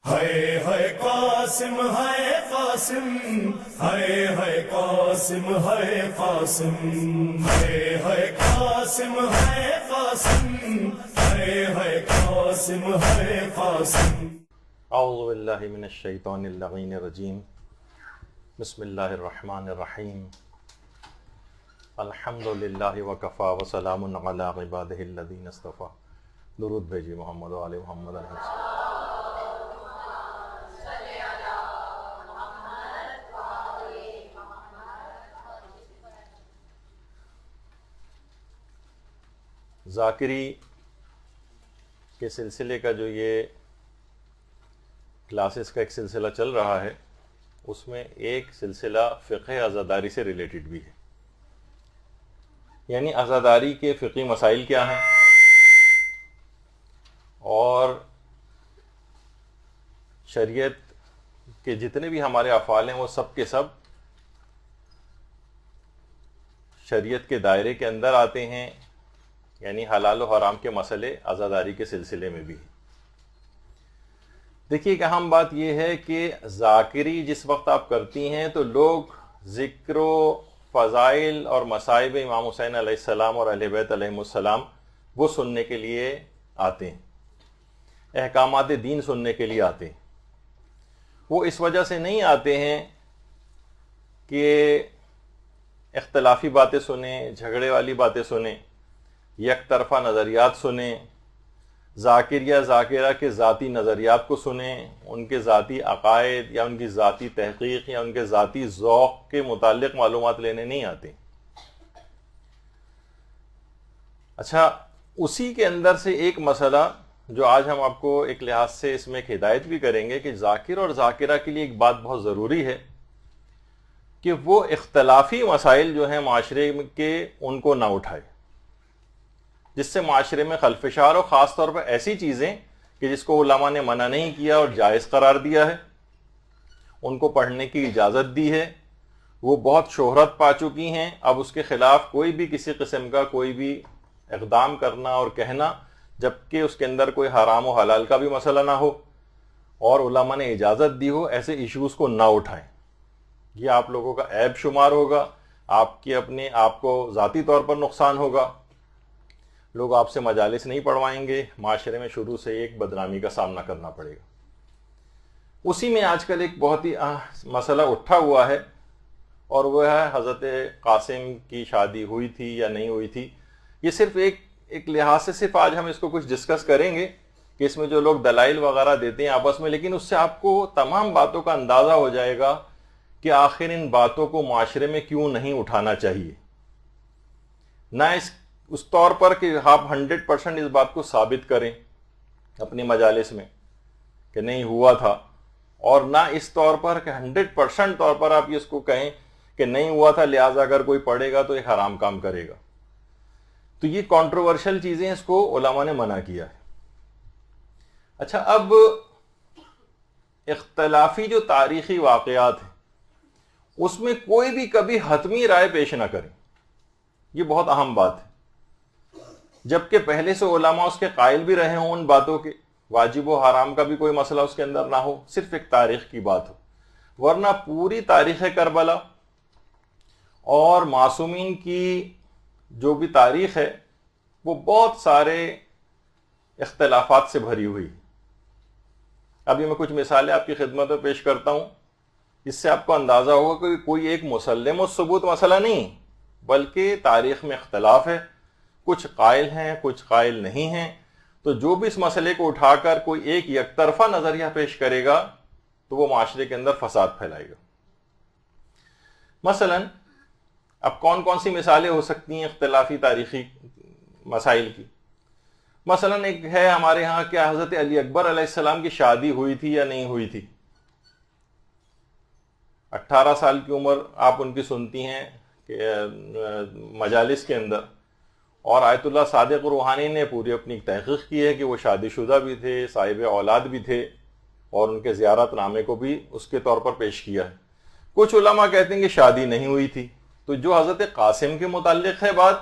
ہے قاسم ہے قاسم ہے قاسم ہے قاسم ہے قاسم ہے قاسم ہے قاسم ہے قاسم. اعوذ باللہ من الشیطان اللعین الرجیم. بسم اللہ الرحمن الرحیم. الحمد للہ وکفا وسلام علی عبادہ الذین اصطفیٰ. درود بھیجی محمد و آل محمد علیہ وسلم. ذاکری کے سلسلے کا جو یہ کلاسز کا ایک سلسلہ چل رہا ہے، اس میں ایک سلسلہ فقہ عزاداری سے ریلیٹڈ بھی ہے. یعنی عزاداری کے فقہی مسائل کیا ہیں اور شریعت کے جتنے بھی ہمارے افعال ہیں وہ سب کے سب شریعت کے دائرے کے اندر آتے ہیں. یعنی حلال و حرام کے مسئلے عزاداری کے سلسلے میں بھی. دیکھیے ایک اہم بات یہ ہے کہ ذاکری جس وقت آپ کرتی ہیں تو لوگ ذکر و فضائل اور مصائب امام حسین علیہ السلام اور اہل بیت علیہ السلام وہ سننے کے لیے آتے ہیں، احکامات دین سننے کے لیے آتے ہیں. وہ اس وجہ سے نہیں آتے ہیں کہ اختلافی باتیں سنیں، جھگڑے والی باتیں سنیں، یک طرفہ نظریات سنیں، ذاکر یا ذاکرہ کے ذاتی نظریات کو سنیں، ان کے ذاتی عقائد یا ان کی ذاتی تحقیق یا ان کے ذاتی ذوق کے متعلق معلومات لینے نہیں آتے. اچھا، اسی کے اندر سے ایک مسئلہ جو آج ہم آپ کو ایک لحاظ سے اس میں ایک ہدایت بھی کریں گے کہ ذاکر اور ذاکرہ کے لیے ایک بات بہت ضروری ہے کہ وہ اختلافی مسائل جو ہیں معاشرے کے ان کو نہ اٹھائے، جس سے معاشرے میں خلفشار ہو. خاص طور پر ایسی چیزیں کہ جس کو علماء نے منع نہیں کیا اور جائز قرار دیا ہے، ان کو پڑھنے کی اجازت دی ہے، وہ بہت شہرت پا چکی ہیں. اب اس کے خلاف کوئی بھی کسی قسم کا کوئی بھی اقدام کرنا اور کہنا، جبکہ اس کے اندر کوئی حرام و حلال کا بھی مسئلہ نہ ہو اور علماء نے اجازت دی ہو، ایسے ایشوز کو نہ اٹھائیں. یہ آپ لوگوں کا عیب شمار ہوگا، آپ کے اپنے آپ کو ذاتی طور پر نقصان ہوگا. لوگ آپ سے مجالس نہیں پڑھوائیں گے، معاشرے میں شروع سے ایک بدنامی کا سامنا کرنا پڑے گا. اسی میں آج کل ایک بہت ہی مسئلہ اٹھا ہوا ہے اور وہ ہے حضرت قاسم کی شادی ہوئی تھی یا نہیں ہوئی تھی. یہ صرف ایک لحاظ سے صرف آج ہم اس کو کچھ ڈسکس کریں گے کہ اس میں جو لوگ دلائل وغیرہ دیتے ہیں آپس میں، لیکن اس سے آپ کو تمام باتوں کا اندازہ ہو جائے گا کہ آخر ان باتوں کو معاشرے میں کیوں نہیں اٹھانا چاہیے. نہ اس طور پر کہ آپ 100% اس بات کو ثابت کریں اپنی مجالس میں کہ نہیں ہوا تھا، اور نہ اس طور پر کہ 100% طور پر آپ اس کو کہیں کہ نہیں ہوا تھا لہٰذا اگر کوئی پڑھے گا تو ایک حرام کام کرے گا. تو یہ کنٹروورشل چیزیں اس کو علماء نے منع کیا ہے. اچھا، اب اختلافی جو تاریخی واقعات ہیں اس میں کوئی بھی کبھی حتمی رائے پیش نہ کریں. یہ بہت اہم بات ہے، جبکہ پہلے سے علماء اس کے قائل بھی رہے ہوں ان باتوں کے، واجب و حرام کا بھی کوئی مسئلہ اس کے اندر نہ ہو، صرف ایک تاریخ کی بات ہو. ورنہ پوری تاریخ کربلا اور معصومین کی جو بھی تاریخ ہے وہ بہت سارے اختلافات سے بھری ہوئی. ابھی میں کچھ مثالیں آپ کی خدمت میں پیش کرتا ہوں، اس سے آپ کو اندازہ ہوگا کہ کوئی ایک مسلم و ثبوت مسئلہ نہیں بلکہ تاریخ میں اختلاف ہے. کچھ قائل ہیں، کچھ قائل نہیں ہیں. تو جو بھی اس مسئلے کو اٹھا کر کوئی ایک یک طرفہ نظریہ پیش کرے گا تو وہ معاشرے کے اندر فساد پھیلائے گا. مثلا اب کون کون سی مثالیں ہو سکتی ہیں اختلافی تاریخی مسائل کی؟ مثلا ایک ہے ہمارے ہاں کہ حضرت علی اکبر علیہ السلام کی شادی ہوئی تھی یا نہیں ہوئی تھی. 18 سال کی عمر آپ ان کی سنتی ہیں کہ مجالس کے اندر، اور آیت اللہ صادق روحانی نے پوری اپنی تحقیق کی ہے کہ وہ شادی شدہ بھی تھے، صاحب اولاد بھی تھے، اور ان کے زیارت نامے کو بھی اس کے طور پر پیش کیا ہے. کچھ علماء کہتے ہیں کہ شادی نہیں ہوئی تھی. تو جو حضرت قاسم کے متعلق ہے بات،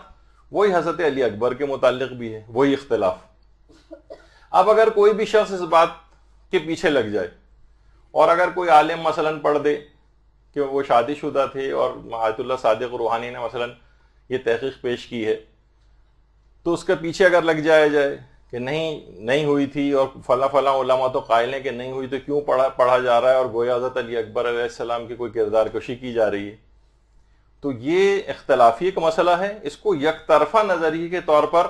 وہی حضرت علی اکبر کے متعلق بھی ہے، وہی اختلاف. اب اگر کوئی بھی شخص اس بات کے پیچھے لگ جائے. اور اگر کوئی عالم مثلاً پڑھ دے کہ وہ شادی شدہ تھے اور آیت اللہ صادق روحانی نے مثلاً یہ تحقیق پیش کی ہے، تو اس کے پیچھے اگر لگ جائے کہ نہیں ہوئی تھی، اور فلاں علماء تو قائل ہیں کہ نہیں ہوئی، تو کیوں پڑھا جا رہا ہے، اور گویا حضرت علی اکبر علیہ السلام کی کوئی کردار کشی کی جا رہی ہے. تو یہ اختلافی ایک مسئلہ ہے، اس کو یک طرفہ نظریے کے طور پر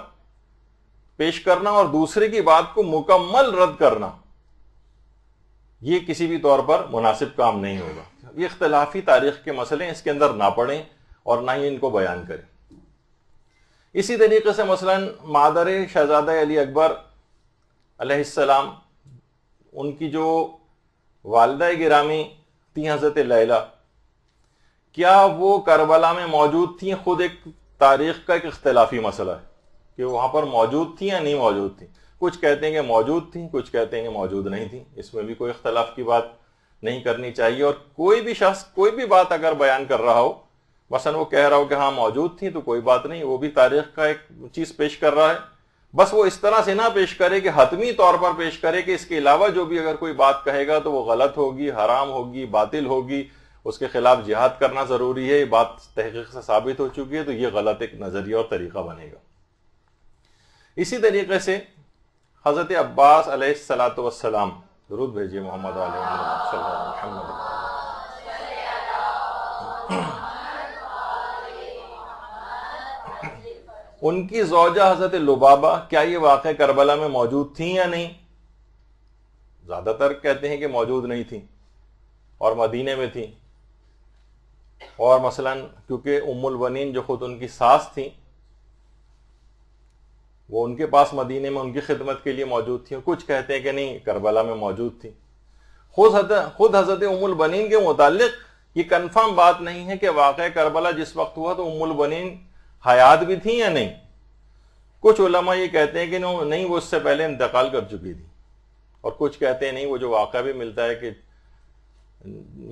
پیش کرنا اور دوسرے کی بات کو مکمل رد کرنا، یہ کسی بھی طور پر مناسب کام نہیں ہوگا. یہ اختلافی تاریخ کے مسئلے اس کے اندر نہ پڑھیں اور نہ ہی ان کو بیان کریں. اسی طریقے سے مثلا مادر شہزادہ علی اکبر علیہ السلام، ان کی جو والدہ گرامی تھی حضرت لیلہ، کیا وہ کربلا میں موجود تھیں؟ خود ایک تاریخ کا ایک اختلافی مسئلہ ہے کہ وہاں پر موجود تھیں یا نہیں موجود تھیں. کچھ کہتے ہیں کہ موجود تھیں، کچھ کہتے ہیں کہ موجود نہیں تھیں. اس میں بھی کوئی اختلاف کی بات نہیں کرنی چاہیے. اور کوئی بھی شخص کوئی بھی بات اگر بیان کر رہا ہو، مثلا وہ کہہ رہا ہو کہ ہاں موجود تھیں، تو کوئی بات نہیں، وہ بھی تاریخ کا ایک چیز پیش کر رہا ہے. بس وہ اس طرح سے نہ پیش کرے کہ حتمی طور پر پیش کرے کہ اس کے علاوہ جو بھی اگر کوئی بات کہے گا تو وہ غلط ہوگی، حرام ہوگی، باطل ہوگی، اس کے خلاف جہاد کرنا ضروری ہے. یہ بات تحقیق سے ثابت ہو چکی ہے، تو یہ غلط ایک نظریہ اور طریقہ بنے گا. اسی طریقے سے حضرت عباس علیہ الصلاۃ والسلام، درود بھیجیے محمد علیہ محمد. ان کی زوجہ حضرت لبابہ، کیا یہ واقع کربلا میں موجود تھیں یا نہیں؟ زیادہ تر کہتے ہیں کہ موجود نہیں تھیں اور مدینے میں تھیں. اور مثلا کیونکہ ام البنین جو خود ان کی ساس تھیں، وہ ان کے پاس مدینے میں ان کی خدمت کے لیے موجود تھیں. کچھ کہتے ہیں کہ نہیں، کربلا میں موجود تھیں. خود حضرت ام البنین کے متعلق یہ کنفرم بات نہیں ہے کہ واقعہ کربلا جس وقت ہوا تو ام البنین حیات بھی تھیں یا نہیں. کچھ علماء یہ کہتے ہیں کہ نہیں، وہ اس سے پہلے انتقال کر چکی تھی. اور کچھ کہتے ہیں نہیں، وہ جو واقعہ بھی ملتا ہے کہ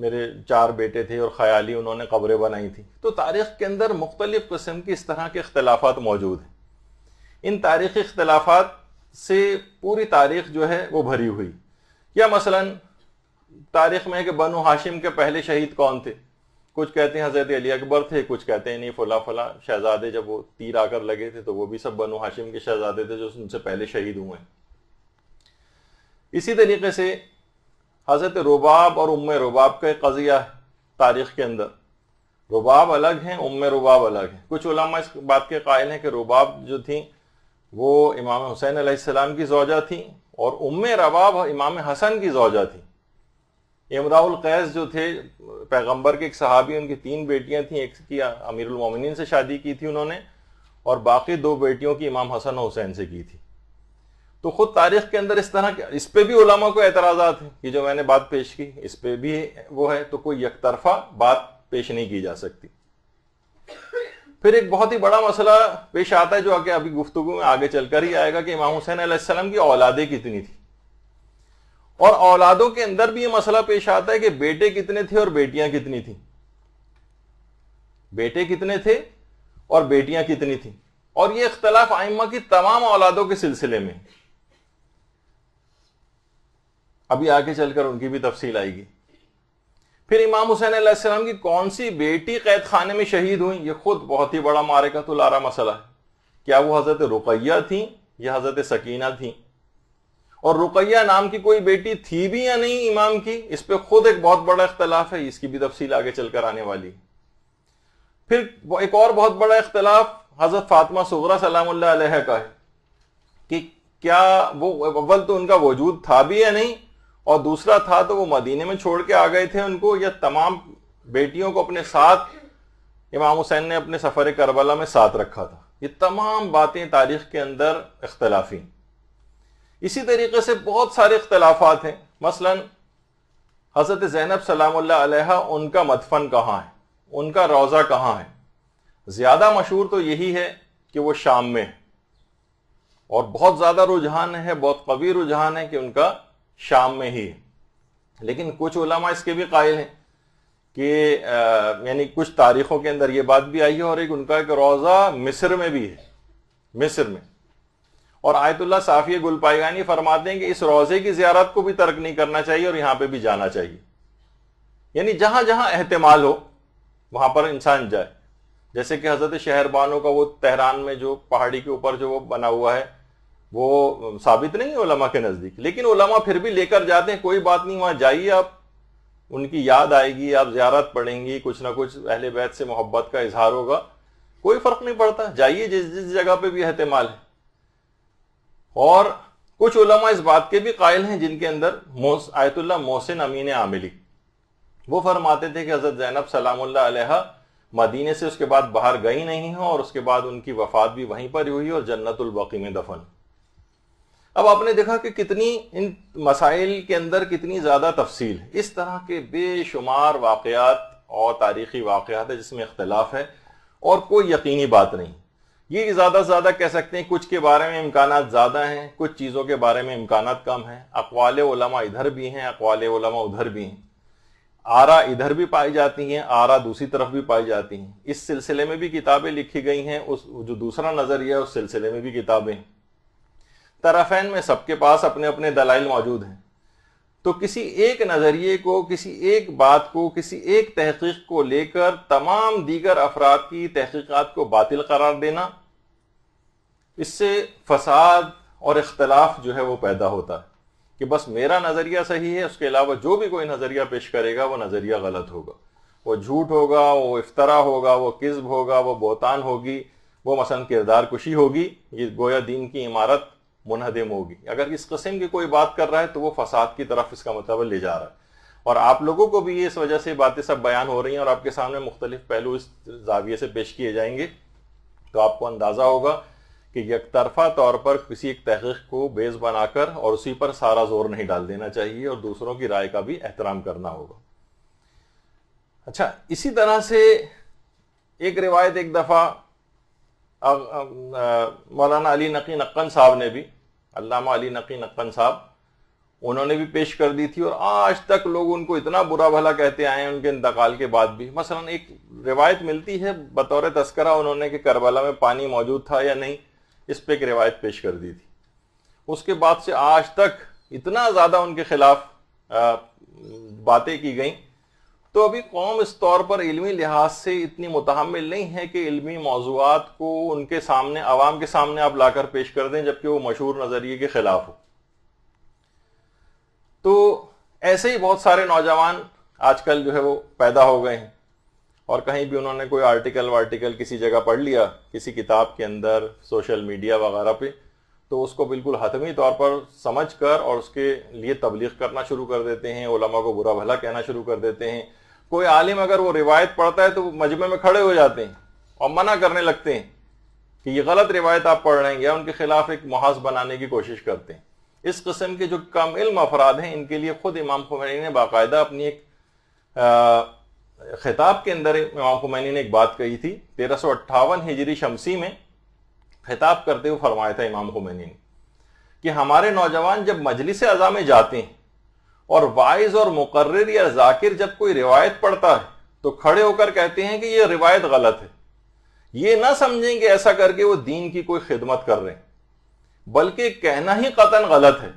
میرے 4 بیٹے تھے اور خیالی انہوں نے قبریں بنائی تھی. تو تاریخ کے اندر مختلف قسم کی اس طرح کے اختلافات موجود ہیں. ان تاریخی اختلافات سے پوری تاریخ جو ہے وہ بھری ہوئی. یا مثلا تاریخ میں ہے کہ بنو ہاشم کے پہلے شہید کون تھے؟ کچھ کہتے ہیں حضرت علی اکبر تھے، کچھ کہتے ہیں نہیں فلاں شہزادے، جب وہ تیر آ کر لگے تھے تو وہ بھی سب بنو ہاشم کے شہزادے تھے جو ان سے پہلے شہید ہوئے. اسی طریقے سے حضرت رباب اور ام رباب کا ایک قضیہ ہے تاریخ کے اندر. رباب الگ ہیں، ام رباب الگ ہیں. کچھ علماء اس بات کے قائل ہیں کہ رباب جو تھیں وہ امام حسین علیہ السلام کی زوجہ تھیں، اور ام رباب امام حسن کی زوجہ تھیں. امراء القیس جو تھے پیغمبر کے ایک صحابی، ان کی 3 بیٹیاں تھیں. ایک کی امیر المومنین سے شادی کی تھی انہوں نے، اور باقی 2 بیٹیوں کی امام حسن و حسین سے کی تھی. تو خود تاریخ کے اندر اس پہ بھی علماء کو اعتراضات ہیں کہ جو میں نے بات پیش کی اس پہ بھی وہ ہے. تو کوئی یک طرفہ بات پیش نہیں کی جا سکتی. پھر ایک بہت ہی بڑا مسئلہ پیش آتا ہے جو کہ ابھی گفتگو میں آگے چل کر ہی آئے گا کہ امام حسین علیہ السلام کی اولادیں کتنی تھی. اور اولادوں کے اندر بھی یہ مسئلہ پیش آتا ہے کہ بیٹے کتنے تھے اور بیٹیاں کتنی تھیں. بیٹے کتنے تھے اور بیٹیاں کتنی تھیں. اور یہ اختلاف ائمہ کی تمام اولادوں کے سلسلے میں. ابھی آگے چل کر ان کی بھی تفصیل آئے گی. پھر امام حسین علیہ السلام کی کون سی بیٹی قید خانے میں شہید ہوئیں، یہ خود بہت ہی بڑا معرکۃ الارا مسئلہ ہے. کیا وہ حضرت رقیہ تھیں یا حضرت سکینہ تھیں؟ اور رقیہ نام کی کوئی بیٹی تھی بھی یا نہیں امام کی، اس پہ خود ایک بہت بڑا اختلاف ہے. اس کی بھی تفصیل آگے چل کر آنے والی. پھر ایک اور بہت بڑا اختلاف حضرت فاطمہ صغریٰ سلام اللہ علیہ کا ہے کہ کیا وہ اول تو ان کا وجود تھا بھی یا نہیں، اور دوسرا تھا تو وہ مدینے میں چھوڑ کے آ گئے تھے ان کو، یا تمام بیٹیوں کو اپنے ساتھ امام حسین نے اپنے سفر کربلا میں ساتھ رکھا تھا. یہ تمام باتیں تاریخ کے اندر اختلافی. اسی طریقے سے بہت سارے اختلافات ہیں. مثلا حضرت زینب سلام اللہ علیہ، ان کا مدفن کہاں ہے، ان کا روضہ کہاں ہے؟ زیادہ مشہور تو یہی ہے کہ وہ شام میں ہے، اور بہت زیادہ رجحان ہے، بہت قوی رجحان ہے کہ ان کا شام میں ہی ہے. لیکن کچھ علماء اس کے بھی قائل ہیں کہ یعنی کچھ تاریخوں کے اندر یہ بات بھی آئی ہے، اور ان کا ایک روضہ مصر میں بھی ہے، مصر میں. اور آیت اللہ صافی گل پائگانی فرماتے ہیں کہ اس روزے کی زیارت کو بھی ترک نہیں کرنا چاہیے اور یہاں پہ بھی جانا چاہیے. یعنی جہاں جہاں احتمال ہو وہاں پر انسان جائے. جیسے کہ حضرت شہر بانو کا وہ تہران میں جو پہاڑی کے اوپر جو وہ بنا ہوا ہے وہ ثابت نہیں ہے علماء کے نزدیک، لیکن علماء پھر بھی لے کر جاتے ہیں. کوئی بات نہیں، وہاں جائیے آپ، ان کی یاد آئے گی، آپ زیارت پڑھیں گی، کچھ نہ کچھ اہل بیت سے محبت کا اظہار ہوگا، کوئی فرق نہیں پڑتا، جائیے جس جس جگہ پہ بھی احتمال ہے. اور کچھ علماء اس بات کے بھی قائل ہیں جن کے اندر آیت اللہ محسن امین عاملی، وہ فرماتے تھے کہ حضرت زینب سلام اللہ علیہ مدینے سے اس کے بعد باہر گئی نہیں ہوں، اور اس کے بعد ان کی وفات بھی وہیں پر ہوئی اور جنت البقیع میں دفن. اب آپ نے دیکھا کہ کتنی ان مسائل کے اندر کتنی زیادہ تفصیل ہے. اس طرح کے بے شمار واقعات اور تاریخی واقعات ہیں جس میں اختلاف ہے اور کوئی یقینی بات نہیں. یہ زیادہ سے زیادہ کہہ سکتے ہیں کچھ کے بارے میں امکانات زیادہ ہیں، کچھ چیزوں کے بارے میں امکانات کم ہیں. اقوال علماء ادھر بھی ہیں، اقوال علماء ادھر بھی ہیں، آرا ادھر بھی پائی جاتی ہیں، آرا دوسری طرف بھی پائی جاتی ہیں. اس سلسلے میں بھی کتابیں لکھی گئی ہیں، اس جو دوسرا نظریہ ہے اس سلسلے میں بھی کتابیں. طرفین میں سب کے پاس اپنے اپنے دلائل موجود ہیں. تو کسی ایک نظریے کو، کسی ایک بات کو، کسی ایک تحقیق کو لے کر تمام دیگر افراد کی تحقیقات کو باطل قرار دینا، اس سے فساد اور اختلاف جو ہے وہ پیدا ہوتا ہے کہ بس میرا نظریہ صحیح ہے، اس کے علاوہ جو بھی کوئی نظریہ پیش کرے گا وہ نظریہ غلط ہوگا، وہ جھوٹ ہوگا، وہ افطرا ہوگا، وہ کذب ہوگا، وہ بہتان ہوگی، وہ مثلا کردار کشی ہوگی. یہ گویا دین کی عمارت منہدم ہوگی. اگر اس قسم کی کوئی بات کر رہا ہے تو وہ فساد کی طرف اس کا مطلب لے جا رہا ہے. اور آپ لوگوں کو بھی اس وجہ سے باتیں سب بیان ہو رہی ہیں اور آپ کے سامنے مختلف پہلو اس زاویے سے پیش کیے جائیں گے تو آپ کو اندازہ ہوگا کہ یک طرفہ طور پر کسی ایک تحقیق کو بیس بنا کر اور اسی پر سارا زور نہیں ڈال دینا چاہیے اور دوسروں کی رائے کا بھی احترام کرنا ہوگا. اچھا، اسی طرح سے ایک روایت ایک دفعہ مولانا علی نقی نقن صاحب نے بھی، علامہ علی نقی نقن صاحب، انہوں نے بھی پیش کر دی تھی اور آج تک لوگ ان کو اتنا برا بھلا کہتے آئے ہیں ان کے انتقال کے بعد بھی. مثلا ایک روایت ملتی ہے بطور تذکرہ انہوں نے کہ کربلا میں پانی موجود تھا یا نہیں، اس پہ ایک روایت پیش کر دی تھی. اس کے بعد سے آج تک اتنا زیادہ ان کے خلاف باتیں کی گئیں. تو ابھی قوم اس طور پر علمی لحاظ سے اتنی متحمل نہیں ہے کہ علمی موضوعات کو ان کے سامنے، عوام کے سامنے آپ لا کر پیش کر دیں جبکہ وہ مشہور نظریے کے خلاف ہو. تو ایسے ہی بہت سارے نوجوان آج کل جو ہے وہ پیدا ہو گئے ہیں اور کہیں بھی انہوں نے کوئی آرٹیکل کسی جگہ پڑھ لیا کسی کتاب کے اندر، سوشل میڈیا وغیرہ پہ، تو اس کو بالکل حتمی طور پر سمجھ کر اور اس کے لیے تبلیغ کرنا شروع کر دیتے ہیں، علماء کو برا بھلا کہنا شروع کر دیتے ہیں. کوئی عالم اگر وہ روایت پڑھتا ہے تو وہ مجمع میں کھڑے ہو جاتے ہیں اور منع کرنے لگتے ہیں کہ یہ غلط روایت آپ پڑھ رہے ہیں، یا ان کے خلاف ایک محاذ بنانے کی کوشش کرتے ہیں. اس قسم کے جو کم علم افراد ہیں ان کے لیے خود امام خمینی نے باقاعدہ اپنی ایک خطاب کے اندر امام خمینی نے ایک بات کہی تھی. 1358 ہجری شمسی میں خطاب کرتے ہوئے فرمایا تھا امام خمینی نے کہ ہمارے نوجوان جب مجلس عزا میں جاتے ہیں اور واعظ اور مقرر یا ذاکر جب کوئی روایت پڑھتا ہے تو کھڑے ہو کر کہتے ہیں کہ یہ روایت غلط ہے. یہ نہ سمجھیں کہ ایسا کر کے وہ دین کی کوئی خدمت کر رہے ہیں، بلکہ کہنا ہی قطعاً غلط ہے،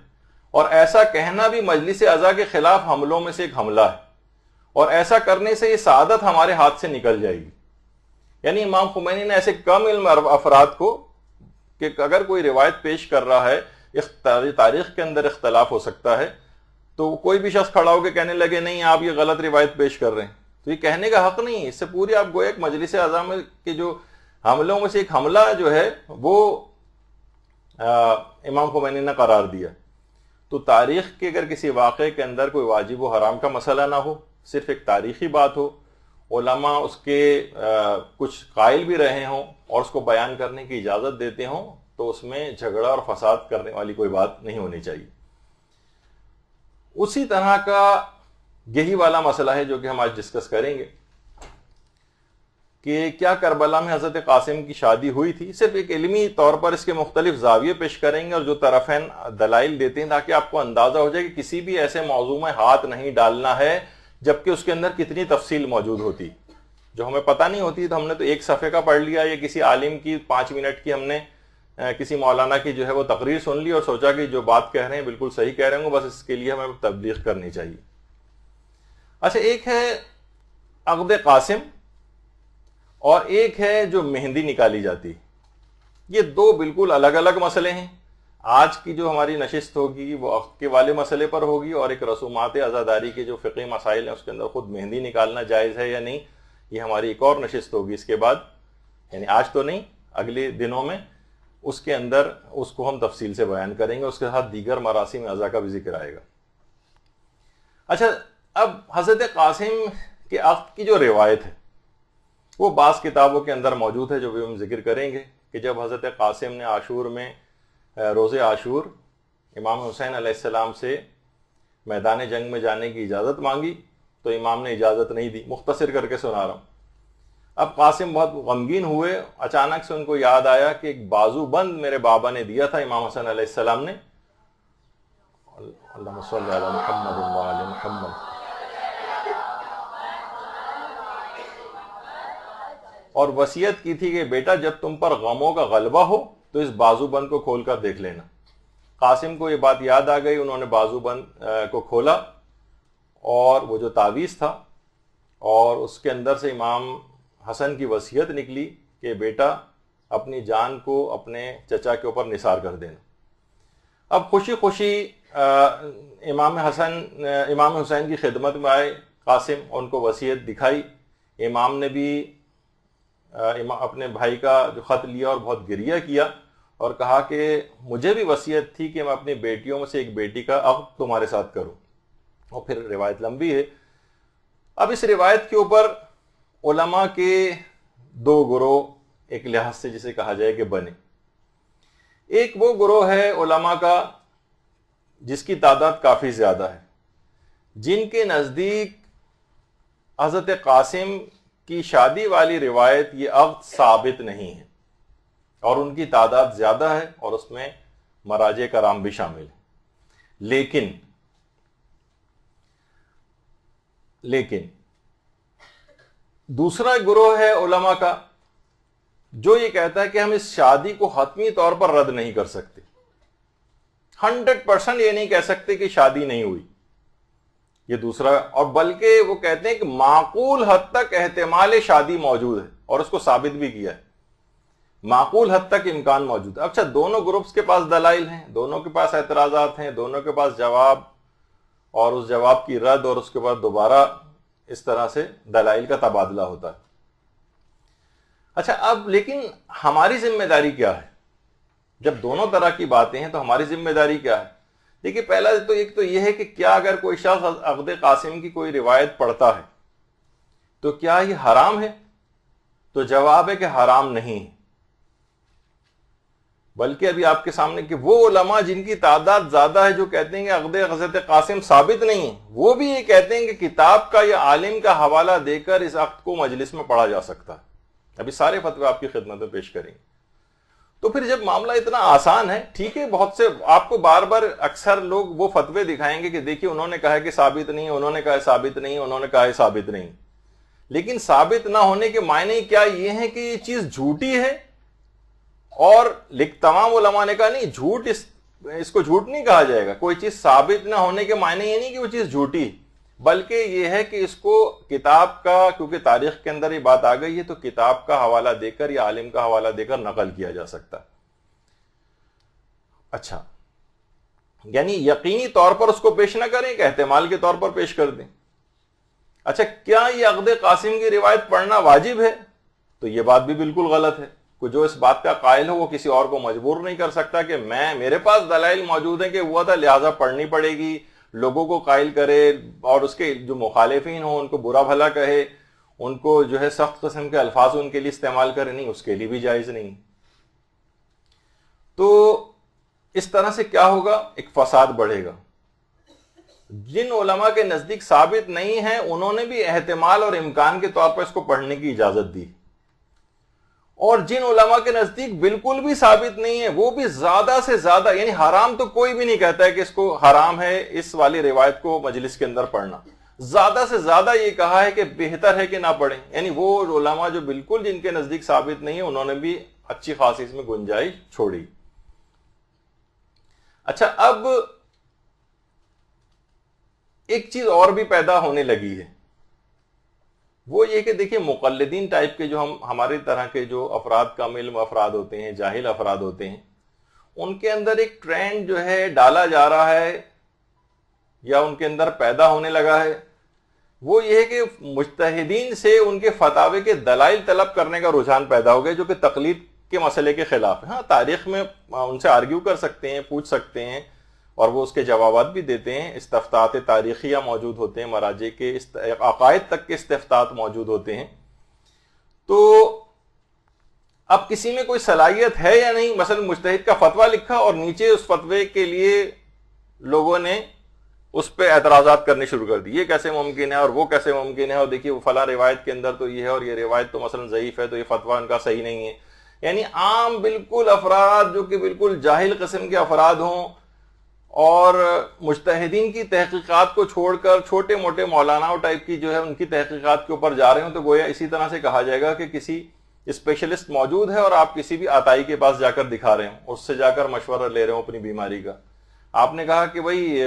اور ایسا کہنا بھی مجلس عزا کے خلاف حملوں میں سے ایک حملہ ہے، اور ایسا کرنے سے یہ سعادت ہمارے ہاتھ سے نکل جائے گی. یعنی امام خمینی نے ایسے کم علم افراد کو کہ اگر کوئی روایت پیش کر رہا ہے، تاریخ کے اندر اختلاف ہو سکتا ہے، تو کوئی بھی شخص کھڑا ہو کے کہنے لگے نہیں آپ یہ غلط روایت پیش کر رہے ہیں، تو یہ کہنے کا حق نہیں ہے. اس سے پوری آپ گویا ایک مجلس اعظم کے جو حملوں میں سے ایک حملہ جو ہے وہ امام خمینی نے قرار دیا. تو تاریخ کے اگر کسی واقعے کے اندر کوئی واجب و حرام کا مسئلہ نہ ہو، صرف ایک تاریخی بات ہو، علماء اس کے کچھ قائل بھی رہے ہوں اور اس کو بیان کرنے کی اجازت دیتے ہوں، تو اس میں جھگڑا اور فساد کرنے والی کوئی بات نہیں ہونی چاہیے. اسی طرح کا یہی والا مسئلہ ہے جو کہ ہم آج ڈسکس کریں گے کہ کیا کربلا میں حضرت قاسم کی شادی ہوئی تھی. صرف ایک علمی طور پر اس کے مختلف زاویے پیش کریں گے اور جو طرفین دلائل دیتے ہیں تاکہ آپ کو اندازہ ہو جائے کہ کسی بھی ایسے موضوع میں ہاتھ نہیں ڈالنا ہے جبکہ اس کے اندر کتنی تفصیل موجود ہوتی. جو ہمیں پتہ نہیں ہوتی تو ہم نے تو ایک صفحے کا پڑھ لیا یا کسی عالم کی 5 منٹ کی ہم نے کسی مولانا کی جو ہے وہ تقریر سن لی اور سوچا کہ جو بات کہہ رہے ہیں بالکل صحیح کہہ رہے ہوں، بس اس کے لیے ہمیں تبلیغ کرنی چاہیے۔ اچھا، ایک ہے عقد قاسم اور ایک ہے جو مہندی نکالی جاتی، یہ دو بالکل الگ الگ مسئلے ہیں۔ آج کی جو ہماری نشست ہوگی وہ عقد کے والے مسئلے پر ہوگی، اور ایک رسومات عزاداری کے جو فقہی مسائل ہیں اس کے اندر خود مہندی نکالنا جائز ہے یا نہیں، یہ ہماری ایک اور نشست ہوگی اس کے بعد، یعنی آج تو نہیں، اگلے دنوں میں اس کے اندر اس کو ہم تفصیل سے بیان کریں گے، اس کے ساتھ دیگر مراسم اعضاء کا بھی ذکر آئے گا۔ اچھا، اب حضرت قاسم کے عقد کی جو روایت ہے وہ بعض کتابوں کے اندر موجود ہے، جو بھی ہم ذکر کریں گے، کہ جب حضرت قاسم نے عاشور میں روز عاشور امام حسین علیہ السلام سے میدان جنگ میں جانے کی اجازت مانگی تو امام نے اجازت نہیں دی۔ مختصر کر کے سنا رہا ہوں۔ اب قاسم بہت غمگین ہوئے، اچانک سے ان کو یاد آیا کہ ایک بازو بند میرے بابا نے دیا تھا امام حسین علیہ السلام نے، اللہم صلی علی محمد و علی محمد، اور وصیت کی تھی کہ بیٹا جب تم پر غموں کا غلبہ ہو تو اس بازو بند کو کھول کر دیکھ لینا۔ قاسم کو یہ بات یاد آ گئی، انہوں نے بازو بند کو کھولا اور وہ جو تعویذ تھا، اور اس کے اندر سے امام حسن کی وصیت نکلی کہ بیٹا اپنی جان کو اپنے چچا کے اوپر نثار کر دینا۔ اب خوشی خوشی امام حسین کی خدمت میں آئے قاسم، ان کو وصیت دکھائی۔ امام نے بھی اپنے بھائی کا جو خط لیا اور بہت گریہ کیا اور کہا کہ مجھے بھی وصیت تھی کہ میں اپنی بیٹیوں میں سے ایک بیٹی کا عقد تمہارے ساتھ کروں، اور پھر روایت لمبی ہے۔ اب اس روایت کے اوپر علماء کے دو گروہ ایک لحاظ سے جسے کہا جائے کہ بنے۔ ایک وہ گروہ ہے علماء کا جس کی تعداد کافی زیادہ ہے، جن کے نزدیک حضرت قاسم کی شادی والی روایت یہ عقد ثابت نہیں ہے، اور ان کی تعداد زیادہ ہے اور اس میں مراجع کرام بھی شامل ہیں۔ لیکن دوسرا گروہ ہے علماء کا جو یہ کہتا ہے کہ ہم اس شادی کو حتمی طور پر رد نہیں کر سکتے، 100% یہ نہیں کہہ سکتے کہ شادی نہیں ہوئی، یہ دوسرا، اور بلکہ وہ کہتے ہیں کہ معقول حد تک احتمال شادی موجود ہے، اور اس کو ثابت بھی کیا ہے، معقول حد تک امکان موجود ہے۔ اچھا، دونوں گروپس کے پاس دلائل ہیں، دونوں کے پاس اعتراضات ہیں، دونوں کے پاس جواب اور اس جواب کی رد، اور اس کے بعد دوبارہ اس طرح سے دلائل کا تبادلہ ہوتا ہے۔ اچھا، اب لیکن ہماری ذمہ داری کیا ہے؟ جب دونوں طرح کی باتیں ہیں تو ہماری ذمہ داری کیا ہے؟ دیکھیے، پہلا تو ایک تو یہ ہے کہ کیا اگر کوئی شخص عقد قاسم کی کوئی روایت پڑھتا ہے تو کیا یہ حرام ہے؟ تو جواب ہے کہ حرام نہیں، بلکہ ابھی آپ کے سامنے کہ وہ علماء جن کی تعداد زیادہ ہے جو کہتے ہیں کہ عقد حضرت قاسم ثابت نہیں ہے، وہ بھی یہ کہتے ہیں کہ کتاب کا یا عالم کا حوالہ دے کر اس عقد کو مجلس میں پڑھا جا سکتا ہے۔ ابھی سارے فتوے آپ کی خدمت میں پیش کریں گے۔ تو پھر جب معاملہ اتنا آسان ہے، ٹھیک ہے، بہت سے آپ کو بار بار اکثر لوگ وہ فتوے دکھائیں گے کہ دیکھیے انہوں نے کہا ہے کہ ثابت نہیں، انہوں نے کہا ہے ثابت نہیں، انہوں نے کہا ہے ثابت نہیں، لیکن ثابت نہ ہونے کے معنی کیا یہ ہے کہ یہ چیز جھوٹی ہے؟ اور تمام علماء نے کہا نہیں، جھوٹ اس کو جھوٹ نہیں کہا جائے گا، کوئی چیز ثابت نہ ہونے کے معنی یہ نہیں کہ وہ چیز جھوٹی، بلکہ یہ ہے کہ اس کو کتاب کا، کیونکہ تاریخ کے اندر یہ بات آ گئی ہے تو کتاب کا حوالہ دے کر یا عالم کا حوالہ دے کر نقل کیا جا سکتا ہے۔ اچھا، یعنی یقینی طور پر اس کو پیش نہ کریں کہ احتمال کے طور پر پیش کر دیں۔ اچھا، کیا یہ عقد قاسم کی روایت پڑھنا واجب ہے؟ تو یہ بات بھی بالکل غلط ہے۔ کوئی جو اس بات کا قائل ہو وہ کسی اور کو مجبور نہیں کر سکتا کہ میرے پاس دلائل موجود ہیں کہ ہوا تھا لہٰذا پڑھنی پڑے گی، لوگوں کو قائل کرے اور اس کے جو مخالفین ہوں ان کو برا بھلا کہے، ان کو جو ہے سخت قسم کے الفاظ ان کے لیے استعمال کرے، نہیں، اس کے لیے بھی جائز نہیں۔ تو اس طرح سے کیا ہوگا؟ ایک فساد بڑھے گا۔ جن علماء کے نزدیک ثابت نہیں ہے انہوں نے بھی احتمال اور امکان کے طور پر اس کو پڑھنے کی اجازت دی، اور جن علماء کے نزدیک بالکل بھی ثابت نہیں ہے وہ بھی زیادہ سے زیادہ، یعنی حرام تو کوئی بھی نہیں کہتا ہے کہ اس کو حرام ہے اس والی روایت کو مجلس کے اندر پڑھنا، زیادہ سے زیادہ یہ کہا ہے کہ بہتر ہے کہ نہ پڑھیں، یعنی وہ علماء جو بالکل جن کے نزدیک ثابت نہیں ہے انہوں نے بھی اچھی خاصی اس میں گنجائش چھوڑی. اچھا اب ایک چیز اور بھی پیدا ہونے لگی ہے, وہ یہ کہ دیکھیے مقلدین ٹائپ کے جو ہماری طرح کے جو افراد, کم علم افراد ہوتے ہیں, جاہل افراد ہوتے ہیں, ان کے اندر ایک ٹرینڈ جو ہے ڈالا جا رہا ہے یا ان کے اندر پیدا ہونے لگا ہے, وہ یہ ہے کہ مجتہدین سے ان کے فتاوے کے دلائل طلب کرنے کا رجحان پیدا ہو گیا, جو کہ تقلید کے مسئلے کے خلاف ہے. ہاں تاریخ میں ان سے آرگیو کر سکتے ہیں, پوچھ سکتے ہیں, اور وہ اس کے جوابات بھی دیتے ہیں. استفتاءات تاریخیہ موجود ہوتے ہیں, مراجع کے عقائد تک کے استفتاءات موجود ہوتے ہیں. تو اب کسی میں کوئی صلاحیت ہے یا نہیں, مثلا مجتہد کا فتویٰ لکھا اور نیچے اس فتوے کے لیے لوگوں نے اس پہ اعتراضات کرنے شروع کر دی, یہ کیسے ممکن ہے اور وہ کیسے ممکن ہے, اور دیکھیے وہ فلاں روایت کے اندر تو یہ ہے اور یہ روایت تو مثلا ضعیف ہے, تو یہ فتویٰ ان کا صحیح نہیں ہے. یعنی عام بالکل افراد جو کہ بالکل جاہل قسم کے افراد ہوں اور مجتہدین کی تحقیقات کو چھوڑ کر چھوٹے موٹے مولانا ٹائپ کی جو ہے ان کی تحقیقات کے اوپر جا رہے ہوں, تو گویا اسی طرح سے کہا جائے گا کہ کسی اسپیشلسٹ موجود ہے اور آپ کسی بھی عطائی کے پاس جا کر دکھا رہے ہوں, اس سے جا کر مشورہ لے رہے ہوں اپنی بیماری کا. آپ نے کہا کہ بھائی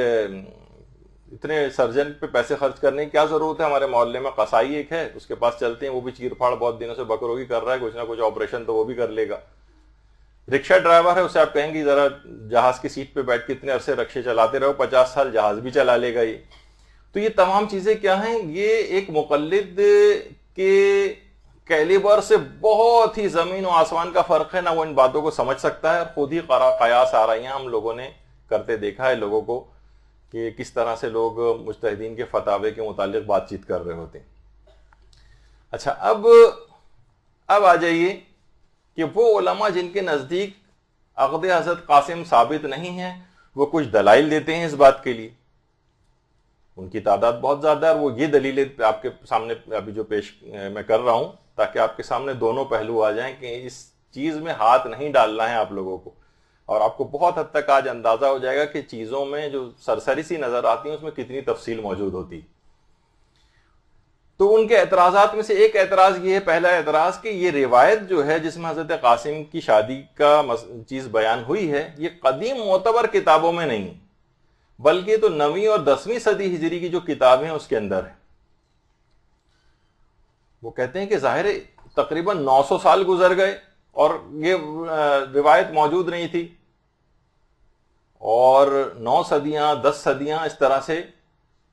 اتنے سرجن پہ پیسے خرچ کرنے کی کیا ضرورت ہے, ہمارے محلے میں قصائی ایک ہے, اس کے پاس چلتے ہیں, وہ بھی چیر پھاڑ بہت دنوں سے بکروگی کر رہا ہے, کچھ نہ کچھ آپریشن تو وہ بھی کر لے گا. رکشہ ڈرائیور ہے, اسے آپ کہیں گے ذرا جہاز کی سیٹ پہ بیٹھ کے اتنے عرصے رکشے چلاتے رہو, 50 سال جہاز بھی چلا لے گا یہ. تو یہ تمام چیزیں کیا ہیں, یہ ایک مقلد کے کیلیبر سے بہت ہی زمین و آسمان کا فرق ہے. نہ وہ ان باتوں کو سمجھ سکتا ہے, خود ہی قیاس آرائیاں ہم لوگوں نے کرتے دیکھا ہے لوگوں کو کہ کس طرح سے لوگ مجتہدین کے فتاوے کے متعلق بات چیت کر رہے ہوتے ہیں. اچھا اب آ جائیے کہ وہ علماء جن کے نزدیک عقد حضرت قاسم ثابت نہیں ہے, وہ کچھ دلائل دیتے ہیں اس بات کے لیے. ان کی تعداد بہت زیادہ ہے, اور وہ یہ دلیلیں آپ کے سامنے ابھی جو پیش میں کر رہا ہوں, تاکہ آپ کے سامنے دونوں پہلو آ جائیں کہ اس چیز میں ہاتھ نہیں ڈالنا ہے آپ لوگوں کو, اور آپ کو بہت حد تک آج اندازہ ہو جائے گا کہ چیزوں میں جو سرسری سی نظر آتی ہیں اس میں کتنی تفصیل موجود ہوتی. تو ان کے اعتراضات میں سے ایک اعتراض یہ ہے, پہلا اعتراض, کہ یہ روایت جو ہے جس میں حضرت قاسم کی شادی کا چیز بیان ہوئی ہے, یہ قدیم معتبر کتابوں میں نہیں, بلکہ تو 9ویں اور 10ویں صدی ہجری کی جو کتابیں ہیں اس کے اندر ہے. وہ کہتے ہیں کہ ظاہر تقریباً 900 سال گزر گئے اور یہ روایت موجود نہیں تھی, اور 9 صدیاں 10 صدیاں اس طرح سے,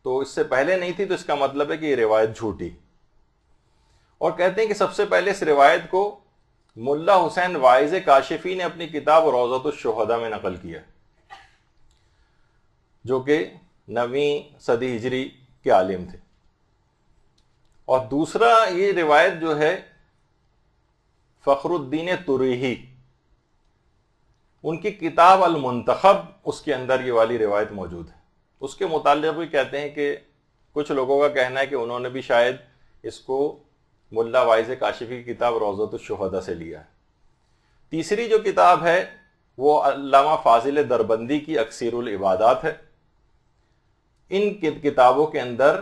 تو اس سے پہلے نہیں تھی, تو اس کا مطلب ہے کہ یہ روایت جھوٹی. اور کہتے ہیں کہ سب سے پہلے اس روایت کو ملا حسین واعظ کاشفی نے اپنی کتاب روضۃ الشہداء میں نقل کیا, جو کہ 9ویں صدی ہجری کے عالم تھے. اور دوسرا یہ روایت جو ہے فخر الدین تریحی, ان کی کتاب المنتخب, اس کے اندر یہ والی روایت موجود ہے. اس کے متعلق بھی کہتے ہیں کہ کچھ لوگوں کا کہنا ہے کہ انہوں نے بھی شاید اس کو ملا واعظ کاشفی کی کتاب روضۃ الشہداء سے لیا ہے. تیسری جو کتاب ہے وہ علامہ فاضل دربندی کی اکثیر العبادات ہے. ان کتابوں کے اندر,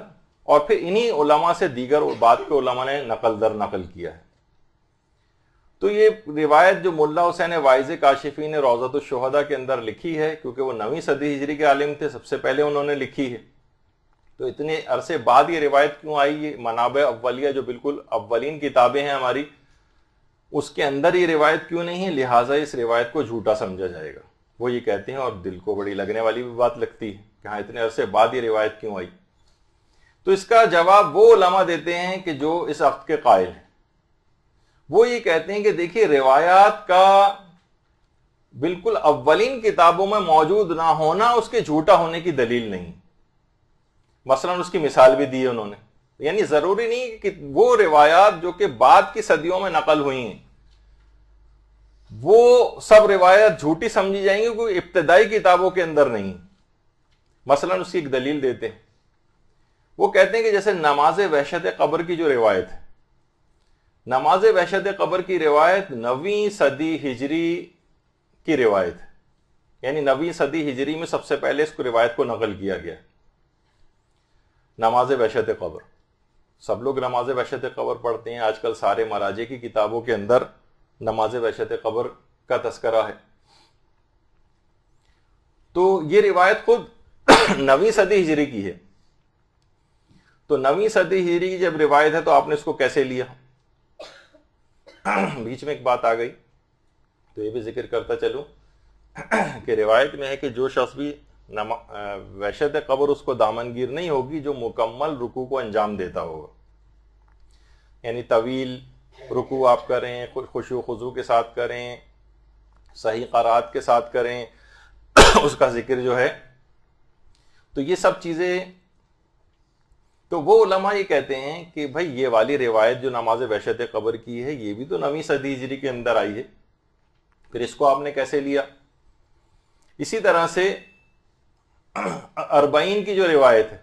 اور پھر انہی علماء سے دیگر بعد کے علماء نے نقل در نقل کیا ہے. تو یہ روایت جو ملا حسین واعظ کاشفی نے روضۃ الشہداء کے اندر لکھی ہے, کیونکہ وہ 9ویں صدی ہجری کے عالم تھے, سب سے پہلے انہوں نے لکھی ہے, تو اتنے عرصے بعد یہ روایت کیوں آئی؟ یہ منابع اولیہ جو بالکل اولین کتابیں ہیں ہماری, اس کے اندر یہ روایت کیوں نہیں ہے, لہٰذا اس روایت کو جھوٹا سمجھا جائے گا. وہ یہ کہتے ہیں, اور دل کو بڑی لگنے والی بھی بات لگتی ہے کہ ہاں اتنے عرصے بعد یہ روایت کیوں آئی. تو اس کا جواب وہ علماء دیتے ہیں کہ جو اس عقد کے قائل ہیں. وہ یہ کہتے ہیں کہ دیکھیے روایات کا بالکل اولین کتابوں میں موجود نہ ہونا اس کے جھوٹا ہونے کی دلیل نہیں. مثلا اس کی مثال بھی دی ہے انہوں نے, یعنی ضروری نہیں کہ وہ روایات جو کہ بعد کی صدیوں میں نقل ہوئی ہیں وہ سب روایات جھوٹی سمجھی جائیں گی, کوئی ابتدائی کتابوں کے اندر نہیں. مثلا اس کی ایک دلیل دیتے ہیں, وہ کہتے ہیں کہ جیسے نماز وحشت قبر کی جو روایت ہے, نماز وحشت قبر کی روایت 9ویں صدی ہجری کی روایت ہے, یعنی 9ویں صدی ہجری میں سب سے پہلے اس کو روایت کو نقل کیا گیا. نماز وحشت قبر, سب لوگ نماز وحشت قبر پڑھتے ہیں آج کل, سارے مراجع کی کتابوں کے اندر نماز وحشت قبر کا تذکرہ ہے. تو یہ روایت خود 9ویں صدی ہجری کی ہے. تو 9ویں صدی ہجری کی جب روایت ہے تو آپ نے اس کو کیسے لیا؟ بیچ میں ایک بات آ گئی تو یہ بھی ذکر کرتا چلوں کہ روایت میں ہے کہ جو شخص بھی وحشت قبر اس کو دامنگیر نہیں ہوگی جو مکمل رکوع کو انجام دیتا ہوگا. یعنی طویل رکوع آپ کریں، خشوع و خضوع کے ساتھ کریں، صحیح قرات کے ساتھ کریں اس کا ذکر جو ہے. تو یہ سب چیزیں، تو وہ علماء یہ کہتے ہیں کہ بھائی یہ والی روایت جو نماز وحشت قبر کی ہے یہ بھی تو 9ویں صدی ہجری کے اندر آئی ہے، پھر اس کو آپ نے کیسے لیا؟ اسی طرح سے 40 کی جو روایت ہے،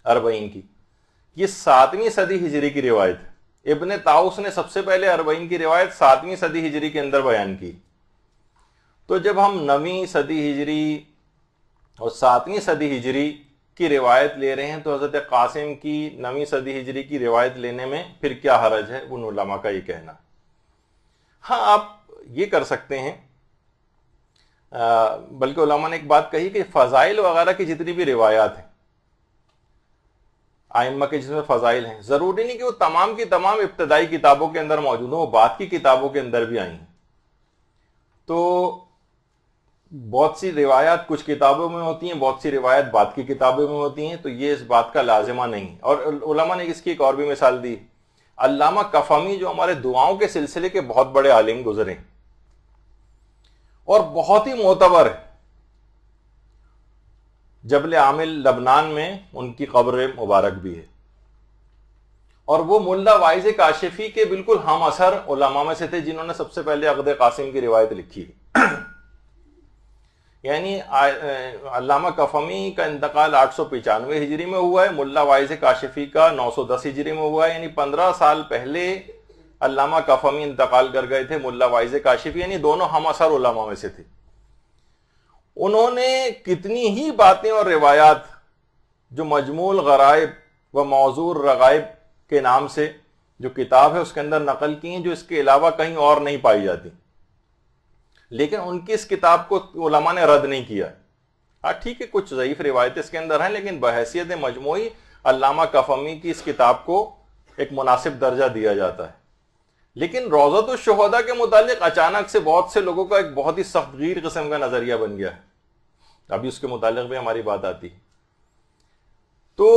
40 کی، یہ 7ویں صدی ہجری کی روایت ہے. ابن طاؤس نے سب سے پہلے 40 کی روایت 7ویں صدی ہجری کے اندر بیان کی. تو جب ہم 9ویں صدی ہجری اور 7ویں صدی ہجری کی روایت لے رہے ہیں تو حضرت قاسم کی 9ویں صدی ہجری کی روایت لینے میں پھر کیا حرج ہے؟ ان علماء کا یہ کہنا. ہاں آپ یہ کر سکتے ہیں، بلکہ علماء نے ایک بات کہی کہ فضائل وغیرہ کی جتنی بھی روایات ہیں ائمہ کے جس میں فضائل ہیں، ضروری نہیں کہ وہ تمام کی تمام ابتدائی کتابوں کے اندر موجود ہوں، وہ بعد کی کتابوں کے اندر بھی آئی ہیں. تو بہت سی روایات کچھ کتابوں میں ہوتی ہیں، بہت سی روایات بعد کی کتابوں میں ہوتی ہیں، تو یہ اس بات کا لازمہ نہیں. اور علماء نے اس کی ایک اور بھی مثال دی. علامہ کفمی جو ہمارے دعاؤں کے سلسلے کے بہت بڑے عالم گزرے اور بہت ہی معتبر ہے، جبل عامل لبنان میں ان کی قبر مبارک بھی ہے، اور وہ ملا واعظ کاشفی کے بالکل ہم اثر علماء میں سے تھے جنہوں نے سب سے پہلے عقد قاسم کی روایت لکھی ہے. یعنی علامہ کفمی کا انتقال 895 ہجری میں ہوا ہے، ملا واعظ کاشفی کا 910 ہجری میں ہوا ہے. یعنی 15 سال پہلے علامہ کفمی انتقال کر گئے تھے، ملا واعظ کاشفی یعنی دونوں ہم اثر علماء میں سے تھے. انہوں نے کتنی ہی باتیں اور روایات جو مجموع الغرائب و موضوع الرغائب کے نام سے جو کتاب ہے اس کے اندر نقل کی ہیں، جو اس کے علاوہ کہیں اور نہیں پائی جاتی. لیکن ان کی اس کتاب کو علماء نے رد نہیں کیا. ہاں ٹھیک ہے، کچھ ضعیف روایتیں اس کے اندر ہیں، لیکن بحیثیت مجموعی علامہ کفمی کی اس کتاب کو ایک مناسب درجہ دیا جاتا ہے. لیکن روضۃ الشہداء کے متعلق اچانک سے بہت سے لوگوں کا ایک بہت ہی سخت گیر قسم کا نظریہ بن گیا ہے. ابھی اس کے متعلق بھی ہماری بات آتی ہے. تو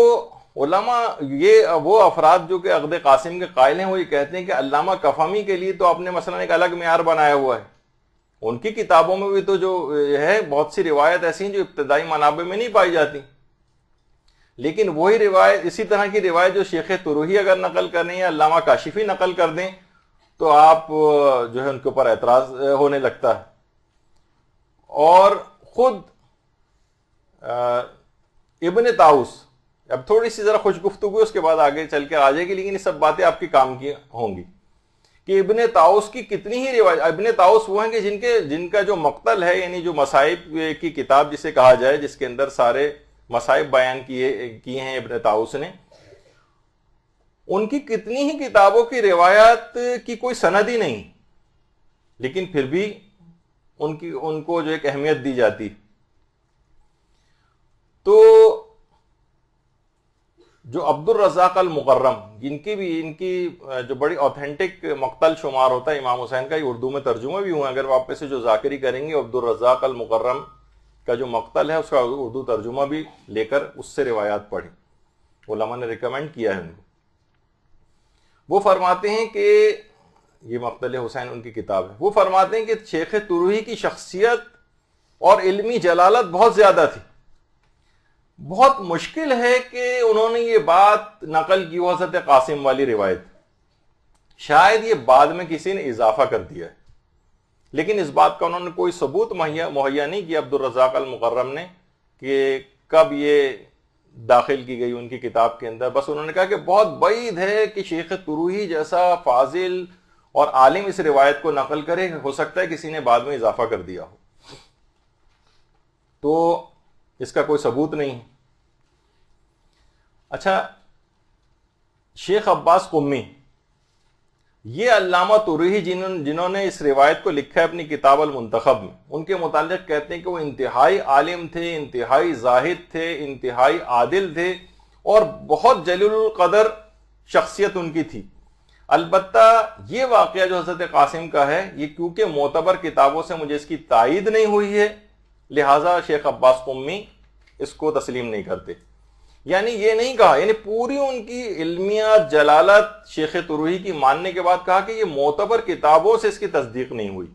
علماء، یہ وہ افراد جو کہ عقد قاسم کے قائل ہیں، وہ یہ کہتے ہیں کہ علامہ کفمی کے لیے تو آپ نے مثلا ایک الگ معیار بنایا ہوا ہے. ان کی کتابوں میں بھی تو جو ہے بہت سی روایت ایسی ہیں جو ابتدائی منابع میں نہیں پائی جاتی. لیکن وہی روایت، اسی طرح کی روایت جو شیخ طروحی اگر نقل کریں یا علامہ کاشفی نقل کر دیں تو آپ جو ہے ان کے اوپر اعتراض ہونے لگتا ہے. اور خود ابن طاؤس، اب تھوڑی سی ذرا خوش گفتگو اس کے بعد آگے چل کے آ جائے گی، لیکن یہ سب باتیں آپ کی کام کی ہوں گی کہ ابن طاؤس کی کتنی ہی روایت. ابن طاؤس وہ ہیں کہ جن کا جو مقتل ہے، یعنی جو مصائب کی کتاب جسے کہا جائے، جس کے اندر سارے مصائب بیان کیے ہیں ابن طاؤس نے، ان کی کتنی ہی کتابوں کی روایت کی کوئی سند ہی نہیں، لیکن پھر بھی ان کو جو ایک اہمیت دی جاتی. تو جو عبد الرزاق المقرم، ان کی جو بڑی اوتھینٹک مقتل شمار ہوتا ہے امام حسین کا، یہ اردو میں ترجمہ بھی ہوا. اگر واپس سے جو ذاکری کریں گے عبد الرزاق المقرم کا جو مقتل ہے اس کا اردو ترجمہ بھی لے کر اس سے روایات پڑھی. علماء نے ریکمینڈ کیا ہے ان کو. وہ فرماتے ہیں کہ یہ مقتل حسین ان کی کتاب ہے. وہ فرماتے ہیں کہ شیخ طروحی کی شخصیت اور علمی جلالت بہت زیادہ تھی. بہت مشکل ہے کہ انہوں نے یہ بات نقل کی ہو حضرت قاسم والی روایت. شاید یہ بعد میں کسی نے اضافہ کر دیا ہے، لیکن اس بات کا انہوں نے کوئی ثبوت مہیا نہیں کیا عبد الرزاق المقرم نے کہ کب یہ داخل کی گئی ان کی کتاب کے اندر. بس انہوں نے کہا کہ بہت بعید ہے کہ شیخ طروحی جیسا فاضل اور عالم اس روایت کو نقل کرے، ہو سکتا ہے کسی نے بعد میں اضافہ کر دیا ہو. تو اس کا کوئی ثبوت نہیں. اچھا، شیخ عباس قمی یہ علامہ ترہی جنہوں نے اس روایت کو لکھا ہے اپنی کتاب المنتخب میں، ان کے متعلق کہتے ہیں کہ وہ انتہائی عالم تھے، انتہائی زاہد تھے، انتہائی عادل تھے، اور بہت جلیل القدر شخصیت ان کی تھی۔ البتہ یہ واقعہ جو حضرت قاسم کا ہے، یہ کیونکہ معتبر کتابوں سے مجھے اس کی تائید نہیں ہوئی ہے، لہٰذا شیخ عباس قمی اس کو تسلیم نہیں کرتے۔ یعنی یہ نہیں کہا، یعنی پوری ان کی علمیات جلالت شیخ ترہی کی ماننے کے بعد کہا کہ یہ معتبر کتابوں سے اس کی تصدیق نہیں ہوئی۔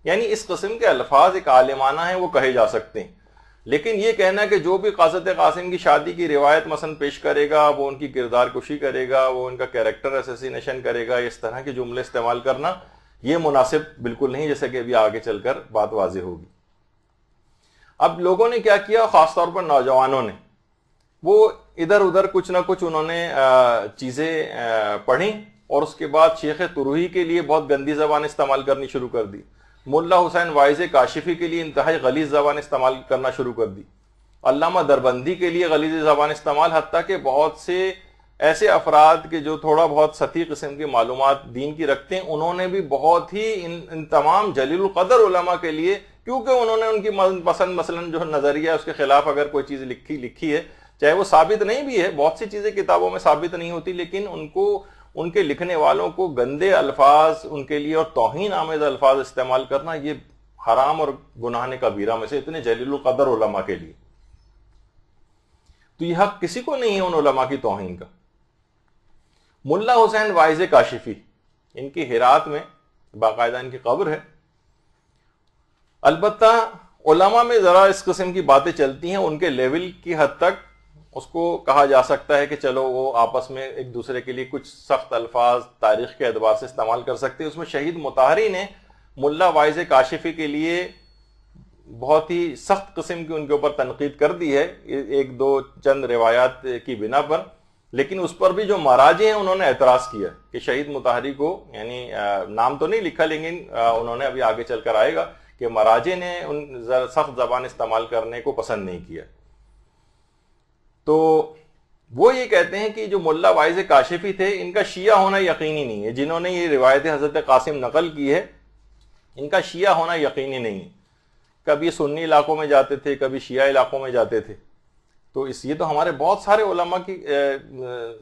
یعنی اس قسم کے الفاظ ایک عالمانہ ہیں، وہ کہے جا سکتے ہیں، لیکن یہ کہنا کہ جو بھی حضرت قاسم کی شادی کی روایت مثلا پیش کرے گا وہ ان کی کردار کشی کرے گا، وہ ان کا کیریکٹر اسیسینیشن کرے گا، اس طرح کے جملے استعمال کرنا یہ مناسب بالکل نہیں، جیسے کہ ابھی آگے چل کر بات واضح ہوگی۔ اب لوگوں نے کیا کیا، خاص طور پر نوجوانوں نے، وہ ادھر ادھر کچھ نہ کچھ انہوں نے چیزیں پڑھیں، اور اس کے بعد شیخ ترہی کے لیے بہت گندی زبان استعمال کرنی شروع کر دی، ملا حسین واعظ کاشفی کے لیے انتہائی غلیظ زبان استعمال کرنا شروع کر دی، علامہ دربندی کے لیے غلیظ زبان استعمال، حتیٰ کہ بہت سے ایسے افراد کے جو تھوڑا بہت سطحی قسم کی معلومات دین کی رکھتے ہیں، انہوں نے بھی بہت ہی ان تمام جلیل القدر علماء کے لیے، کیونکہ انہوں نے ان کی پسند مثلا جو نظریہ اس کے خلاف اگر کوئی چیز لکھی ہے، چاہے وہ ثابت نہیں بھی ہے، بہت سی چیزیں کتابوں میں ثابت نہیں ہوتی، لیکن ان کے لکھنے والوں کو گندے الفاظ ان کے لیے اور توہین آمیز الفاظ استعمال کرنا یہ حرام اور گناہ کبیرہ میں سے، اتنے جلیل القدر علماء کے لیے۔ تو یہ حق کسی کو نہیں ہے ان علماء کی توہین کا۔ ملا حسین واعظ کاشفی، ان کی ہرات میں باقاعدہ ان کی قبر ہے۔ البتہ علماء میں ذرا اس قسم کی باتیں چلتی ہیں، ان کے لیول کی حد تک اس کو کہا جا سکتا ہے کہ چلو وہ آپس میں ایک دوسرے کے لیے کچھ سخت الفاظ تاریخ کے اعتبار سے استعمال کر سکتے ہیں۔ اس میں شہید مطہری نے ملا واعظ کاشفی کے لیے بہت ہی سخت قسم کی ان کے اوپر تنقید کر دی ہے، ایک دو چند روایات کی بنا پر، لیکن اس پر بھی جو مراجع ہیں انہوں نے اعتراض کیا کہ شہید مطہری کو، یعنی نام تو نہیں لکھا لیکن انہوں نے ابھی آگے چل کر آئے گا کہ مراجع نے ان سخت زبان استعمال کرنے کو پسند نہیں کیا۔ تو وہ یہ کہتے ہیں کہ جو ملا واعظ کاشفی تھے، ان کا شیعہ ہونا یقینی نہیں ہے، جنہوں نے یہ روایت حضرت قاسم نقل کی ہے ان کا شیعہ ہونا یقینی نہیں ہے، کبھی سنی علاقوں میں جاتے تھے، کبھی شیعہ علاقوں میں جاتے تھے۔ تو یہ تو ہمارے بہت سارے علماء کی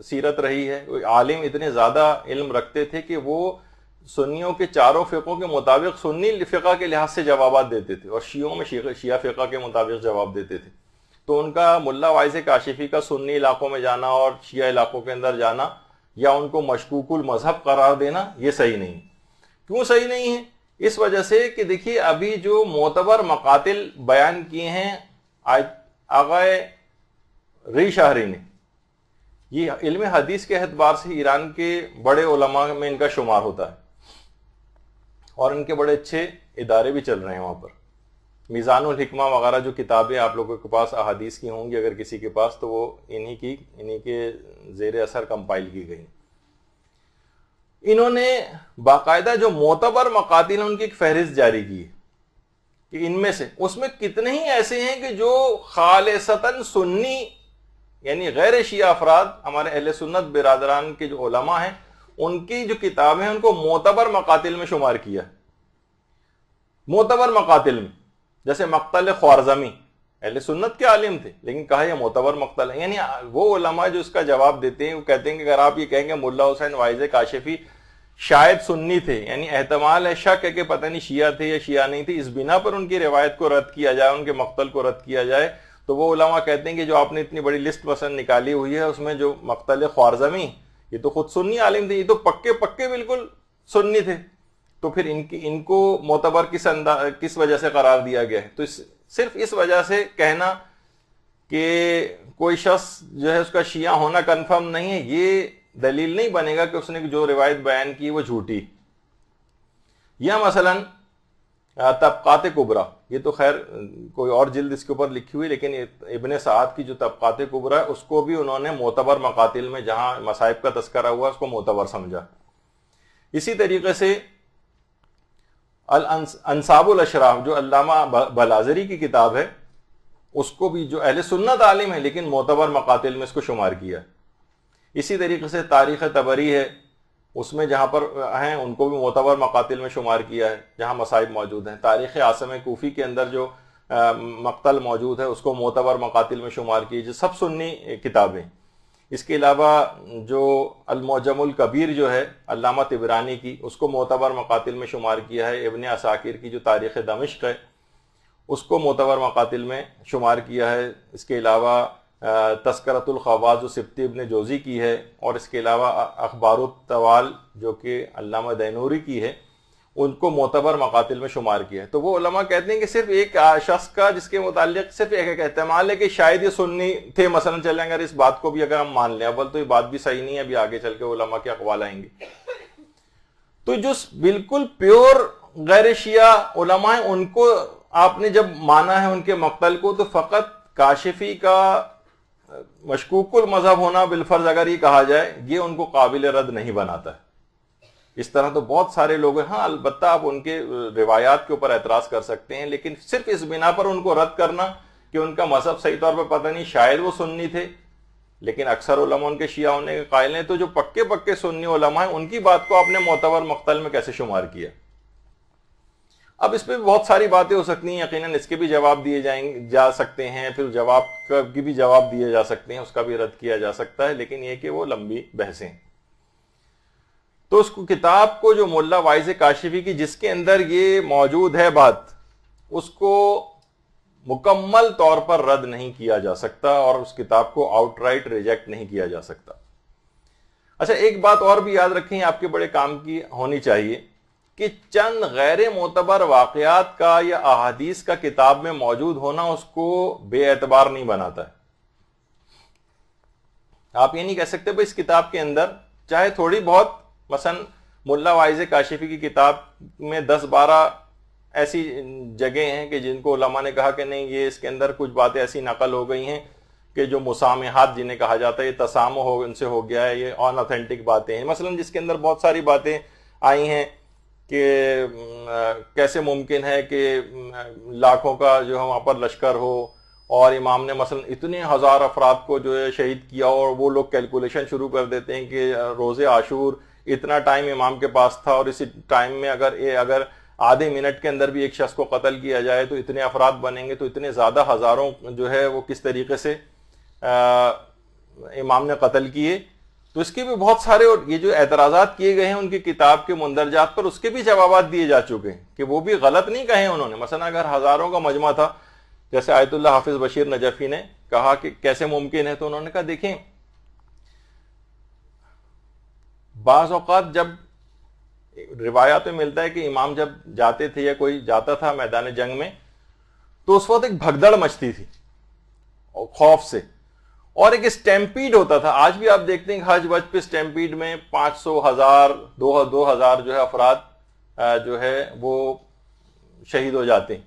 سیرت رہی ہے، عالم اتنے زیادہ علم رکھتے تھے کہ وہ سنیوں کے چاروں فقوں کے مطابق سنی فقہ کے لحاظ سے جوابات دیتے تھے، اور شیعوں میں شیعہ فقہ کے مطابق جواب دیتے تھے۔ تو ان کا ملا واعظ کاشفی کا سنی علاقوں میں جانا اور شیعہ علاقوں کے اندر جانا، یا ان کو مشکوک المذہب قرار دینا، یہ صحیح نہیں۔ کیوں صحیح نہیں ہے؟ اس وجہ سے کہ دیکھیے ابھی جو معتبر مقاتل بیان کیے ہیں آغا ری شاہری نے، یہ علم حدیث کے اعتبار سے ایران کے بڑے علماء میں ان کا شمار ہوتا ہے، اور ان کے بڑے اچھے ادارے بھی چل رہے ہیں وہاں پر۔ میزان الحکمہ وغیرہ جو کتابیں آپ لوگوں کے پاس احادیث کی ہوں گی اگر کسی کے پاس، تو وہ انہی کے زیر اثر کمپائل کی گئی۔ انہوں نے باقاعدہ جو معتبر مقاتل ہیں ان کی ایک فہرست جاری کی ہے کہ ان میں سے اس میں کتنے ہی ایسے ہیں کہ جو خالصتاً سنی، یعنی غیر شیعہ افراد، ہمارے اہل سنت برادران کے جو علماء ہیں ان کی جو کتابیں ہیں ان کو معتبر مقاتل میں شمار کیا، معتبر مقاتل میں، جیسے مقتل خوارزمی اہل سنت کے عالم تھے لیکن کہا یہ معتبر مقتل ہے۔ یعنی وہ علماء جو اس کا جواب دیتے ہیں وہ کہتے ہیں کہ اگر آپ یہ کہیں گے ملا حسین واعظ کاشفی شاید سنی تھے، یعنی احتمال ہے، شک ہے کہ پتہ نہیں شیعہ تھے یا شیعہ نہیں تھے، اس بنا پر ان کی روایت کو رد کیا جائے، ان کے مقتل کو رد کیا جائے، تو وہ علماء کہتے ہیں کہ جو آپ نے اتنی بڑی لسٹ پسند نکالی ہوئی ہے اس میں جو مقتل خوارزمی، یہ تو خود سنی عالم تھے، یہ تو پکے بالکل سنی تھے، تو پھر ان کو معتبر کس وجہ سے قرار دیا گیا ہے؟ تو صرف اس وجہ سے کہنا کہ کوئی شخص جو ہے اس کا شیعہ ہونا کنفرم نہیں ہے، یہ دلیل نہیں بنے گا کہ اس نے جو روایت بیان کی وہ جھوٹی۔ یا مثلا طبقات کبریٰ، یہ تو خیر کوئی اور جلد اس کے اوپر لکھی ہوئی، لیکن ابن سعد کی جو طبقات کبریٰ ہے اس کو بھی انہوں نے معتبر مقاتل میں جہاں مصائب کا تذکرہ ہوا اس کو معتبر سمجھا۔ اسی طریقے سے انصاب الاشراف جو علامہ بلازری کی کتاب ہے، اس کو بھی جو اہل سنت عالم ہے لیکن معتبر مقاتل میں اس کو شمار کیا۔ اسی طریقے سے تاریخ طبری ہے، اس میں جہاں پر ہیں ان کو بھی معتبر مقاتل میں شمار کیا ہے جہاں مصائب موجود ہیں. تاریخ عاصم کوفی کے اندر جو مقتل موجود ہے اس کو معتبر مقاتل میں شمار کیے، جو سب سنی کتابیں. اس کے علاوہ جو المعجم الکبیر جو ہے علامہ طبرانی کی، اس کو معتبر مقاتل میں شمار کیا ہے. ابن عساکر کی جو تاریخ دمشق ہے اس کو معتبر مقاتل میں شمار کیا ہے. اس کے علاوہ تذکرۃ الخواص جو سبطی ابن جوزی کی ہے، اور اس کے علاوہ اخبار الطوال جو کہ علامہ دینوری کی ہے، ان کو معتبر مقاتل میں شمار کیا ہے. تو وہ علماء کہتے ہیں کہ صرف ایک شخص کا جس کے متعلق صرف ایک احتمال ہے کہ شاید یہ سنی تھے مثلا، چلیں اگر اس بات کو بھی اگر ہم مان لیں، اول تو یہ بات بھی صحیح نہیں ہے، ابھی آگے چل کے علماء کے اقوال آئیں گے. تو جو بالکل پیور غیر شیعہ علماء ہیں ان کو آپ نے جب مانا ہے ان کے مقتل کو، تو فقط کاشفی کا مشکوک المذہب ہونا بالفرض اگر یہ کہا جائے، یہ ان کو قابل رد نہیں بناتا ہے. اس طرح تو بہت سارے لوگ ہیں. ہاں البتہ آپ ان کے روایات کے اوپر اعتراض کر سکتے ہیں، لیکن صرف اس بنا پر ان کو رد کرنا کہ ان کا مذہب صحیح طور پہ پتہ نہیں، شاید وہ سنی تھے لیکن اکثر علماء ان کے شیعہ ہونے کے قائل ہیں. تو جو پکے پکے سنی علماء ہیں ان کی بات کو آپ نے معتبر مقتل میں کیسے شمار کیا؟ اب اس پہ بہت ساری باتیں ہو سکتی ہیں، یقیناً اس کے بھی جواب دیے جا سکتے ہیں، پھر جواب کی بھی جواب دیے جا سکتے ہیں، اس کا بھی رد کیا جا سکتا ہے، لیکن یہ کہ وہ لمبی بحثیں. تو اس کو کتاب کو جو ملا واعظ کاشفی کی جس کے اندر یہ موجود ہے بات، اس کو مکمل طور پر رد نہیں کیا جا سکتا اور اس کتاب کو آؤٹ رائٹ ریجیکٹ نہیں کیا جا سکتا. اچھا ایک بات اور بھی یاد رکھیں، آپ کے بڑے کام کی ہونی چاہیے کہ چند غیر معتبر واقعات کا یا احادیث کا کتاب میں موجود ہونا اس کو بے اعتبار نہیں بناتا ہے. آپ یہ نہیں کہہ سکتے بھائی اس کتاب کے اندر چاہے تھوڑی بہت، مثلا ملا واعظ کاشفی کی کتاب میں 10-12 ایسی جگہیں ہیں کہ جن کو علماء نے کہا کہ نہیں یہ اس کے اندر کچھ باتیں ایسی نقل ہو گئی ہیں کہ جو مسامحات جنہیں کہا جاتا ہے، یہ تسامح ان سے ہو گیا ہے، یہ ان اوتھینٹک باتیں ہیں. مثلا جس کے اندر بہت ساری باتیں آئی ہیں کہ کیسے ممکن ہے کہ لاکھوں کا جو ہے وہاں پر لشکر ہو اور امام نے مثلا اتنے ہزار افراد کو جو ہے شہید کیا، اور وہ لوگ کیلکولیشن شروع کر دیتے ہیں کہ روز عاشور اتنا ٹائم امام کے پاس تھا اور اسی ٹائم میں اگر آدھے منٹ کے اندر بھی ایک شخص کو قتل کیا جائے تو اتنے افراد بنیں گے، تو اتنے زیادہ ہزاروں جو ہے وہ کس طریقے سے امام نے قتل کیے. تو اس کے بھی بہت سارے، اور یہ جو اعتراضات کیے گئے ہیں ان کی کتاب کے مندرجات پر، اس کے بھی جوابات دیے جا چکے ہیں کہ وہ بھی غلط نہیں کہے انہوں نے. مثلا اگر ہزاروں کا مجمع تھا جیسے آیت اللہ حافظ بشیر نجفی نے کہا کہ کیسے ممکن ہے، تو انہوں نے کہا دیکھیں بعض اوقات جب روایات میں ملتا ہے کہ امام جب جاتے تھے یا کوئی جاتا تھا میدان جنگ میں، تو اس وقت ایک بھگدڑ مچتی تھی خوف سے، اور ایک اسٹیمپیڈ ہوتا تھا. آج بھی آپ دیکھتے ہیں کہ حج وج پہ اسٹیمپیڈ میں 500 1000 2000 جو ہے افراد جو ہے وہ شہید ہو جاتے ہیں.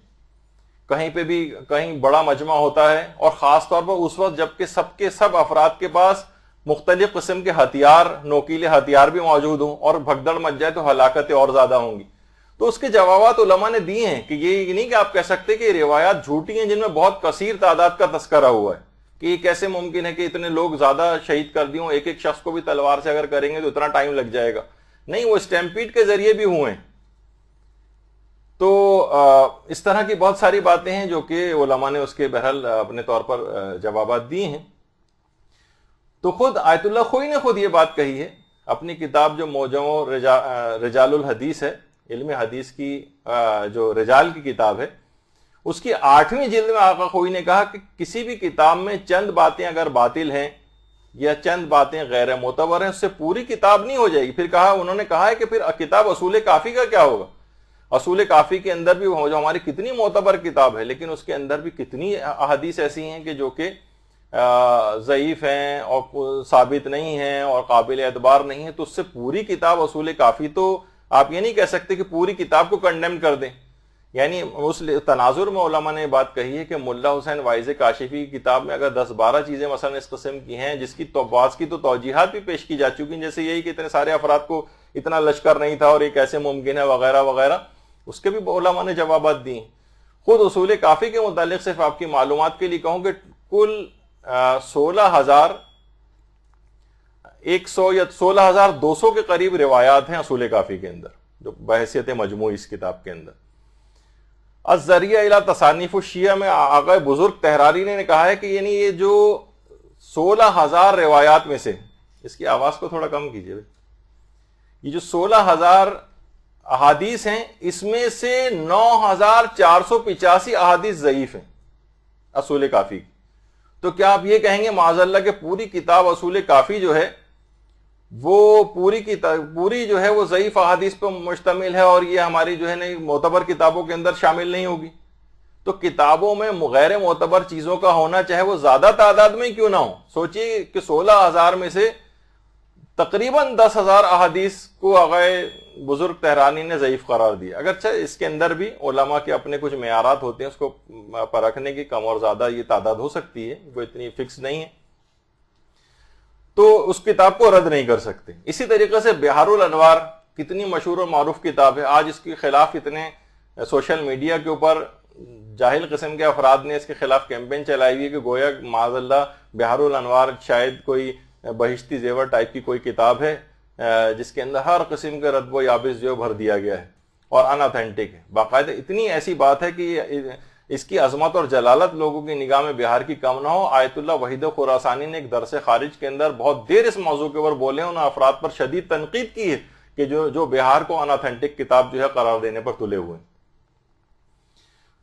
کہیں پہ بھی کہیں بڑا مجمع ہوتا ہے، اور خاص طور پر اس وقت جب کہ سب کے سب افراد کے پاس مختلف قسم کے ہتھیار، نوکیلے ہتھیار بھی موجود ہوں، اور بھگدڑ مچ جائے تو ہلاکتیں اور زیادہ ہوں گی. تو اس کے جوابات علماء نے دیے ہیں کہ یہ نہیں کہ آپ کہہ سکتے کہ یہ روایات جھوٹی ہیں جن میں بہت کثیر تعداد کا تذکرہ ہوا ہے کہ یہ کیسے ممکن ہے کہ اتنے لوگ زیادہ شہید کر دیوں، ایک ایک شخص کو بھی تلوار سے اگر کریں گے تو اتنا ٹائم لگ جائے گا. نہیں، وہ اسٹیمپیڈ کے ذریعے بھی ہوئے ہیں. تو اس طرح کی بہت ساری باتیں ہیں جو کہ علماء نے اس کے بہرحال اپنے طور پر جوابات دیے ہیں. تو خود آیت اللہ خوئی نے خود یہ بات کہی ہے اپنی کتاب جو موجم رجال الحدیث ہے، علم حدیث کی جو رجال کی کتاب ہے، اس کی 8ویں جلد میں آقا خوئی نے کہا کہ کسی بھی کتاب میں چند باتیں اگر باطل ہیں یا چند باتیں غیر معتبر ہیں، اس سے پوری کتاب نہیں ہو جائے گی. پھر انہوں نے کہا ہے کہ پھر کتاب اصول کافی کا کیا ہوگا؟ اصول کافی کے اندر بھی جو ہماری کتنی معتبر کتاب ہے، لیکن اس کے اندر بھی کتنی احادیث ایسی ہیں کہ جو کہ ضعیف ہیں اور ثابت نہیں ہیں اور قابل اعتبار نہیں ہیں. تو اس سے پوری کتاب اصول کافی، تو آپ یہ نہیں کہہ سکتے کہ پوری کتاب کو کنڈیم کر دیں. یعنی اس تناظر میں علماء نے بات کہی ہے کہ ملا حسین واعظ کاشفی کی کتاب میں اگر 10-12 چیزیں مثلا اس قسم کی ہیں جس کی بعض کی تو توجیحات بھی پیش کی جا چکی ہیں، جیسے یہی کہ اتنے سارے افراد کو اتنا لشکر نہیں تھا اور یہ کیسے ممکن ہے وغیرہ وغیرہ، اس کے بھی علماء نے جوابات دیے. خود اصول کافی کے متعلق صرف آپ کی معلومات کے لیے کہوں کہ کل 16,000 100 یا 16,200 کے قریب روایات ہیں اصول کافی کے اندر جو بحیثیت مجموعی اس کتاب کے اندر. الذریعہ الی تصانیف الشیعہ میں آقا بزرگ تحراری نے کہا ہے کہ یعنی یہ جو 16,000 روایات میں سے، اس کی آواز کو تھوڑا کم کیجیے، یہ جو 16,000 احادیث ہیں اس میں سے 9,485 احادیث ضعیف ہیں اصول کافی کی. تو کیا آپ یہ کہیں گے معاذ اللہ کہ پوری کتاب اصول کافی جو ہے وہ پوری جو ہے وہ ضعیف احادیث پر مشتمل ہے اور یہ ہماری جو ہے نا معتبر کتابوں کے اندر شامل نہیں ہوگی؟ تو کتابوں میں غیر معتبر چیزوں کا ہونا چاہے وہ زیادہ تعداد میں کیوں نہ ہو. سوچئے کہ 16,000 میں سے تقریباً 10,000 احادیث کو آقا بزرگ تحرانی نے ضعیف قرار دیا. اگرچہ اس کے اندر بھی علماء کے اپنے کچھ معیارات ہوتے ہیں، اس کو پرکھنے کی کم اور زیادہ یہ تعداد ہو سکتی ہے، وہ اتنی فکس نہیں ہے، تو اس کتاب کو رد نہیں کر سکتے. اسی طریقے سے بحار الانوار کتنی مشہور اور معروف کتاب ہے، آج اس کے خلاف اتنے سوشل میڈیا کے اوپر جاہل قسم کے افراد نے اس کے خلاف کیمپین چلائی ہوئی ہے کہ گویا معاذ اللہ بحار الانوار شاید کوئی بہشتی زیور ٹائپ کی کوئی کتاب ہے جس کے اندر ہر قسم کے رتب و یابس جو بھر دیا گیا ہے اور ان اتھینٹک ہے. باقاعدہ اتنی ایسی بات ہے کہ اس کی عظمت اور جلالت لوگوں کی نگاہ میں بہار کی کم نہ ہو. آیت اللہ وحید خراسانی نے ایک درس خارج کے اندر بہت دیر اس موضوع کے اوپر بولے ہیں، انہوں نے افراد پر شدید تنقید کی ہے کہ جو بہار کو ان اتھینٹک کتاب جو ہے قرار دینے پر تلے ہوئے ہیں.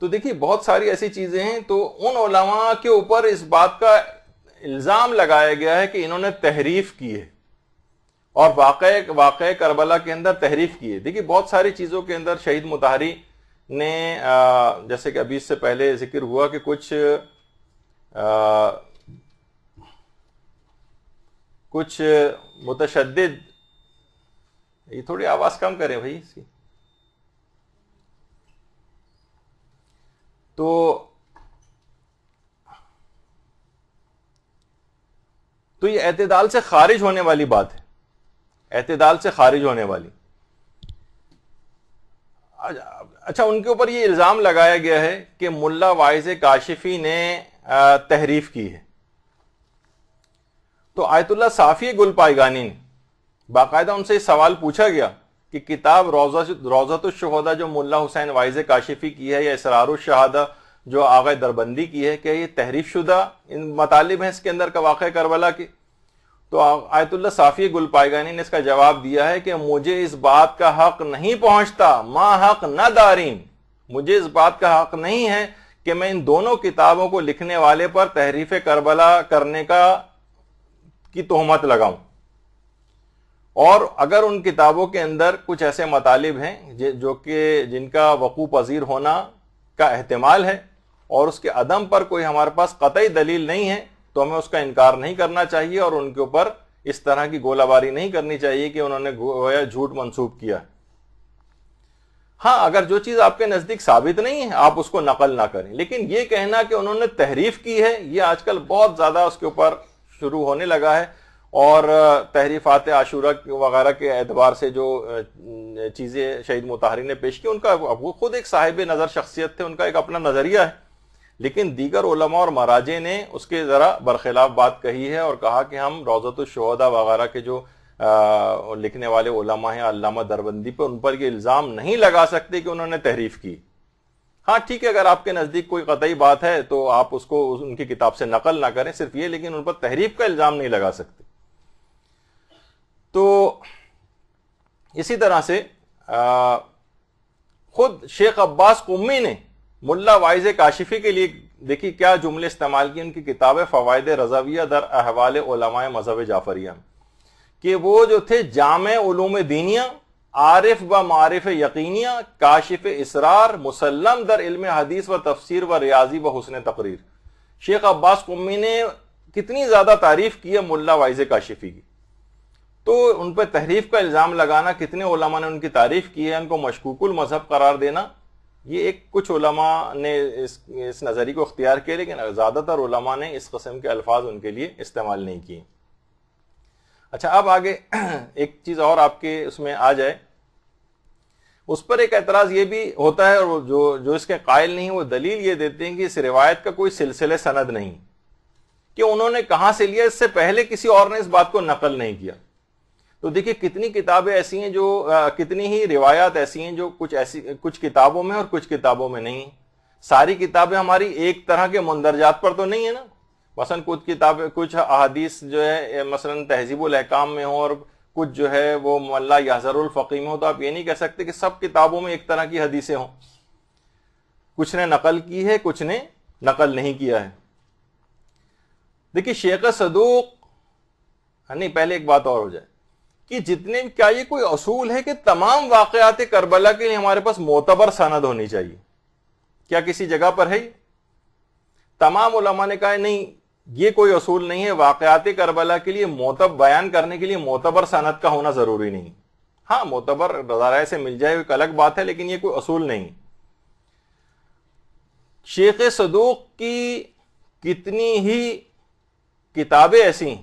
تو دیکھیے بہت ساری ایسی چیزیں ہیں. تو ان علماء کے اوپر اس بات کا الزام لگایا گیا ہے کہ انہوں نے تحریف کی ہے اور واقع کربلا کے اندر تحریف کی ہے. دیکھیے بہت ساری چیزوں کے اندر شہید مطہری نے جیسے کہ ابھی اس سے پہلے ذکر ہوا کہ کچھ متشدد، یہ تھوڑی آواز کم کریں بھائی اس کی. تو یہ اعتدال سے خارج ہونے والی بات ہے، اعتدال سے خارج ہونے والی. اچھا، ان کے اوپر یہ الزام لگایا گیا ہے کہ ملا واعظ کاشفی نے تحریف کی ہے. تو آیت اللہ صافی گل پائیگانی نے باقاعدہ ان سے یہ سوال پوچھا گیا کہ کتاب روضۃ الشہداء جو ملا حسین واعظ کاشفی کی ہے یا اسرار الشہادہ جو آغا دربندی کی ہے، کہ یہ تحریف شدہ ان مطالب ہیں اس کے اندر کا واقع کربلا کی؟ تو آیت اللہ صافی گل پائیگانی نے اس کا جواب دیا ہے کہ مجھے اس بات کا حق نہیں پہنچتا، ما حق نہ دارین، مجھے اس بات کا حق نہیں ہے کہ میں ان دونوں کتابوں کو لکھنے والے پر تحریف کربلا کرنے کی تہمت لگاؤں. اور اگر ان کتابوں کے اندر کچھ ایسے مطالب ہیں جو کہ جن کا وقوع پذیر ہونا کا احتمال ہے اور اس کے عدم پر کوئی ہمارے پاس قطعی دلیل نہیں ہے، تو ہمیں اس کا انکار نہیں کرنا چاہیے اور ان کے اوپر اس طرح کی گولہ باری نہیں کرنی چاہیے کہ انہوں نے گویا جھوٹ منسوب کیا. ہاں، اگر جو چیز آپ کے نزدیک ثابت نہیں ہے آپ اس کو نقل نہ کریں، لیکن یہ کہنا کہ انہوں نے تحریف کی ہے یہ آج کل بہت زیادہ اس کے اوپر شروع ہونے لگا ہے. اور تحریفات عاشورہ وغیرہ کے اعتبار سے جو چیزیں شہید مطہری نے پیش کی، ان کا وہ خود ایک صاحب نظر شخصیت تھے، ان کا ایک اپنا نظریہ ہے، لیکن دیگر علماء اور مراجع نے اس کے ذرا برخلاف بات کہی ہے اور کہا کہ ہم روضۃ الشہداء وغیرہ کے جو لکھنے والے علماء ہیں علامہ دربندی پہ، ان پر یہ الزام نہیں لگا سکتے کہ انہوں نے تحریف کی. ہاں ٹھیک ہے، اگر آپ کے نزدیک کوئی قطعی بات ہے تو آپ اس کو ان کی کتاب سے نقل نہ کریں صرف یہ، لیکن ان پر تحریف کا الزام نہیں لگا سکتے. تو اسی طرح سے خود شیخ عباس قمی نے ملا واعظ کاشفی کے لیے دیکھیے کیا جملے استعمال کی ان کی کتاب فوائد رضویہ در احوال علماء مذہب جعفریہ، کہ وہ جو تھے جامع علوم دینیہ، عارف و معارف یقینیہ، کاشف اسرار، مسلم در علم حدیث و تفسیر و ریاضی و حسن تقریر. شیخ عباس قمی نے کتنی زیادہ تعریف کی ہے ملا واعظ کاشفی کی. تو ان پہ تحریف کا الزام لگانا، کتنے علماء نے ان کی تعریف کی ہے، ان کو مشکوک المذہب قرار دینا، یہ ایک کچھ علماء نے اس نظریے کو اختیار کیا، لیکن زیادہ تر علماء نے اس قسم کے الفاظ ان کے لیے استعمال نہیں کیے. اچھا، اب آگے ایک چیز اور آپ کے اس میں آ جائے، اس پر ایک اعتراض یہ بھی ہوتا ہے، اور جو اس کے قائل نہیں وہ دلیل یہ دیتے ہیں کہ اس روایت کا کوئی سلسلہ سند نہیں، کہ انہوں نے کہاں سے لیا، اس سے پہلے کسی اور نے اس بات کو نقل نہیں کیا. تو دیکھیے کتنی کتابیں ایسی ہیں جو کتنی ہی روایات ایسی ہیں جو کچھ کتابوں میں اور کچھ کتابوں میں نہیں. ساری کتابیں ہماری ایک طرح کے مندرجات پر تو نہیں ہے نا. مثلا کچھ احادیث جو ہے مثلا تہذیب الاحکام میں ہوں اور کچھ جو ہے وہ ملا یحذر الفقیہ میں ہو، تو آپ یہ نہیں کہہ سکتے کہ سب کتابوں میں ایک طرح کی حدیثیں ہوں. کچھ نے نقل کی ہے، کچھ نے نقل نہیں کیا ہے. دیکھیے شیخ صدوق، نہیں پہلے ایک بات اور ہو جائے کہ کیا یہ کوئی اصول ہے کہ تمام واقعات کربلا کے لیے ہمارے پاس معتبر سند ہونی چاہیے؟ کیا کسی جگہ پر ہے؟ تمام علماء نے کہا نہیں، یہ کوئی اصول نہیں ہے. واقعات کربلا کے لیے بیان کرنے کے لیے معتبر سند کا ہونا ضروری نہیں. ہاں معتبر ذرائع سے مل جائے ایک الگ بات ہے، لیکن یہ کوئی اصول نہیں. شیخ صدوق کی کتنی ہی کتابیں ایسی ہیں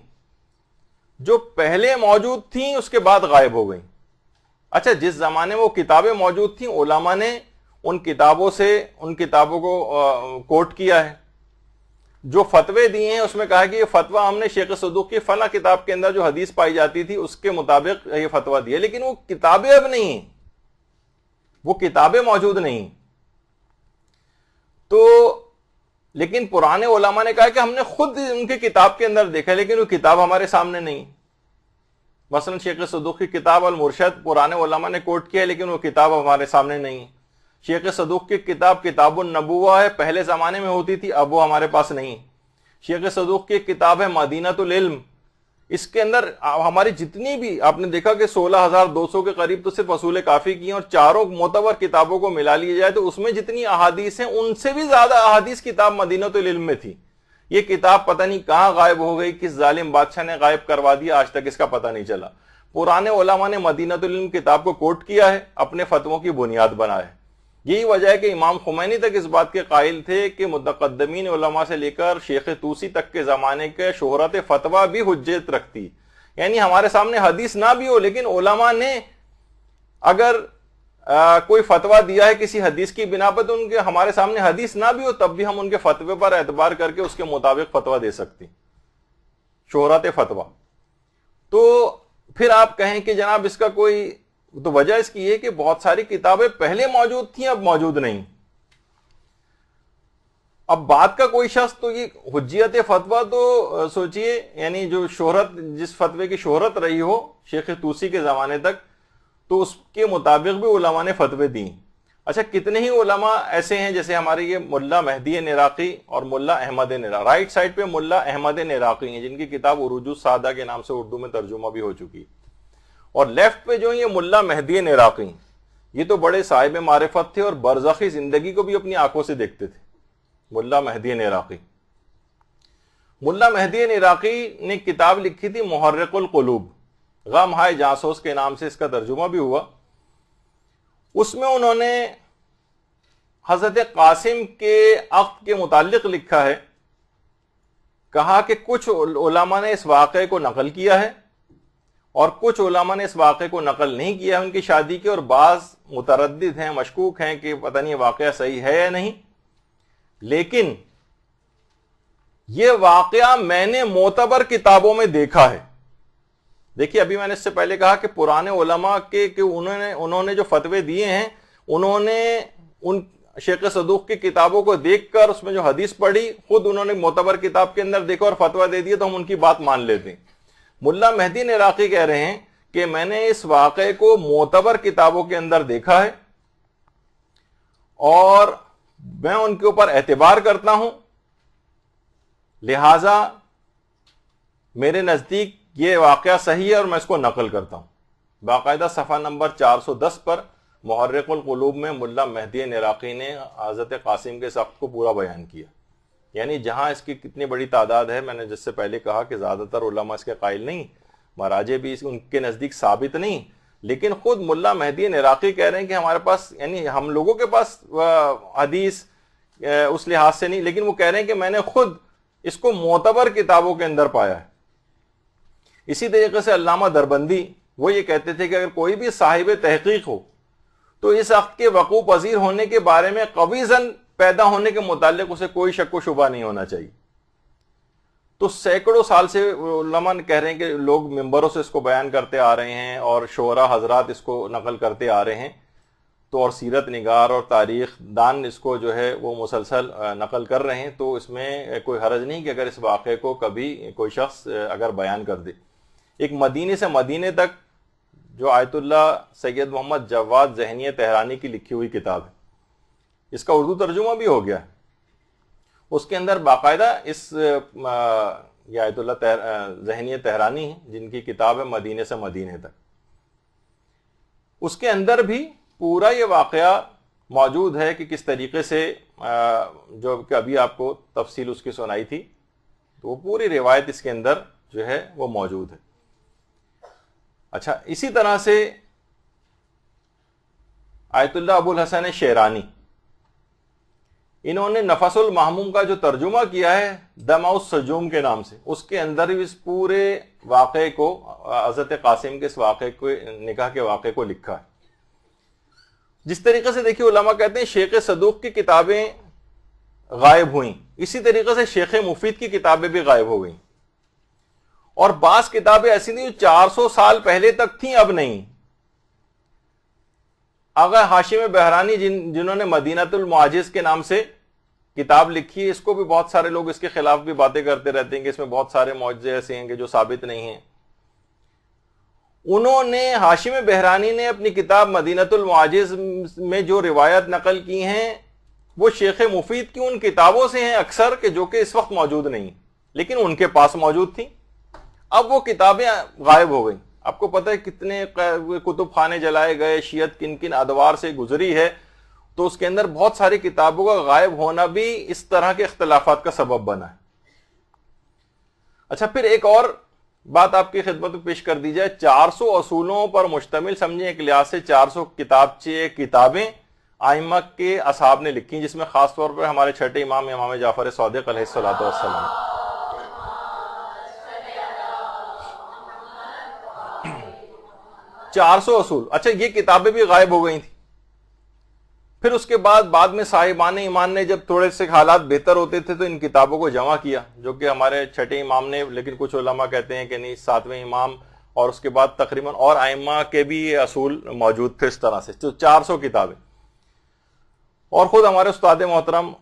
جو پہلے موجود تھیں اس کے بعد غائب ہو گئیں. اچھا جس زمانے میں وہ کتابیں موجود تھیں علماء نے ان کتابوں کو کوٹ کیا ہے. جو فتوے دیے ہیں اس میں کہا کہ یہ فتویٰ ہم نے شیخ صدوق کی فلاں کتاب کے اندر جو حدیث پائی جاتی تھی اس کے مطابق یہ فتویٰ دیا، لیکن وہ کتابیں اب نہیں ہیں، وہ کتابیں موجود نہیں. تو لیکن پرانے علماء نے کہا کہ ہم نے خود ان کی کتاب کے اندر دیکھا، لیکن وہ کتاب ہمارے سامنے نہیں. مثلا شیخ صدوق کی کتاب المرشد پرانے علماء نے کوٹ کیا، لیکن وہ کتاب ہمارے سامنے نہیں. شیخ صدوق کی کتاب النبوہ ہے، پہلے زمانے میں ہوتی تھی، اب وہ ہمارے پاس نہیں. شیخ صدوق کی کتاب ہے مدینۃ العلم، اس کے اندر ہماری جتنی بھی آپ نے دیکھا کہ 16,200 کے قریب تو صرف اصول کافی کی ہیں، اور چاروں معتبر کتابوں کو ملا لیا جائے تو اس میں جتنی احادیث ہیں ان سے بھی زیادہ احادیث کتاب مدینۃ العلم میں تھی. یہ کتاب پتہ نہیں کہاں غائب ہو گئی، کس ظالم بادشاہ نے غائب کروا دیا، آج تک اس کا پتہ نہیں چلا. پرانے علماء نے مدینۃ العلم کتاب کو کوٹ کیا ہے، اپنے فتووں کی بنیاد بنا ہے. یہی وجہ ہے کہ امام خمینی تک اس بات کے قائل تھے کہ متقدمین علماء سے لے کر شیخ طوسی تک کے زمانے کے شہرت فتویٰ بھی حجت رکھتی. یعنی ہمارے سامنے حدیث نہ بھی ہو، لیکن علماء نے اگر کوئی فتویٰ دیا ہے کسی حدیث کی بنا پر، تو ان کے ہمارے سامنے حدیث نہ بھی ہو تب بھی ہم ان کے فتوے پر اعتبار کر کے اس کے مطابق فتویٰ دے سکتے. شہرت فتویٰ. تو پھر آپ کہیں کہ جناب اس کا کوئی، تو وجہ اس کی ہے کہ بہت ساری کتابیں پہلے موجود تھیں اب موجود نہیں. اب بات کا کوئی شخص تو یہ حجیت فتویٰ تو سوچئے، یعنی جو جس فتوے کی شہرت رہی ہو شیخ طوسی کے زمانے تک، تو اس کے مطابق بھی علماء نے فتوے دیں. اچھا کتنے ہی علماء ایسے ہیں جیسے ہمارے یہ ملا مہدی نراقی اور ملا احمد نراقی، رائٹ سائڈ پہ ملا احمد نراقی ہیں جن کی کتاب عروج السادہ کے نام سے اردو میں ترجمہ بھی ہو چکی، اور لیفٹ پہ جو یہ ملا مہدی نراقی، یہ تو بڑے صاحب معرفت تھے اور برزخی زندگی کو بھی اپنی آنکھوں سے دیکھتے تھے. ملا مہدی نراقی، ملا مہدی نراقی نے کتاب لکھی تھی محرق القلوب، غم ہائے جاسوس کے نام سے اس کا ترجمہ بھی ہوا. اس میں انہوں نے حضرت قاسم کے عقد کے متعلق لکھا ہے. کہا کہ کچھ علماء نے اس واقعے کو نقل کیا ہے اور کچھ علماء نے اس واقعے کو نقل نہیں کیا ہے ان کی شادی کے، اور بعض متردد ہیں، مشکوک ہیں کہ پتہ نہیں واقعہ صحیح ہے یا نہیں، لیکن یہ واقعہ میں نے معتبر کتابوں میں دیکھا ہے. دیکھیے ابھی میں نے اس سے پہلے کہا کہ پرانے علماء کہ انہوں نے جو فتوے دیے ہیں، انہوں نے ان شیخ صدوق کی کتابوں کو دیکھ کر اس میں جو حدیث پڑھی خود انہوں نے معتبر کتاب کے اندر دیکھا اور فتویٰ دے دیا، تو ہم ان کی بات مان لیتے ہیں. ملا مہدی نراقی کہہ رہے ہیں کہ میں نے اس واقعے کو معتبر کتابوں کے اندر دیکھا ہے اور میں ان کے اوپر اعتبار کرتا ہوں، لہذا میرے نزدیک یہ واقعہ صحیح ہے اور میں اس کو نقل کرتا ہوں. باقاعدہ صفحہ نمبر 410 پر محرق القلوب میں ملا مہدی نراقی نے حضرت قاسم کے سخت کو پورا بیان کیا. یعنی جہاں اس کی کتنی بڑی تعداد ہے، میں نے جس سے پہلے کہا کہ زیادہ تر علماء اس کے قائل نہیں، مراجع بھی ان کے نزدیک ثابت نہیں، لیکن خود ملا مہدی نراقی کہہ رہے ہیں کہ ہمارے پاس، یعنی ہم لوگوں کے پاس حدیث اس لحاظ سے نہیں، لیکن وہ کہہ رہے ہیں کہ میں نے خود اس کو معتبر کتابوں کے اندر پایا ہے. اسی طریقے سے علامہ دربندی وہ یہ کہتے تھے کہ اگر کوئی بھی صاحب تحقیق ہو تو اس عقد کے وقوع پذیر ہونے کے بارے میں قوی ظن پیدا ہونے کے متعلق اسے کوئی شک و شبہ نہیں ہونا چاہیے. تو سینکڑوں سال سے علماء کہہ رہے ہیں کہ لوگ ممبروں سے اس کو بیان کرتے آ رہے ہیں اور شعراء حضرات اس کو نقل کرتے آ رہے ہیں، تو اور سیرت نگار اور تاریخ دان اس کو جو ہے وہ مسلسل نقل کر رہے ہیں، تو اس میں کوئی حرج نہیں کہ اگر اس واقعے کو کبھی کوئی شخص اگر بیان کر دے۔ ایک مدینے سے مدینے تک جو آیت اللہ سید محمد جواد ذہنی تہرانی کی لکھی ہوئی کتاب ہے، اس کا اردو ترجمہ بھی ہو گیا ہے، اس کے اندر باقاعدہ اس یہ آیت اللہ ذہنی تہرانی ہے جن کی کتاب ہے مدینے سے مدینے تک، اس کے اندر بھی پورا یہ واقعہ موجود ہے کہ کس طریقے سے جو کہ ابھی آپ کو تفصیل اس کی سنائی تھی، تو وہ پوری روایت اس کے اندر جو ہے وہ موجود ہے۔ اچھا، اسی طرح سے آیت اللہ ابو الحسن شیرانی، انہوں نے نفس المحموم کا جو ترجمہ کیا ہے دمع السجوم کے نام سے، اس کے اندر بھی اس پورے واقعے کو، حضرت قاسم کے اس واقعے کو، نکاح کے واقعے کو لکھا ہے۔ جس طریقے سے دیکھیے علماء کہتے ہیں شیخ صدوق کی کتابیں غائب ہوئیں، اسی طریقے سے شیخ مفید کی کتابیں بھی غائب ہو گئیں، اور بعض کتابیں ایسی تھیں جو 400 سال پہلے تک تھیں، اب نہیں۔ آغا ہاشم بہرانی جنہوں نے مدینۃ المعاجز کے نام سے کتاب لکھی ہے، اس کو بھی بہت سارے لوگ اس کے خلاف بھی باتیں کرتے رہتے ہیں کہ اس میں بہت سارے معجزے ایسے ہیں کہ جو ثابت نہیں ہیں۔ انہوں نے، ہاشم بہرانی نے اپنی کتاب مدینۃ المعاجز میں جو روایت نقل کی ہیں وہ شیخ مفید کی ان کتابوں سے ہیں اکثر، کہ جو کہ اس وقت موجود نہیں، لیکن ان کے پاس موجود تھیں۔ اب وہ کتابیں غائب ہو گئیں۔ آپ کو پتہ ہے کتنے کتب خانے جلائے گئے، شیعت کن کن ادوار سے گزری ہے، تو اس کے اندر بہت ساری کتابوں کا غائب ہونا بھی اس طرح کے اختلافات کا سبب بنا ہے۔ اچھا، پھر ایک اور بات آپ کی خدمت میں پیش کر دی جائے، 400 اصولوں پر مشتمل سمجھیں ایک لحاظ سے 400 کتابیں ائمہ کے اصحاب نے لکھی، جس میں خاص طور پر ہمارے چھٹے امام جعفر صادق علیہ الصلوۃ والسلام۔ 400 اصول، اچھا یہ کتابیں بھی غائب ہو گئی تھیں۔ پھر اس کے بعد میں صاحبان ایمان نے جب تھوڑے سے حالات بہتر ہوتے تھے تو ان کتابوں کو جمع کیا، جو کہ ہمارے چھٹے امام نے، لیکن کچھ علماء کہتے ہیں کہ نہیں، 7ویں امام اور اس کے بعد تقریباً اور ائمہ کے بھی یہ اصول موجود تھے اس طرح سے، تو 400 کتابیں۔ اور خود ہمارے استاد محترم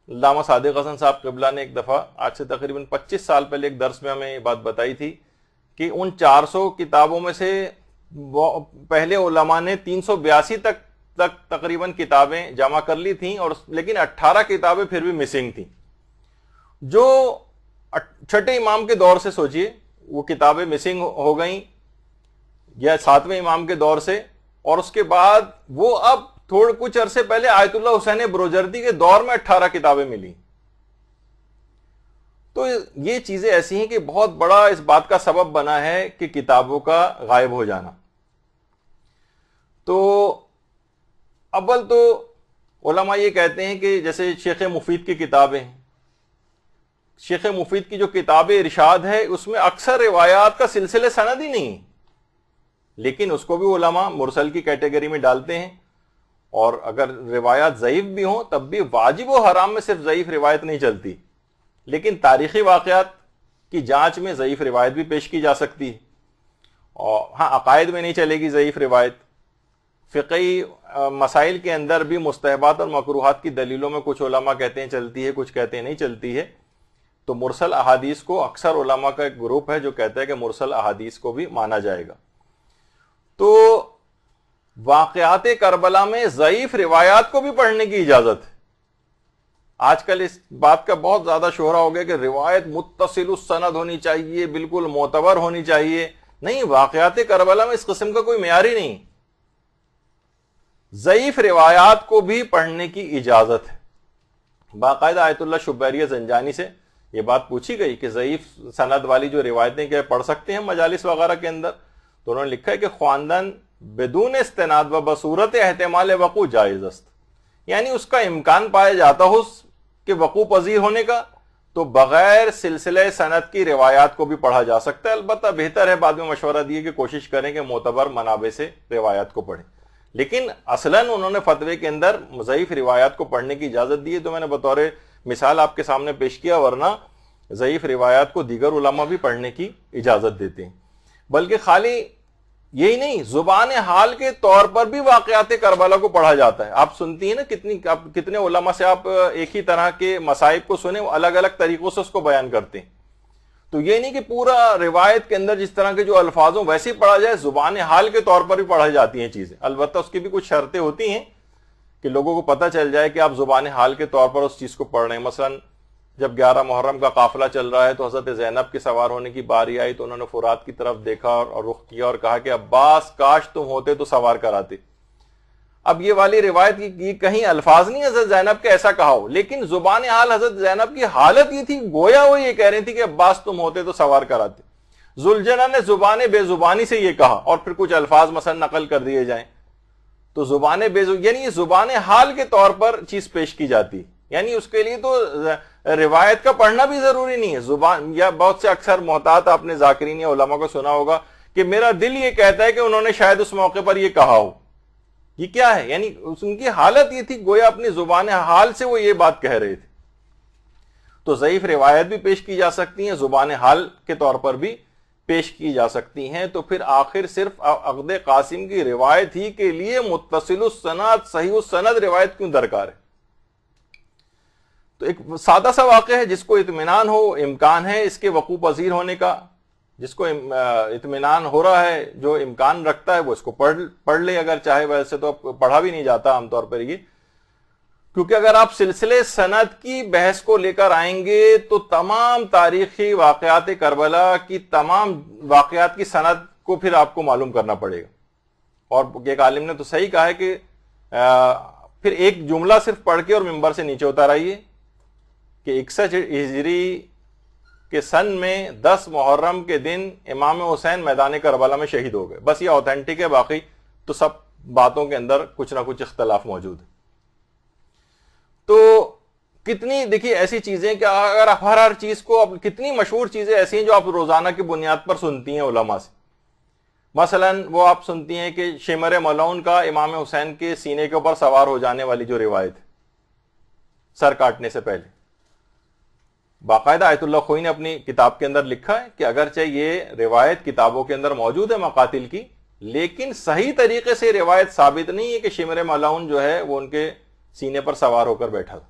علامہ صادق حسن صاحب قبلہ نے ایک دفعہ آج سے تقریباً 25 سال پہلے ایک درس میں ہمیں یہ بات بتائی تھی کہ ان 400 کتابوں میں سے پہلے علماء نے 382 تک تقریباً کتابیں جمع کر لی تھیں، اور لیکن 18 کتابیں پھر بھی مسنگ تھیں، جو چھٹے امام کے دور سے سوچئے وہ کتابیں مسنگ ہو گئیں، یا 7ویں امام کے دور سے، اور اس کے بعد وہ اب کچھ عرصے پہلے آیت اللہ حسین بروجردی کے دور میں 18 کتابیں ملی۔ تو یہ چیزیں ایسی ہیں کہ بہت بڑا اس بات کا سبب بنا ہے کہ کتابوں کا غائب ہو جانا۔ تو اول تو علماء یہ کہتے ہیں کہ جیسے شیخ مفید کی کتابیں ہیں، شیخ مفید کی جو کتاب ارشاد ہے اس میں اکثر روایات کا سلسلہ سند ہی نہیں، لیکن اس کو بھی علماء مرسل کی کیٹیگری میں ڈالتے ہیں، اور اگر روایات ضعیف بھی ہوں تب بھی واجب و حرام میں صرف ضعیف روایت نہیں چلتی، لیکن تاریخی واقعات کی جانچ میں ضعیف روایت بھی پیش کی جا سکتی ہے، اور ہاں عقائد میں نہیں چلے گی ضعیف روایت۔ فقہی مسائل کے اندر بھی مستحبات اور مکروہات کی دلیلوں میں کچھ علماء کہتے ہیں چلتی ہے، کچھ کہتے ہیں نہیں چلتی ہے، تو مرسل احادیث کو اکثر علماء کا ایک گروپ ہے جو کہتا ہے کہ مرسل احادیث کو بھی مانا جائے گا۔ تو واقعات کربلا میں ضعیف روایات کو بھی پڑھنے کی اجازت ہے۔ آج کل اس بات کا بہت زیادہ شہرہ ہو گیا کہ روایت متصل السند ہونی چاہیے، بالکل معتبر ہونی چاہیے۔ نہیں، واقعات کربلا میں اس قسم کا کوئی معیار ہی نہیں، ضعیف روایات کو بھی پڑھنے کی اجازت ہے۔ باقاعدہ آیت اللہ شبیریہ زنجانی سے یہ بات پوچھی گئی کہ ضعیف سند والی جو روایتیں کیا پڑھ سکتے ہیں مجالس وغیرہ کے اندر، تو انہوں نے لکھا ہے کہ خواندن بدون استناد و بصورت احتمال وقوع جائز است، یعنی اس کا امکان پایا جاتا ہو کہ وقوع پذیر ہونے کا، تو بغیر سلسلہ سند کی روایات کو بھی پڑھا جا سکتا ہے۔ البتہ بہتر ہے، بعد میں مشورہ دیے کہ کوشش کریں کہ معتبر منابع سے روایات کو پڑھیں، لیکن اصلاً انہوں نے فتوے کے اندر ضعیف روایات کو پڑھنے کی اجازت دی ہے۔ تو میں نے بطور مثال آپ کے سامنے پیش کیا، ورنہ ضعیف روایات کو دیگر علماء بھی پڑھنے کی اجازت دیتے ہیں. بلکہ خالی یہی نہیں، زبان حال کے طور پر بھی واقعات کربلا کو پڑھا جاتا ہے. آپ سنتی ہیں نا کتنے علماء سے آپ ایک ہی طرح کے مصائب کو سنیں، وہ الگ الگ طریقوں سے اس کو بیان کرتے ہیں. تو یہ نہیں کہ پورا روایت کے اندر جس طرح کے جو الفاظ ہوں ویسے ہی پڑھا جائے، زبان حال کے طور پر بھی پڑھائی جاتی ہیں چیزیں. البتہ اس کی بھی کچھ شرطیں ہوتی ہیں کہ لوگوں کو پتہ چل جائے کہ آپ زبان حال کے طور پر اس چیز کو پڑھ رہے ہیں. مثلا جب 11 محرم کا قافلہ چل رہا ہے تو حضرت زینب کے سوار ہونے کی باری آئی تو انہوں نے فرات کی طرف دیکھا اور رخ کیا اور کہا کہ عباس کاش تم ہوتے تو سوار کراتے. اب یہ والی روایت کی کہیں الفاظ نہیں حضرت زینب کے ایسا کہا ہو، لیکن زبان حال حضرت زینب کی حالت یہ تھی گویا وہ یہ کہہ رہی تھی کہ عباس تم ہوتے تو سوار کراتے. ذوالجناح نے زبان بے زبانی سے یہ کہا اور پھر کچھ الفاظ مثلا نقل کر دیے جائیں تو زبان یعنی زبان حال کے طور پر چیز پیش کی جاتی. یعنی اس کے لیے تو روایت کا پڑھنا بھی ضروری نہیں ہے. زبان یا بہت سے اکثر محتاط آپ نے ذاکرین یا علماء کو سنا ہوگا کہ میرا دل یہ کہتا ہے کہ انہوں نے شاید اس موقع پر یہ کہا ہو. یہ کیا ہے؟ یعنی ان کی حالت یہ تھی گویا اپنی زبان حال سے وہ یہ بات کہہ رہے تھے. تو ضعیف روایت بھی پیش کی جا سکتی ہیں، زبان حال کے طور پر بھی پیش کی جا سکتی ہیں. تو پھر آخر صرف عقد قاسم کی روایت ہی کے لیے متصل السند صحیح السند روایت کیوں درکار ہے؟ تو ایک سادہ سا واقعہ ہے جس کو اطمینان ہو، امکان ہے اس کے وقوع پذیر ہونے کا، جس کو اطمینان ہو رہا ہے، جو امکان رکھتا ہے وہ اس کو پڑھ لے اگر چاہے. ویسے تو پڑھا بھی نہیں جاتا عام طور پر یہ، کیونکہ اگر آپ سلسلے سند کی بحث کو لے کر آئیں گے تو تمام تاریخی واقعات کربلا کی تمام واقعات کی سند کو پھر آپ کو معلوم کرنا پڑے گا. اور ایک عالم نے تو صحیح کہا ہے کہ پھر ایک جملہ صرف پڑھ کے اور ممبر سے نیچے اتر آئیے کہ 61 ہجری کے سن میں 10 محرم کے دن امام حسین میدان کربلا میں شہید ہو گئے. بس یہ اوتھینٹک ہے، باقی تو سب باتوں کے اندر کچھ نہ کچھ اختلاف موجود ہے. تو کتنی دیکھیے ایسی چیزیں کہ اگر آپ ہر چیز کو، کتنی مشہور چیزیں ایسی ہیں جو آپ روزانہ کی بنیاد پر سنتی ہیں علماء سے. مثلا وہ آپ سنتی ہیں کہ شمر ملعون کا امام حسین کے سینے کے اوپر سوار ہو جانے والی جو روایت ہے سر کاٹنے سے پہلے، باقاعدہ آیت اللہ خوئی نے اپنی کتاب کے اندر لکھا ہے کہ اگرچہ یہ روایت کتابوں کے اندر موجود ہے مقاتل کی، لیکن صحیح طریقے سے روایت ثابت نہیں ہے کہ شمر ملعون جو ہے وہ ان کے سینے پر سوار ہو کر بیٹھا تھا.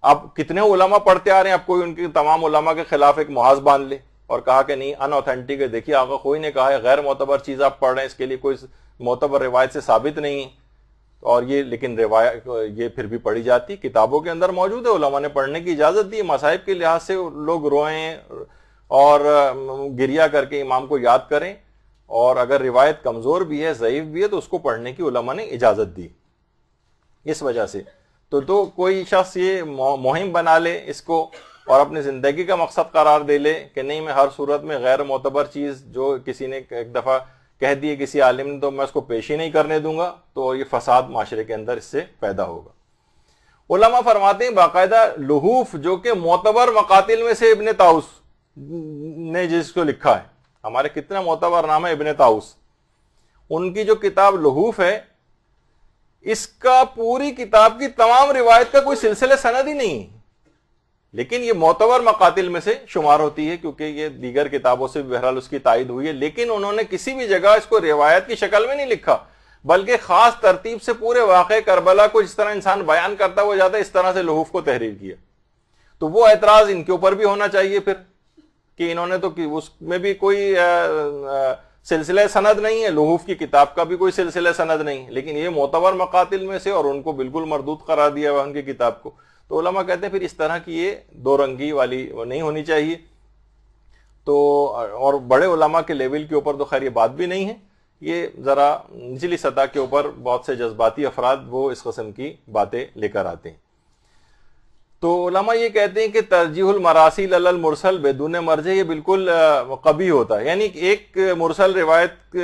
اب کتنے علماء پڑھتے آ رہے ہیں، اب کوئی ان کے تمام علماء کے خلاف ایک محاذ باندھ لے اور کہا کہ نہیں ان اوتھینٹک ہے. دیکھیے آقا خوئی نے کہا ہے غیر معتبر چیز آپ پڑھ رہے ہیں، اس کے لیے کوئی معتبر روایت سے ثابت نہیں ہے. اور یہ لیکن روایت یہ پھر بھی پڑھی جاتی، کتابوں کے اندر موجود ہے، علماء نے پڑھنے کی اجازت دی. مصائب کے لحاظ سے لوگ روئیں اور گریہ کر کے امام کو یاد کریں، اور اگر روایت کمزور بھی ہے، ضعیف بھی ہے، تو اس کو پڑھنے کی علماء نے اجازت دی. اس وجہ سے تو کوئی شخص یہ مہم بنا لے اس کو اور اپنی زندگی کا مقصد قرار دے لے کہ نہیں میں ہر صورت میں غیر معتبر چیز جو کسی نے ایک دفعہ کہہ دیے کسی عالم نے تو میں اس کو پیش ہی نہیں کرنے دوں گا، تو یہ فساد معاشرے کے اندر اس سے پیدا ہوگا. علماء فرماتے ہیں باقاعدہ لحوف جو کہ معتبر مقاتل میں سے ابن طاؤس نے جس کو لکھا ہے، ہمارے کتنا معتبر نام ہے ابن طاؤس، ان کی جو کتاب لحوف ہے اس کا پوری کتاب کی تمام روایت کا کوئی سلسلہ سند ہی نہیں ہے، لیکن یہ معتبر مقاتل میں سے شمار ہوتی ہے کیونکہ یہ دیگر کتابوں سے بہرحال اس کی تائید ہوئی ہے. لیکن انہوں نے کسی بھی جگہ اس کو روایت کی شکل میں نہیں لکھا، بلکہ خاص ترتیب سے پورے واقعہ کربلا کو جس طرح انسان بیان کرتا وہ جاتا ہے اس طرح سے لحوف کو تحریر کیا. تو وہ اعتراض ان کے اوپر بھی ہونا چاہیے پھر کہ انہوں نے تو اس میں بھی کوئی سلسلہ سند نہیں ہے، لحوف کی کتاب کا بھی کوئی سلسلہ سند نہیں، لیکن یہ معتبر مقاتل میں سے اور ان کو بالکل مردود قرار دیا ہوا ان کی کتاب کو. تو علماء کہتے ہیں پھر اس طرح کی یہ دو رنگی والی نہیں ہونی چاہیے. تو اور بڑے علماء کے لیول کے اوپر تو خیر یہ بات بھی نہیں ہے، یہ ذرا نچلی سطح کے اوپر بہت سے جذباتی افراد وہ اس قسم کی باتیں لے کر آتے ہیں. تو علماء یہ کہتے ہیں کہ ترجیح المراسیل علی المرسل بدون مرجع یہ بالکل قبیح ہوتا ہے. یعنی ایک مرسل روایت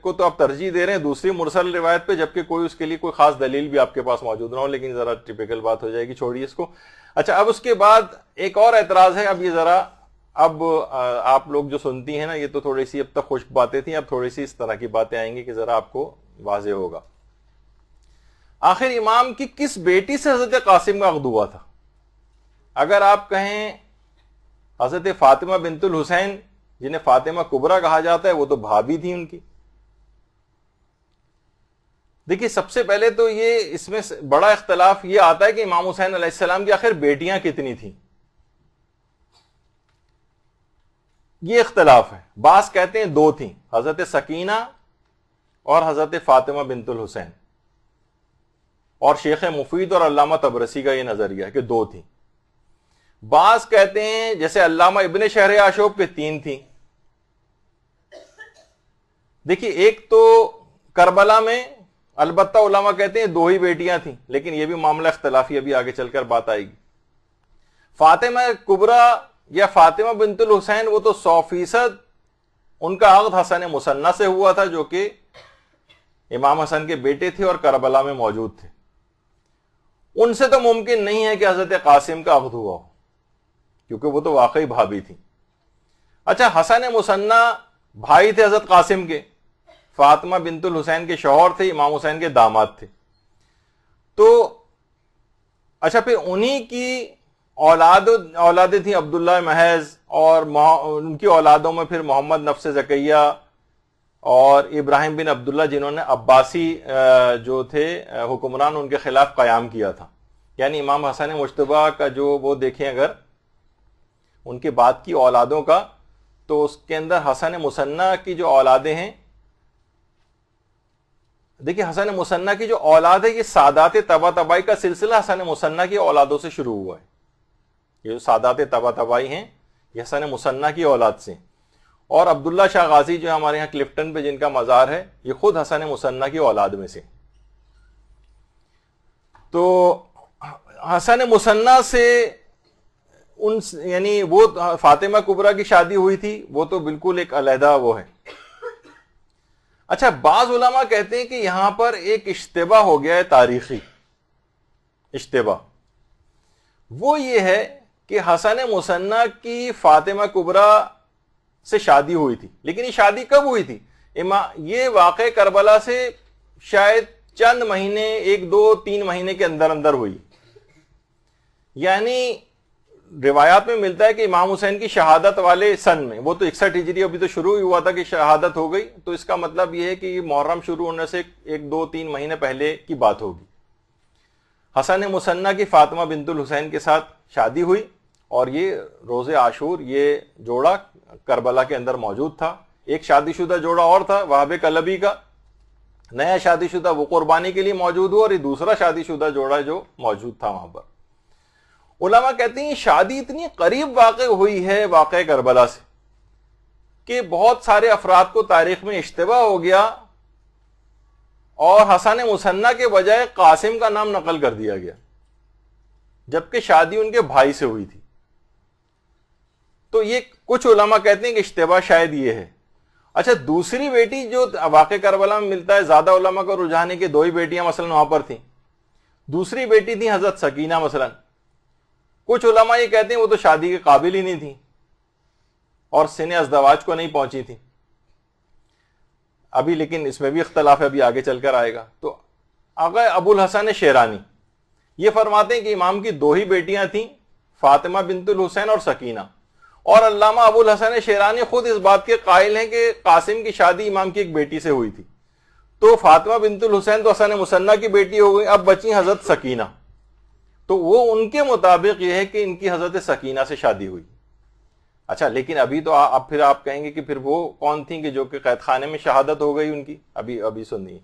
کو تو آپ ترجیح دے رہے ہیں دوسری مرسل روایت پہ، جبکہ کوئی اس کے لیے کوئی خاص دلیل بھی آپ کے پاس موجود نہ ہو. لیکن ذرا ٹپیکل بات ہو جائے گی، چھوڑیے اس کو. اچھا اب اس کے بعد ایک اور اعتراض ہے. اب یہ ذرا اب آپ لوگ جو سنتی ہیں نا، یہ تو تھوڑی سی اب تک خشک باتیں تھیں، اب تھوڑی سی اس طرح کی باتیں آئیں گی کہ ذرا آپ کو واضح ہوگا. آخر امام کی کس بیٹی سے حضرت قاسم کا عقد ہوا تھا؟ اگر آپ کہیں حضرت فاطمہ بنت الحسین جنہیں فاطمہ کبریٰ کہا جاتا ہے وہ تو بھابی تھی ان کی. دیکھیے سب سے پہلے تو یہ اس میں بڑا اختلاف یہ آتا ہے کہ امام حسین علیہ السلام کی آخر بیٹیاں کتنی تھیں. یہ اختلاف ہے. بعض کہتے ہیں 2 تھیں, حضرت سکینہ اور حضرت فاطمہ بنت الحسین, اور شیخ مفید اور علامہ طبرسی کا یہ نظریہ ہے کہ 2 تھیں. بعض کہتے ہیں جیسے علامہ ابن شہر آشوب کے 3 تھیں. دیکھیے ایک تو کربلا میں البتہ علماء کہتے ہیں 2 ہی بیٹیاں تھیں, لیکن یہ بھی معاملہ اختلافی, ابھی آگے چل کر بات آئے گی. فاطمہ کبریٰ یا فاطمہ بنت الحسین وہ تو 100% ان کا عقد حسن مثنی سے ہوا تھا جو کہ امام حسن کے بیٹے تھے اور کربلا میں موجود تھے. ان سے تو ممکن نہیں ہے کہ حضرت قاسم کا عقد ہوا ہو, کیونکہ وہ تو واقعی بھابی تھی. اچھا حسن مثنی بھائی تھے حضرت قاسم کے, فاطمہ بنت الحسین کے شوہر تھے, امام حسین کے داماد تھے. تو اچھا پھر انہی کی اولادیں تھیں عبداللہ محض, اور ان کی اولادوں میں پھر محمد نفس زکیہ اور ابراہیم بن عبداللہ جنہوں نے عباسی جو تھے حکمران ان کے خلاف قیام کیا تھا. یعنی امام حسن مجتبیٰ کا جو وہ دیکھیں اگر ان کے بعد کی اولادوں کا, تو اس کے اندر حسن مثنی کی جو اولادیں ہیں, دیکھیں حسن مثنی کی جو اولاد ہے یہ سادات طبع طبائی کا سلسلہ حسن مثنی کی اولادوں سے شروع ہوا ہے. یہ جو سادات طبع طبائی ہیں یہ حسن مثنی کی اولاد سے, اور عبداللہ شاہ غازی جو ہمارے یہاں کلفٹن پہ جن کا مزار ہے یہ خود حسن مثنی کی اولاد میں سے. تو حسن مثنی سے ان یعنی وہ فاطمہ کبریٰ کی شادی ہوئی تھی, وہ تو بالکل ایک علیحدہ وہ ہے. اچھا بعض علماء کہتے ہیں کہ یہاں پر ایک اشتباہ ہو گیا ہے, تاریخی اشتباہ. وہ یہ ہے کہ حسن مثنی کی فاطمہ کبریٰ سے شادی ہوئی تھی, لیکن یہ شادی کب ہوئی تھی؟ یہ واقع کربلا سے شاید چند مہینے, 1 2 3 مہینے کے اندر اندر ہوئی. یعنی روایات میں ملتا ہے کہ امام حسین کی شہادت والے سن میں, وہ تو 61 ہجری ابھی تو شروع ہی ہوا تھا کہ شہادت ہو گئی, تو اس کا مطلب یہ ہے کہ محرم شروع ہونے سے 1 2 3 مہینے پہلے کی بات ہوگی. حسن مثنی کی فاطمہ بنت الحسین کے ساتھ شادی ہوئی, اور یہ روز عاشور یہ جوڑا کربلا کے اندر موجود تھا. ایک شادی شدہ جوڑا اور تھا وہاب کلبی کا, نیا شادی شدہ وہ قربانی کے لیے موجود ہوا, اور یہ دوسرا شادی شدہ جوڑا جو موجود تھا وہاں پر. علماء کہتے ہیں شادی اتنی قریب واقع ہوئی ہے واقع کربلا سے کہ بہت سارے افراد کو تاریخ میں اشتباہ ہو گیا, اور حسن مثنی کے بجائے قاسم کا نام نقل کر دیا گیا, جبکہ شادی ان کے بھائی سے ہوئی تھی. تو یہ کچھ علماء کہتے ہیں کہ اشتباہ شاید یہ ہے. اچھا دوسری بیٹی جو واقع کربلا میں ملتا ہے, زیادہ علماء کو رجحان ہے کہ 2 ہی بیٹیاں مثلا وہاں پر تھیں. دوسری بیٹی تھی حضرت سکینہ مثلا. کچھ علماء یہ کہتے ہیں وہ تو شادی کے قابل ہی نہیں تھی اور سن ازدواج کو نہیں پہنچی تھی. ابھی لیکن اس میں بھی اختلاف ہے, ابھی آگے چل کر آئے گا. تو آقا ابو الحسن شیرانی یہ فرماتے ہیں کہ امام کی 2 ہی بیٹیاں تھیں, فاطمہ بنت الحسین اور سکینہ. اور علامہ ابو الحسن شیرانی خود اس بات کے قائل ہیں کہ قاسم کی شادی امام کی ایک بیٹی سے ہوئی تھی. تو فاطمہ بنت الحسین تو حسن مثنی کی بیٹی ہو گئی, اب بچی حضرت سکینہ. تو وہ ان کے مطابق یہ ہے کہ ان کی حضرت سکینہ سے شادی ہوئی. اچھا لیکن ابھی تو اب پھر آپ کہیں گے کہ پھر وہ کون تھیں کہ جو کہ قید خانے میں شہادت ہو گئی ان کی؟ ابھی سنیے.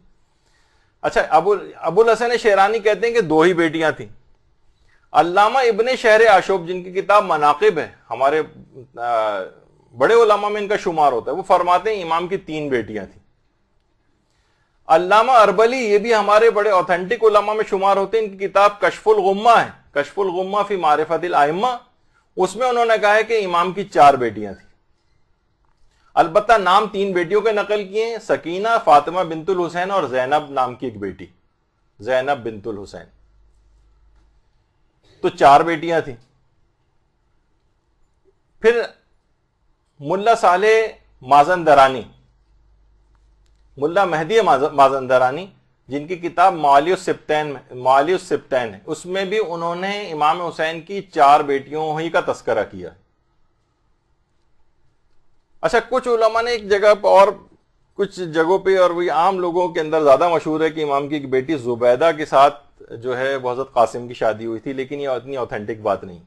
اچھا ابو الحسن شیرانی کہتے ہیں کہ 2 ہی بیٹیاں تھیں. علامہ ابن شہر آشوب جن کی کتاب مناقب ہے, ہمارے بڑے علماء میں ان کا شمار ہوتا ہے, وہ فرماتے ہیں امام کی 3 بیٹیاں تھیں. علامہ اربلی یہ بھی ہمارے بڑے اوتھینٹک علماء میں شمار ہوتے ہیں, ان کی کتاب کشف الغمہ ہے, کشف الغمہ فی معرفت الائمہ, اس میں انہوں نے کہا ہے کہ امام کی 4 بیٹیاں تھیں. البتہ نام 3 بیٹیوں کے نقل کیے ہیں, سکینہ, فاطمہ بنت الحسین اور زینب نام کی ایک بیٹی, زینب بنت الحسین. تو 4 بیٹیاں تھیں. پھر ملا صالح مازندرانی, ملا مہدی مازندرانی جن کی کتاب معالی السبتین ہے, اس میں بھی انہوں نے امام حسین کی 4 بیٹیوں ہی کا تذکرہ کیا ہے. اچھا کچھ علماء نے ایک جگہ پر اور کچھ جگہوں پہ اور وہی عام لوگوں کے اندر زیادہ مشہور ہے کہ امام کی ایک بیٹی زبیدہ کے ساتھ جو ہے وہ حضرت قاسم کی شادی ہوئی تھی، لیکن یہ اتنی اوتھینٹک بات نہیں۔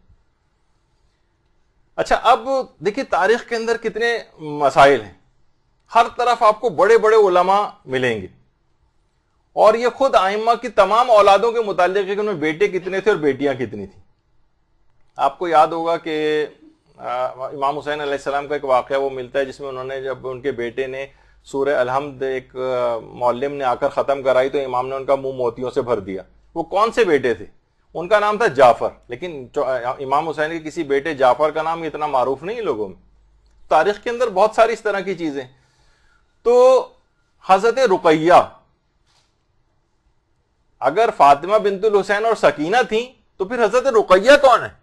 اچھا اب دیکھیے تاریخ کے اندر کتنے مسائل ہیں، ہر طرف آپ کو بڑے بڑے علماء ملیں گے، اور یہ خود ائمہ کی تمام اولادوں کے متعلق ہے کہ ان میں بیٹے کتنے تھے اور بیٹیاں کتنی تھیں۔ آپ کو یاد ہوگا کہ امام حسین علیہ السلام کا ایک واقعہ وہ ملتا ہے جس میں انہوں نے جب ان کے بیٹے نے سورہ الحمد ایک معلم نے آ کر ختم کرائی تو امام نے ان کا منہ موتیوں سے بھر دیا۔ وہ کون سے بیٹے تھے؟ ان کا نام تھا جعفر، لیکن امام حسین کے کسی بیٹے جعفر کا نام اتنا معروف نہیں ہے لوگوں میں۔ تاریخ کے اندر بہت ساری اس طرح کی چیزیں۔ تو حضرت رقیہ، اگر فاطمہ بنت الحسین اور سکینہ تھیں تو پھر حضرت رقیہ کون ہے؟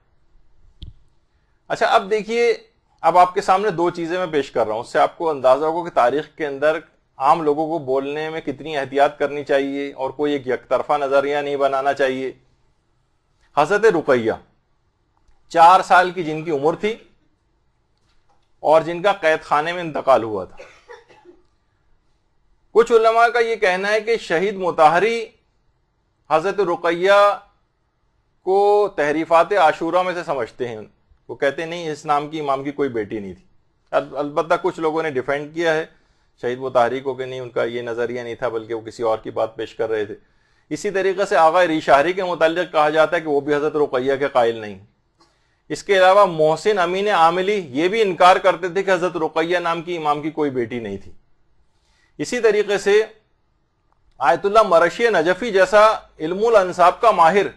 اچھا اب دیکھیے، اب آپ کے سامنے دو چیزیں میں پیش کر رہا ہوں، اس سے آپ کو اندازہ ہوگا کہ تاریخ کے اندر عام لوگوں کو بولنے میں کتنی احتیاط کرنی چاہیے اور کوئی ایک یک طرفہ نظریہ نہیں بنانا چاہیے۔ حضرت رقیہ 4 سال کی جن کی عمر تھی اور جن کا قید خانے میں انتقال ہوا تھا۔ کچھ علماء کا یہ کہنا ہے کہ شہید مطہری حضرت رقیہ کو تحریفات عاشورہ میں سے سمجھتے ہیں، وہ کہتے ہیں نہیں اس نام کی امام کی کوئی بیٹی نہیں تھی۔ البتہ کچھ لوگوں نے ڈیفینڈ کیا ہے شہید مطہری کو کہ نہیں ان کا یہ نظریہ نہیں تھا بلکہ وہ کسی اور کی بات پیش کر رہے تھے۔ اسی طریقے سے آغا ریشاری کے متعلق کہا جاتا ہے کہ وہ بھی حضرت رقیہ کے قائل نہیں۔ اس کے علاوہ محسن امین عاملی یہ بھی انکار کرتے تھے کہ حضرت رقیہ نام کی امام کی کوئی بیٹی نہیں تھی۔ اسی طریقے سے آیت اللہ مرشی نجفی جیسا علم الانساب کا ماہر،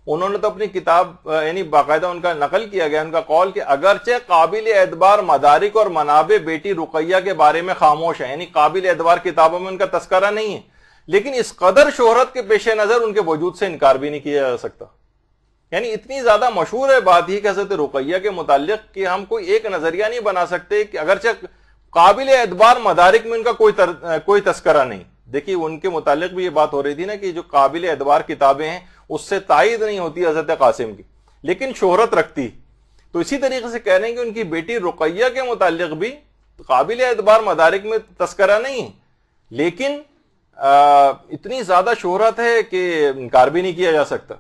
انہوں نے تو اپنی کتاب یعنی باقاعدہ ان کا نقل کیا گیا ان کا قول کہ اگرچہ قابل اعتبار مدارک اور منابع بیٹی رقیہ کے بارے میں خاموش ہے، یعنی قابل اعتبار کتابوں میں ان کا تذکرہ نہیں ہے، لیکن اس قدر شہرت کے پیش نظر ان کے وجود سے انکار بھی نہیں کیا جا سکتا۔ یعنی اتنی زیادہ مشہور ہے بات ہی کہ حضرت رقیہ کے متعلق کہ ہم کوئی ایک نظریہ نہیں بنا سکتے کہ اگرچہ قابل اعتبار مدارک میں ان کا کوئی تذکرہ نہیں۔ دیکھیے ان کے متعلق بھی یہ بات ہو رہی تھی نا کہ جو قابل اعتبار کتابیں ہیں اس سے تائید نہیں ہوتی حضرت قاسم کی، لیکن شہرت رکھتی۔ تو اسی طریقے سے کہہ رہے ہیں کہ ان کی بیٹی رقیہ کے متعلق بھی قابل اعتبار مدارک میں تذکرہ نہیں ہے، لیکن اتنی زیادہ شہرت ہے کہ انکار بھی نہیں کیا جا سکتا۔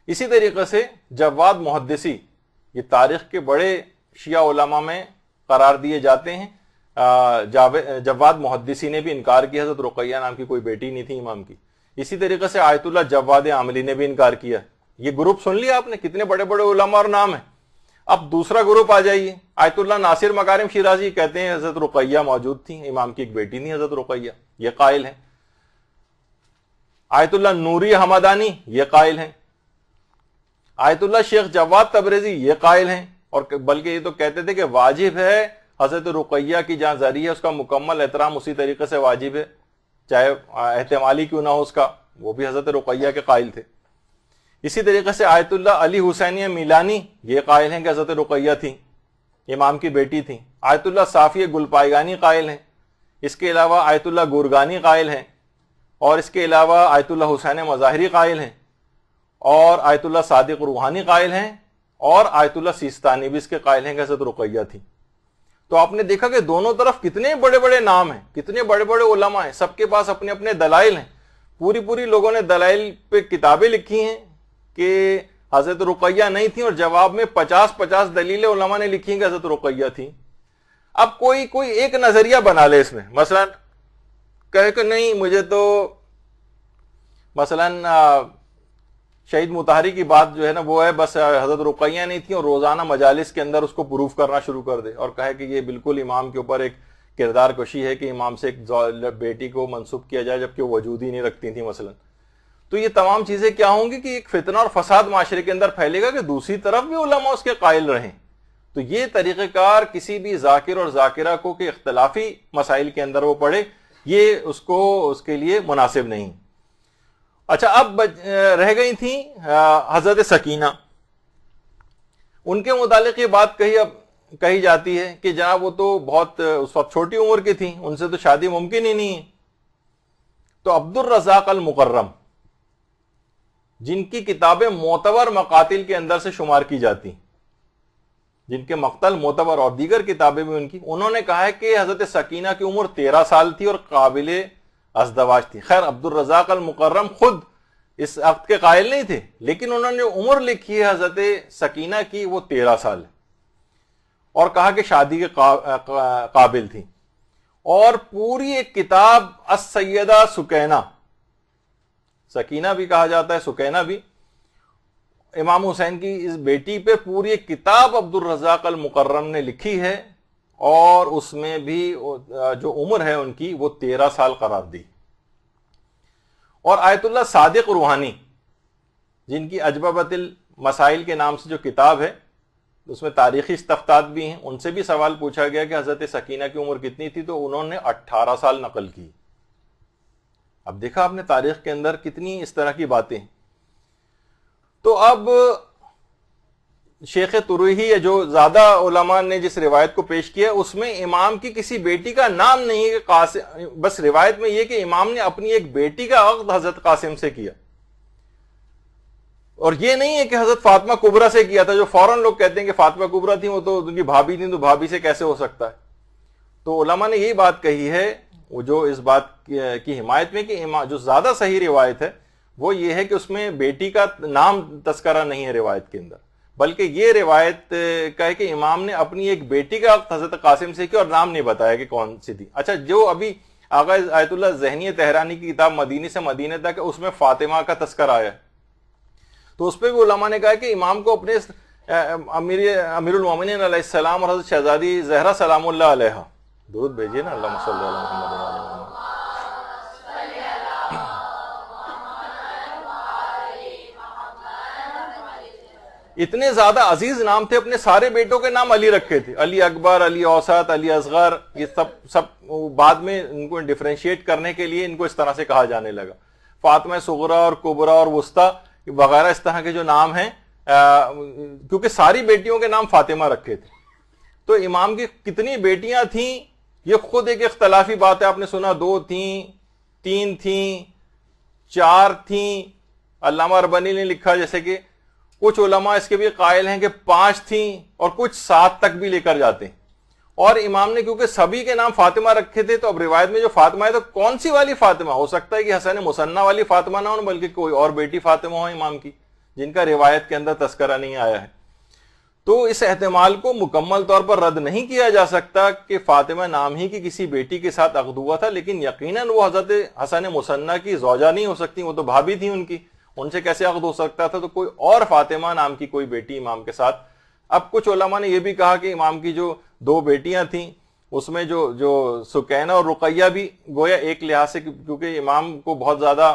اسی طریقے سے جواد محدثی، یہ تاریخ کے بڑے شیعہ علماء میں قرار دیے جاتے ہیں۔ جواد محدثی نے بھی انکار کیا حضرت رقیہ نام کی کوئی بیٹی نہیں تھی امام کی۔ اسی طریقے سے آیت اللہ جواد عاملی نے بھی انکار کیا۔ یہ گروپ سن لیا آپ نے، کتنے بڑے بڑے علماء اور نام ہیں۔ اب دوسرا گروپ آ جائیے، آیت اللہ ناصر مکارم شیرازی کہتے ہیں حضرت رقیہ موجود تھی، امام کی ایک بیٹی نہیں حضرت رقیہ، یہ قائل ہیں۔ آیت اللہ نوری حمدانی یہ قائل ہیں۔ آیت اللہ شیخ جواد تبریزی یہ قائل ہیں، اور بلکہ یہ تو کہتے تھے کہ واجب ہے حضرت رقیہ کی جہاں ذریعہ ہے اس کا مکمل احترام اسی طریقے سے واجب ہے، چاہے احتمالی کیوں نہ ہو اس کا، وہ بھی حضرت رقیہ کے قائل تھے۔ اسی طریقے سے آیت اللہ علی حسینیہ میلانی یہ قائل ہیں کہ حضرت رقیہ تھیں، امام کی بیٹی تھیں۔ آیت اللہ صافیہ گلپائگانی قائل ہیں۔ اس کے علاوہ آیت اللہ گورگانی قائل ہیں، اور اس کے علاوہ آیت اللہ حسین مظاہری قائل ہیں، اور آیت اللہ صادق روحانی قائل ہیں، اور آیت اللہ سیستانی بھی اس کے قائل ہیں کہ حضرت رقیہ تھی۔ تو آپ نے دیکھا کہ دونوں طرف کتنے بڑے بڑے نام ہیں، کتنے بڑے بڑے علماء ہیں، سب کے پاس اپنے اپنے دلائل ہیں۔ پوری لوگوں نے دلائل پہ کتابیں لکھی ہیں کہ حضرت رقیہ نہیں تھیں، اور جواب میں 50 دلیلیں علماء نے لکھی ہیں کہ حضرت رقیہ تھیں۔ اب کوئی ایک نظریہ بنا لے اس میں، مثلا کہے کہ نہیں مجھے تو مثلا شہید مطہری کی بات جو ہے نا وہ ہے بس حضرت رقیہ نہیں تھی، اور روزانہ مجالس کے اندر اس کو پروف کرنا شروع کر دے اور کہے کہ یہ بالکل امام کے اوپر ایک کردار کشی ہے کہ امام سے ایک بیٹی کو منسوب کیا جائے جبکہ وہ وجود ہی نہیں رکھتی تھیں مثلا۔ تو یہ تمام چیزیں کیا ہوں گی کہ ایک فتنہ اور فساد معاشرے کے اندر پھیلے گا کہ دوسری طرف بھی علماء اس کے قائل رہیں۔ تو یہ طریقہ کار کسی بھی ذاکر اور ذاکرہ کو کہ اختلافی مسائل کے اندر وہ پڑھے، یہ اس کے لیے مناسب نہیں۔ اچھا اب رہ گئی تھیں حضرت سکینہ، ان کے متعلق یہ بات کہی جاتی ہے کہ جناب وہ تو بہت اس وقت چھوٹی عمر کی تھیں، ان سے تو شادی ممکن ہی نہیں ہے۔ تو عبد الرزاق المکرم جن کی کتابیں معتبر مقاتل کے اندر سے شمار کی جاتی، جن کے مقتل معتبر اور دیگر کتابیں بھی ان کی، انہوں نے کہا ہے کہ حضرت سکینہ کی عمر 13 سال تھی اور قابل ازدواج تھی۔ خیر عبد الرزاق المکرم خود اس عقد کے قائل نہیں تھے، لیکن انہوں نے عمر لکھی ہے حضرت سکینہ کی، وہ 13 سال ہے، اور کہا کہ شادی کے قابل تھی۔ اور پوری ایک کتاب السیدہ سکینہ، سکینہ بھی کہا جاتا ہے، سکینہ بھی، امام حسین کی اس بیٹی پہ پوری ایک کتاب عبد الرزاق المکرم نے لکھی ہے، اور اس میں بھی جو عمر ہے ان کی وہ 13 سال قرار دی۔ اور آیت اللہ صادق روحانی، جن کی اجوبۃ المسائل کے نام سے جو کتاب ہے، اس میں تاریخی استفتات بھی ہیں، ان سے بھی سوال پوچھا گیا کہ حضرت سکینہ کی عمر کتنی تھی، تو انہوں نے 18 سال نقل کی۔ اب دیکھا آپ نے تاریخ کے اندر کتنی اس طرح کی باتیں ہیں۔ تو اب شیخ ترویحی جو زیادہ علماء نے جس روایت کو پیش کیا اس میں امام کی کسی بیٹی کا نام نہیں ہے کہ قاسم، بس روایت میں یہ کہ امام نے اپنی ایک بیٹی کا عقد حضرت قاسم سے کیا، اور یہ نہیں ہے کہ حضرت فاطمہ کبریٰ سے کیا تھا، جو فوراً لوگ کہتے ہیں کہ فاطمہ کبریٰ تھی، وہ تو ان کی بھابھی تھی، تو بھابھی سے کیسے ہو سکتا ہے۔ تو علماء نے یہی بات کہی ہے، وہ جو اس بات کی حمایت میں کہ جو زیادہ صحیح روایت ہے وہ یہ ہے کہ اس میں بیٹی کا نام تذکرہ نہیں ہے روایت کے اندر، بلکہ یہ روایت کا ہے کہ امام نے اپنی ایک بیٹی کا حضرت قاسم سے کیا اور نام نہیں بتایا کہ کون سی تھی۔ اچھا، جو ابھی آغا آیت اللہ ذہنی تہرانی کی کتاب مدینے سے مدینے تک، اس میں فاطمہ کا تذکرہ آیا ہے، تو اس پہ بھی علماء نے کہا کہ امام کو اپنے امیر المومنین علیہ السلام اور حضرت شہزادی زہرا سلام اللہ علیہ، درود بھیجیے نا، اللہم صلی علی محمد وعلی آل محمد۔ اتنے زیادہ عزیز نام تھے، اپنے سارے بیٹوں کے نام علی رکھے تھے، علی اکبر، علی اوسط، علی اصغر، یہ سب بعد میں ان کو ڈیفرینشیٹ کرنے کے لیے ان کو اس طرح سے کہا جانے لگا۔ فاطمہ صغریٰ اور کبریٰ اور وسطیٰ وغیرہ اس طرح کے جو نام ہیں، کیونکہ ساری بیٹیوں کے نام فاطمہ رکھے تھے۔ تو امام کی کتنی بیٹیاں تھیں یہ خود ایک اختلافی بات ہے، آپ نے سنا 2 تھیں، 3 تھیں، 4 تھیں، علامہ اربنی نے لکھا جیسے کہ کچھ علماء اس کے بھی قائل ہیں کہ 5 تھیں، اور کچھ 7 تک بھی لے کر جاتے ہیں۔ اور امام نے کیونکہ سبھی کے نام فاطمہ رکھے تھے، تو اب روایت میں جو فاطمہ ہے تو کون سی والی فاطمہ ہو سکتا ہے کہ حسن مصنع والی فاطمہ نہ ہو، بلکہ کوئی اور بیٹی فاطمہ ہو امام کی، جن کا روایت کے اندر تذکرہ نہیں آیا ہے۔ تو اس احتمال کو مکمل طور پر رد نہیں کیا جا سکتا کہ فاطمہ نام ہی کی کسی بیٹی کے ساتھ عقد ہوا تھا، لیکن یقیناً وہ حضرت حسن مصنع کی زوجہ نہیں ہو سکتی، وہ تو بھابھی تھی ان کی، ان سے کیسے عقد ہو سکتا تھا؟ تو کوئی اور فاطمہ نام کی کوئی بیٹی امام کے ساتھ۔ اب کچھ علماء نے یہ بھی کہا کہ امام کی جو 2 بیٹیاں تھیں، اس میں جو سکینہ اور رقیہ بھی گویا ایک لحاظ سے، کیونکہ امام کو بہت زیادہ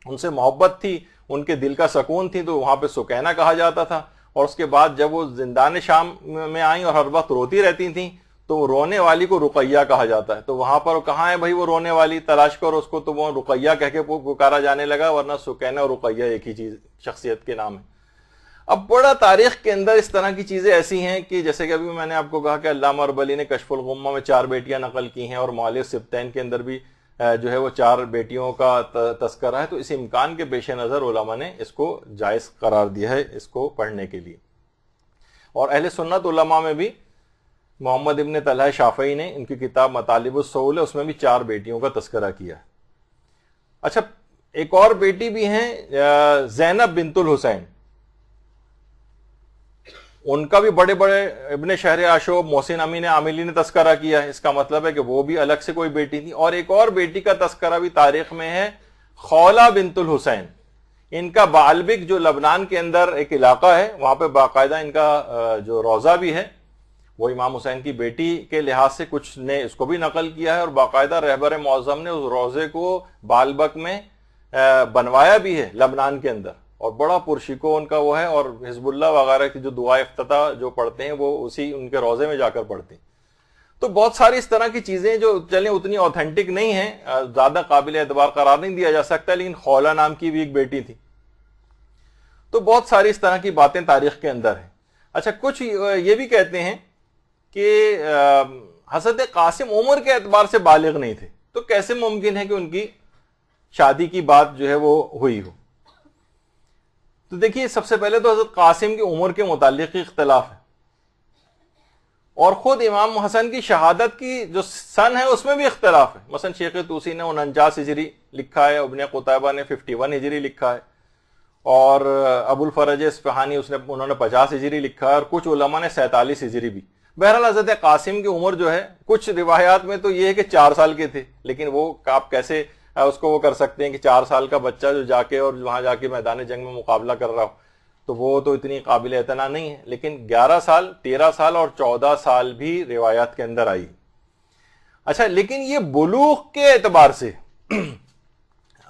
ان سے محبت تھی، ان کے دل کا سکون تھی، تو وہاں پہ سکینہ کہا جاتا تھا۔ اور اس کے بعد جب وہ زندان شام میں آئیں اور ہر وقت روتی رہتی تھیں، تو رونے والی کو رقیہ کہا جاتا ہے۔ تو وہاں پر کہاں ہے بھائی وہ رونے والی، تلاش کرو اس کو، تو وہ رقیہ کہہ کے پکارا جانے لگا، ورنہ سکینہ اور رقیہ ایک ہی چیز، شخصیت کے نام ہے۔ اب بڑا تاریخ کے اندر اس طرح کی چیزیں ایسی ہیں کہ جیسے کہ ابھی میں نے آپ کو کہا کہ علامہ اربلی نے کشف الغمہ میں 4 بیٹیاں نقل کی ہیں، اور مؤلف سبتین کے اندر بھی جو ہے وہ 4 بیٹیوں کا تذکرہ ہے۔ تو اس امکان کے پیش نظر علماء نے اس کو جائز قرار دیا ہے اس کو پڑھنے کے لیے۔ اور اہل سنت علماء میں بھی محمد ابن طلحہ شافعی نے ان کی کتاب مطالب الصول ہے، اس میں بھی 4 بیٹیوں کا تذکرہ کیا ہے۔ اچھا، ایک اور بیٹی بھی ہیں زینب بنت الحسین، ان کا بھی بڑے بڑے ابن شہر آشوب، محسن امین عاملی نے تذکرہ کیا ہے، اس کا مطلب ہے کہ وہ بھی الگ سے کوئی بیٹی تھی۔ اور ایک اور بیٹی کا تذکرہ بھی تاریخ میں ہے، خولہ بنت الحسین، ان کا بعلبک جو لبنان کے اندر ایک علاقہ ہے، وہاں پہ باقاعدہ ان کا جو روضہ بھی ہے، وہ امام حسین کی بیٹی کے لحاظ سے کچھ نے اس کو بھی نقل کیا ہے، اور باقاعدہ رہبر معظم نے اس روضے کو بعلبک میں بنوایا بھی ہے لبنان کے اندر، اور بڑا پرشکو ان کا وہ ہے، اور حزب اللہ وغیرہ کی جو دعا افتتاح جو پڑھتے ہیں وہ اسی ان کے روضے میں جا کر پڑھتے ہیں۔ تو بہت ساری اس طرح کی چیزیں جو چلیں اتنی اوتھینٹک نہیں ہیں، زیادہ قابل اعتبار قرار نہیں دیا جا سکتا، لیکن خولہ نام کی بھی ایک بیٹی تھی۔ تو بہت ساری اس طرح کی باتیں تاریخ کے اندر ہیں۔ اچھا، کچھ یہ بھی کہتے ہیں کہ حضرت قاسم عمر کے اعتبار سے بالغ نہیں تھے، تو کیسے ممکن ہے کہ ان کی شادی کی بات جو ہے وہ ہوئی ہو؟ تو دیکھیے، سب سے پہلے تو حضرت قاسم کی عمر کے متعلق اختلاف ہے۔ اور خود امام حسن کی شہادت کی جو سن ہے اس میں بھی اختلاف ہے. مثلا شیخ طوسی نے 49 ہجری لکھا ہے, ابن قتیبہ نے 51 ہجری لکھا ہے, اور ابو الفرج اصفہانی انہوں نے 50 ہجری لکھا ہے, اور کچھ علماء نے 47 ہجری بھی. بہرحال حضرت قاسم کی عمر جو ہے کچھ روایات میں تو یہ ہے کہ 4 سال کے تھے, لیکن وہ آپ کیسے اس کو وہ کر سکتے ہیں کہ 4 سال کا بچہ جو جا کے اور وہاں جا کے میدان جنگ میں مقابلہ کر رہا ہو, تو وہ تو اتنی قابل اعتنا نہیں ہے. لیکن 11 سال 13 سال اور 14 سال بھی روایات کے اندر آئی. اچھا, لیکن یہ بلوغ کے اعتبار سے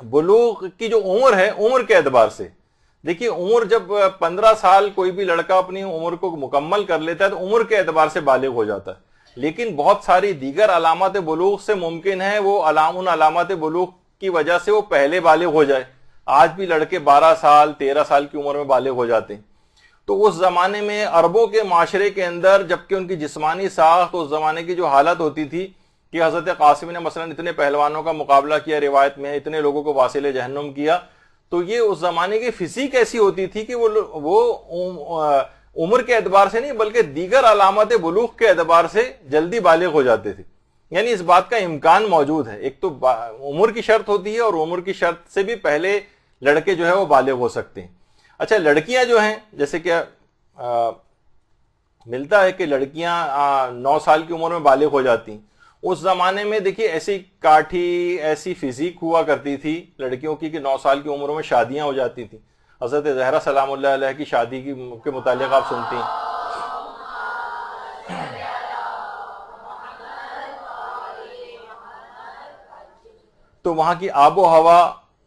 بلوغ کی جو عمر ہے, عمر کے اعتبار سے دیکھیے, عمر جب 15 سال کوئی بھی لڑکا اپنی عمر کو مکمل کر لیتا ہے تو عمر کے اعتبار سے بالغ ہو جاتا ہے. لیکن بہت ساری دیگر علامات بلوغ سے ممکن ہے وہ ان علامات بلوغ کی وجہ سے وہ پہلے بالغ ہو جائے. آج بھی لڑکے 12 سال 13 سال کی عمر میں بالغ ہو جاتے ہیں. تو اس زمانے میں عربوں کے معاشرے کے اندر جبکہ ان کی جسمانی ساخت اس زمانے کی جو حالت ہوتی تھی کہ حضرت قاسم نے مثلا اتنے پہلوانوں کا مقابلہ کیا, روایت میں اتنے لوگوں کو واصل جہنم کیا, تو یہ اس زمانے کی فزیک ایسی ہوتی تھی کہ وہ عمر کے اعتبار سے نہیں بلکہ دیگر علامات بلوغ کے اعتبار سے جلدی بالغ ہو جاتے تھے. یعنی اس بات کا امکان موجود ہے. ایک تو عمر کی شرط ہوتی ہے, اور عمر کی شرط سے بھی پہلے لڑکے جو ہے وہ بالغ ہو سکتے ہیں. اچھا, لڑکیاں جو ہیں جیسے کہ ملتا ہے کہ لڑکیاں 9 سال کی عمر میں بالغ ہو جاتی ہیں. اس زمانے میں دیکھیے ایسی کاٹھی ایسی فزیک ہوا کرتی تھی لڑکیوں کی کہ 9 سال کی عمر میں شادیاں ہو جاتی تھیں. حضرت زہرا سلام اللہ علیہ کی شادی کے متعلق آپ سنتی ہیں. تو وہاں کی آب و ہوا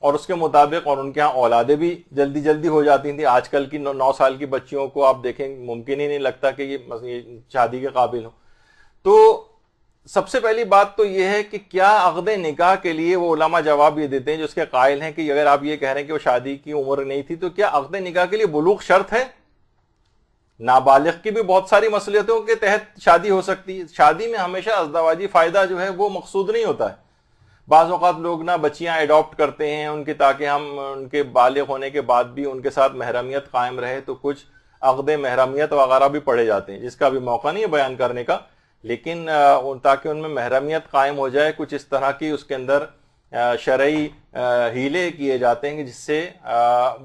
اور اس کے مطابق اور ان کے ہاں اولادیں بھی جلدی جلدی ہو جاتی تھیں. آج کل کی 9 سال کی بچیوں کو آپ دیکھیں ممکن ہی نہیں لگتا کہ یہ شادی کے قابل ہو. تو سب سے پہلی بات تو یہ ہے کہ کیا عقد نکاح کے لیے وہ علماء جواب یہ دیتے ہیں جو اس کے قائل ہیں کہ اگر آپ یہ کہہ رہے ہیں کہ وہ شادی کی عمر نہیں تھی تو کیا عقد نکاح کے لیے بلوغ شرط ہے؟ نابالغ کی بھی بہت ساری مصلحتوں کے تحت شادی ہو سکتی ہے. شادی میں ہمیشہ ازدواجی فائدہ جو ہے وہ مقصود نہیں ہوتا ہے. بعض اوقات لوگ نہ بچیاں ایڈاپٹ کرتے ہیں ان کی تاکہ ہم ان کے بالغ ہونے کے بعد بھی ان کے ساتھ محرمیت قائم رہے, تو کچھ عقد محرمیت وغیرہ بھی پڑے جاتے ہیں جس کا بھی موقع نہیں ہے بیان کرنے کا, لیکن تاکہ ان میں محرمیت قائم ہو جائے کچھ اس طرح کی اس کے اندر شرعی ہیلے کیے جاتے ہیں کہ جس سے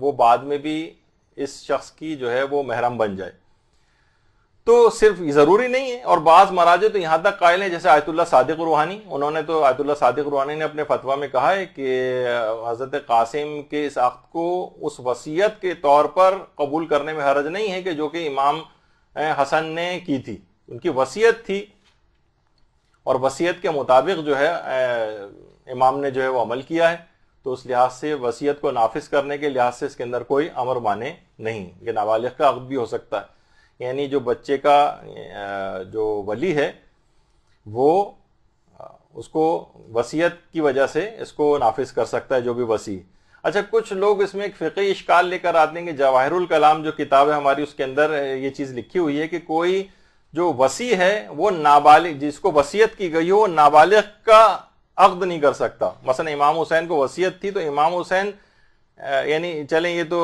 وہ بعد میں بھی اس شخص کی جو ہے وہ محرم بن جائے. تو صرف ضروری نہیں ہے, اور بعض مراجع تو یہاں تک قائل ہیں جیسے آیت اللہ صادق روحانی, انہوں نے تو آیت اللہ صادق روحانی نے اپنے فتویٰ میں کہا ہے کہ حضرت قاسم کے اس عقد کو اس وصیت کے طور پر قبول کرنے میں حرج نہیں ہے کہ جو کہ امام حسن نے کی تھی. ان کی وصیت تھی اور وصیت کے مطابق جو ہے امام نے جو ہے وہ عمل کیا ہے, تو اس لحاظ سے وصیت کو نافذ کرنے کے لحاظ سے اس کے اندر کوئی امر مانے نہیں. یہ نابالغ کا عقد بھی ہو سکتا ہے, یعنی جو بچے کا جو ولی ہے وہ اس کو وصیت کی وجہ سے اس کو نافذ کر سکتا ہے جو بھی وصی. اچھا, کچھ لوگ اس میں ایک فقہی اشکال لے کر آتے ہیں کہ جواہر الکلام جو کتاب ہے ہماری اس کے اندر یہ چیز لکھی ہوئی ہے کہ کوئی جو وصی ہے وہ نابالغ جس کو وصیت کی گئی ہو وہ نابالغ کا عقد نہیں کر سکتا. مثلا امام حسین کو وصیت تھی تو امام حسین یعنی چلیں یہ تو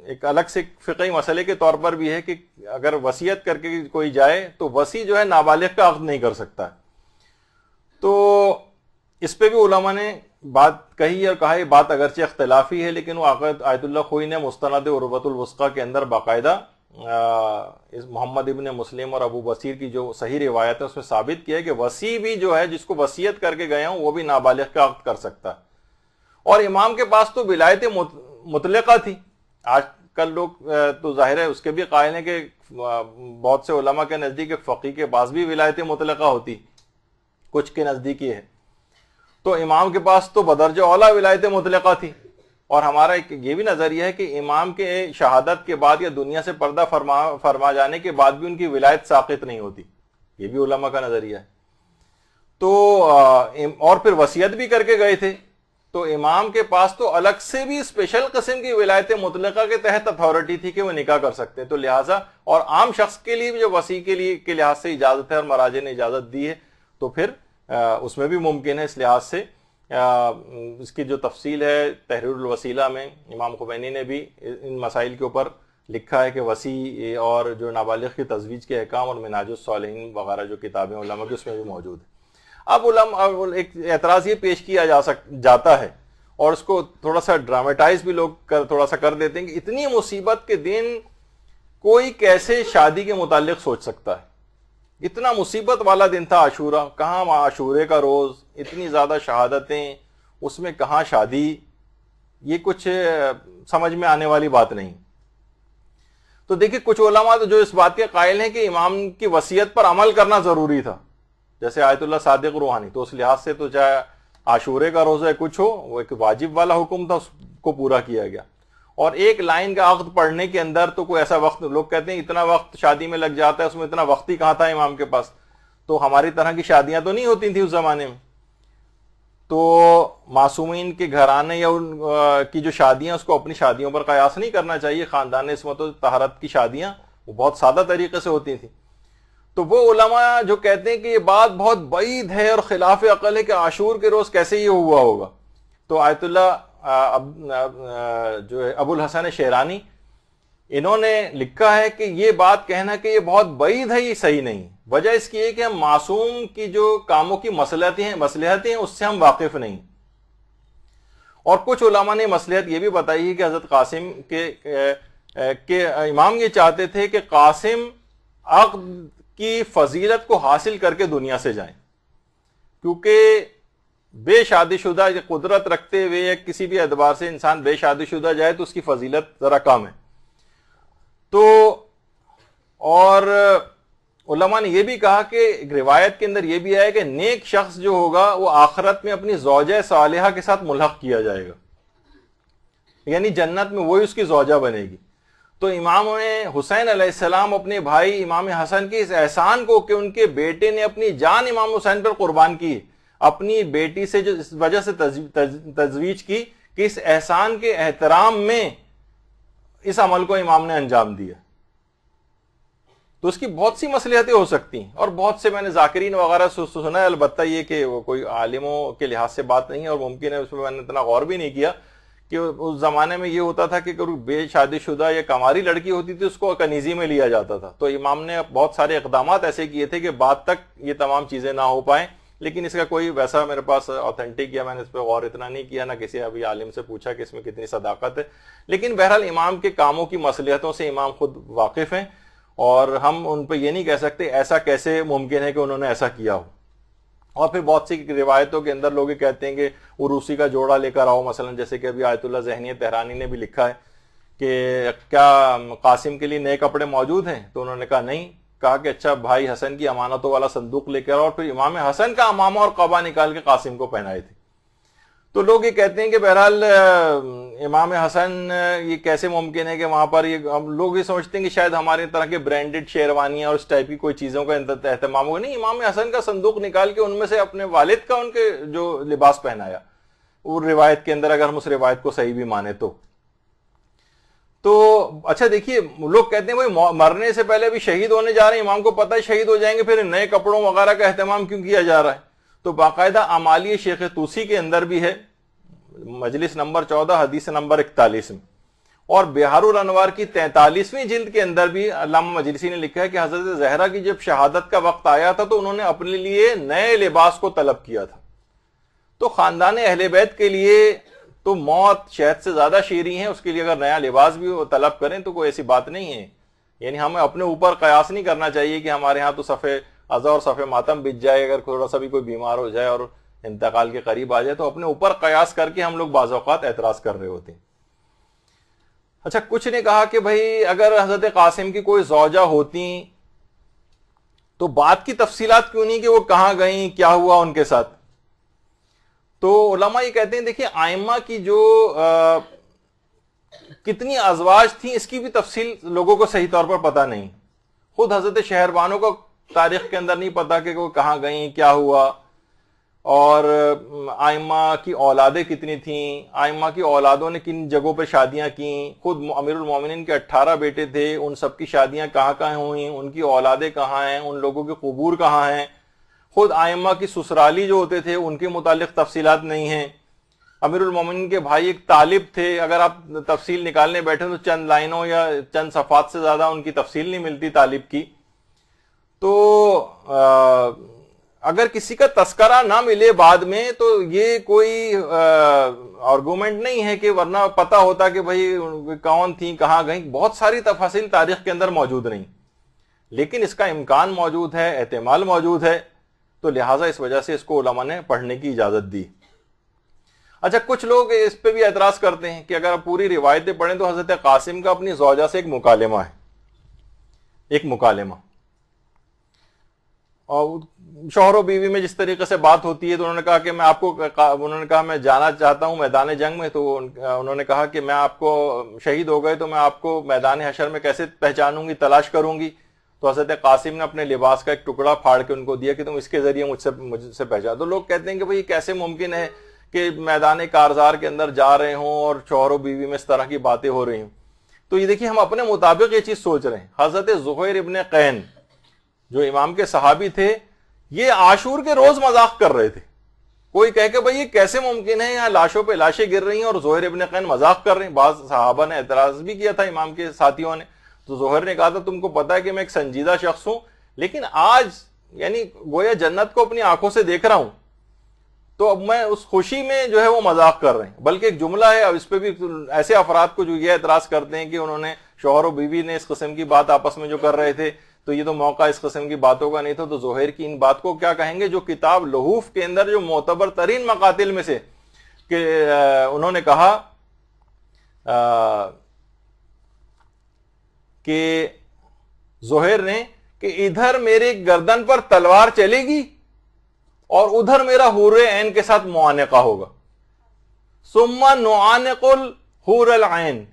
ایک الگ سے فقہی مسئلے کے طور پر بھی ہے کہ اگر وصیت کر کے کوئی جائے تو وصی جو ہے نابالغ کا عقد نہیں کر سکتا. تو اس پہ بھی علماء نے بات کہی اور کہا یہ بات اگرچہ اختلافی ہے, لیکن وہ آیت اللہ خوئی نے مستند عروۃ الوثقی کے اندر باقاعدہ محمد ابن مسلم اور ابو بصیر کی جو صحیح روایت ہے اس میں ثابت کیا ہے کہ وصی بھی جو ہے جس کو وصیت کر کے گیا ہوں وہ بھی نابالغ کا عقد کر سکتا ہے. اور امام کے پاس تو ولایت مطلقہ تھی. آج کل لوگ تو ظاہر ہے اس کے بھی قائل ہیں کہ بہت سے علماء کے نزدیک فقیہ کے پاس بھی ولایت مطلقہ ہوتی, کچھ کے نزدیک یہ ہے. تو امام کے پاس تو بدرجہ اولیٰ ولایت مطلقہ تھی. اور ہمارا ایک یہ بھی نظریہ ہے کہ امام کے شہادت کے بعد یا دنیا سے پردہ فرما جانے کے بعد بھی ان کی ولایت ساقط نہیں ہوتی, یہ بھی علماء کا نظریہ ہے. تو اور پھر وصیت بھی کر کے گئے تھے, تو امام کے پاس تو الگ سے بھی اسپیشل قسم کی ولایت مطلقہ کے تحت اتھارٹی تھی کہ وہ نکاح کر سکتے. تو لہٰذا اور عام شخص کے لیے بھی جو وصی کے لیے کے لحاظ سے اجازت ہے اور مراجع نے اجازت دی ہے تو پھر اس میں بھی ممکن ہے. اس لحاظ سے اس کی جو تفصیل ہے تحریر الوسیلہ میں امام خمینی نے بھی ان مسائل کے اوپر لکھا ہے کہ وسیع اور جو نابالغ کی تزویج کے احکام اور منہاج الصالحین وغیرہ جو کتابیں علماء کی اس میں بھی موجود ہے. اب علماء ایک اعتراض یہ پیش کیا جاتا ہے اور اس کو تھوڑا سا ڈراماٹائز بھی لوگ تھوڑا سا کر دیتے ہیں کہ اتنی مصیبت کے دن کوئی کیسے شادی کے متعلق سوچ سکتا ہے. اتنا مصیبت والا دن تھا عاشورہ، کہاں عاشورے کا روز، اتنی زیادہ شہادتیں، اس میں کہاں شادی، یہ کچھ سمجھ میں آنے والی بات نہیں. تو دیکھیں کچھ علماء تو جو اس بات کے قائل ہیں کہ امام کی وصیت پر عمل کرنا ضروری تھا، جیسے آیت اللہ صادق روحانی، تو اس لحاظ سے تو چاہے عاشورے کا روزہ کچھ ہو، وہ ایک واجب والا حکم تھا، اس کو پورا کیا گیا. اور ایک لائن کا عقد پڑھنے کے اندر تو کوئی ایسا وقت، لوگ کہتے ہیں اتنا وقت شادی میں لگ جاتا ہے، اس میں اتنا وقت ہی کہاں تھا امام کے پاس. تو ہماری طرح کی شادیاں تو نہیں ہوتی تھیں اس زمانے میں. تو معصومین کے گھرانے یا ان کی جو شادیاں اس کو اپنی شادیوں پر قیاس نہیں کرنا چاہیے. خاندان عصمت و طہارت کی شادیاں وہ بہت سادہ طریقے سے ہوتی تھیں. تو وہ علماء جو کہتے ہیں کہ یہ بات بہت بعید ہے اور خلاف عقل ہے کہ عاشور کے روز کیسے یہ ہوا ہوگا، تو آیت اللہ جو ہے ابو الحسن شیرانی، انہوں نے لکھا ہے کہ یہ بات کہنا کہ یہ بہت بعید ہے، یہ صحیح نہیں. وجہ اس کی ہے کہ ہم معصوم کی جو کاموں کی مصلحتیں ہیں اس سے ہم واقف نہیں. اور کچھ علماء نے مصلحت یہ بھی بتائی ہے کہ حضرت قاسم کے امام یہ چاہتے تھے کہ قاسم عقد کی فضیلت کو حاصل کر کے دنیا سے جائیں، کیونکہ بے شادی شدہ قدرت رکھتے ہوئے یا کسی بھی اعتبار سے انسان بے شادی شدہ جائے تو اس کی فضیلت ذرا کم ہے. تو اور علماء نے یہ بھی کہا کہ روایت کے اندر یہ بھی آیا کہ نیک شخص جو ہوگا وہ آخرت میں اپنی زوجہ صالحہ کے ساتھ ملحق کیا جائے گا، یعنی جنت میں وہی اس کی زوجہ بنے گی. تو امام حسین علیہ السلام اپنے بھائی امام حسن کے اس احسان کو کہ ان کے بیٹے نے اپنی جان امام حسین پر قربان کی، اپنی بیٹی سے جو اس وجہ سے تزویج کی کہ اس احسان کے احترام میں اس عمل کو امام نے انجام دیا. تو اس کی بہت سی مصلحتیں ہو سکتی ہیں، اور بہت سے میں نے ذاکرین وغیرہ سنا ہے. البتہ یہ کہ وہ کوئی عالموں کے لحاظ سے بات نہیں ہے، اور ممکن ہے اس میں نے اتنا غور بھی نہیں کیا کہ اس زمانے میں یہ ہوتا تھا کہ بے شادی شدہ یا کماری لڑکی ہوتی تھی اس کو کنیزی میں لیا جاتا تھا. تو امام نے بہت سارے اقدامات ایسے کیے تھے کہ بعد تک یہ تمام چیزیں نہ ہو پائیں، لیکن اس کا کوئی ویسا میرے پاس آتھینٹک یا میں نے اس پہ غور اتنا نہیں کیا، نہ کسی ابھی عالم سے پوچھا کہ اس میں کتنی صداقت ہے. لیکن بہرحال امام کے کاموں کی مصلحتوں سے امام خود واقف ہیں، اور ہم ان پہ یہ نہیں کہہ سکتے ایسا کیسے ممکن ہے کہ انہوں نے ایسا کیا ہو. اور پھر بہت سی روایتوں کے اندر لوگ کہتے ہیں کہ عروسی کا جوڑا لے کر آؤ، مثلا جیسے کہ ابھی آیت اللہ ذہنی تہرانی نے بھی لکھا ہے کہ کیا قاسم کے لیے نئے کپڑے موجود ہیں، تو انہوں نے کہا نہیں. کہا کہ اچھا بھائی حسن کی امانتوں والا صندوق لے کر آؤ، اور پھر امام حسن کا امامہ اور قبا نکال کے قاسم کو پہنائے تھے. تو لوگ یہ کہتے ہیں کہ بہرحال امام حسن یہ کیسے ممکن ہے کہ وہاں پر یہ، ہم لوگ یہ سمجھتے ہیں کہ شاید ہماری طرح کے برانڈڈ شیروانیاں اور اس ٹائپ کی کوئی چیزوں کا اہتمام ہوگا. نہیں، امام حسن کا صندوق نکال کے ان میں سے اپنے والد کا ان کے جو لباس پہنایا، وہ روایت کے اندر اگر ہم اس روایت کو صحیح بھی مانے تو اچھا دیکھیے، لوگ کہتے ہیں بھائی مرنے سے پہلے بھی شہید ہونے جا رہے ہیں، امام کو پتہ ہے شہید ہو جائیں گے، پھر نئے کپڑوں وغیرہ کا اہتمام کیوں کیا جا رہا ہے؟ تو باقاعدہ اعمالی شیخ طوسی کے اندر بھی ہے، مجلس نمبر 14 حدیث نمبر 41 میں، اور بہار الانوار کی 43ویں جلد کے اندر بھی علامہ مجلسی نے لکھا ہے کہ حضرت زہرا کی جب شہادت کا وقت آیا تھا تو انہوں نے اپنے لیے نئے لباس کو طلب کیا تھا. تو خاندان اہل بیت کے لیے تو موت شہد سے زیادہ شیریں ہے، اس کے لیے اگر نیا لباس بھی وہ طلب کریں تو کوئی ایسی بات نہیں ہے. یعنی ہمیں اپنے اوپر قیاس نہیں کرنا چاہیے کہ ہمارے ہاں تو صفحے عزا اور صفحے ماتم بچ جائے، اگر تھوڑا سا بھی کوئی بیمار ہو جائے اور انتقال کے قریب آ جائے تو اپنے اوپر قیاس کر کے ہم لوگ بعض اوقات اعتراض کر رہے ہوتے ہیں. اچھا، کچھ نے کہا کہ بھائی اگر حضرت قاسم کی کوئی زوجہ ہوتی تو بات کی تفصیلات کیوں نہیں کہ وہ کہاں گئیں، کیا ہوا ان کے ساتھ. تو علماء یہ کہتے ہیں دیکھیے ائمہ کی جو کتنی ازواج تھیں اس کی بھی تفصیل لوگوں کو صحیح طور پر پتہ نہیں. خود حضرت شہربانو کو تاریخ کے اندر نہیں پتا کہ وہ کہاں گئیں، کیا ہوا، اور ائمہ کی اولادیں کتنی تھیں، ائمہ کی اولادوں نے کن جگہوں پہ شادیاں کیں. خود امیر المومنین کے 18 بیٹے تھے، ان سب کی شادیاں کہاں کہاں ہوئیں، ان کی اولادیں کہاں ہیں، ان لوگوں کے قبور کہاں ہیں. خود ائمہ کی سسرالی جو ہوتے تھے ان کے متعلق تفصیلات نہیں ہیں. امیر المومنین کے بھائی ایک طالب تھے، اگر آپ تفصیل نکالنے بیٹھے تو چند لائنوں یا چند صفحات سے زیادہ ان کی تفصیل نہیں ملتی طالب کی. تو اگر کسی کا تذکرہ نہ ملے بعد میں تو یہ کوئی آرگومنٹ نہیں ہے، کہ ورنہ پتہ ہوتا کہ بھئی کون تھیں، کہاں گئیں. بہت ساری تفاصیل تاریخ کے اندر موجود نہیں، لیکن اس کا امکان موجود ہے، احتمال موجود ہے، تو لہٰذا اس وجہ سے اس کو علماء نے پڑھنے کی اجازت دی. اچھا، کچھ لوگ اس پہ بھی اعتراض کرتے ہیں کہ اگر آپ پوری روایتیں پڑھیں تو حضرت قاسم کا اپنی زوجہ سے ایک مکالمہ ہے، ایک مکالمہ، اور شوہر و بیوی میں جس طریقے سے بات ہوتی ہے، تو انہوں نے کہا کہ انہوں نے کہا میں جانا چاہتا ہوں میدان جنگ میں. تو انہوں نے کہا کہ میں آپ کو شہید ہو گئے تو میں آپ کو میدان حشر میں کیسے پہچانوں گی، تلاش کروں گی. تو حضرت قاسم نے اپنے لباس کا ایک ٹکڑا پھاڑ کے ان کو دیا کہ تم اس کے ذریعے مجھ سے پہچان. تو لوگ کہتے ہیں کہ بھئی کیسے ممکن ہے کہ میدان کارزار کے اندر جا رہے ہوں اور شوہر و بیوی میں اس طرح کی باتیں ہو رہی ہوں. تو یہ دیکھیے، ہم اپنے مطابق یہ چیز سوچ رہے ہیں. حضرت زہیر ابن قین جو امام کے صحابی تھے، یہ عاشور کے روز مذاق کر رہے تھے. کوئی کہے کہ بھئی یہ کیسے ممکن ہے، یہاں لاشوں پہ لاشیں گر رہی ہیں اور زہیر ابن قین مذاق کر رہے ہیں. بعض صحابہ نے اعتراض بھی کیا تھا امام کے ساتھیوں نے. تو زہیر نے کہا تھا تم کو پتا ہے کہ میں ایک سنجیدہ شخص ہوں، لیکن آج یعنی گویا جنت کو اپنی آنکھوں سے دیکھ رہا ہوں، تو اب میں اس خوشی میں جو ہے وہ مذاق کر رہے ہیں. بلکہ ایک جملہ ہے، اب اس پہ بھی ایسے افراد کو جو یہ اعتراض کرتے ہیں کہ انہوں نے شوہر و بیوی نے اس قسم کی بات آپس میں جو کر رہے تھے تو یہ تو موقع اس قسم کی باتوں کا نہیں تھا. تو زہیر کی ان بات کو کیا کہیں گے، جو کتاب لحوف کے اندر جو معتبر ترین مقاتل میں سے کہ انہوں نے کہا کہ زہیر نے کہ ادھر میرے گردن پر تلوار چلے گی اور ادھر میرا حور عین کے ساتھ معانقہ ہوگا. ثم نعانق الحور العین،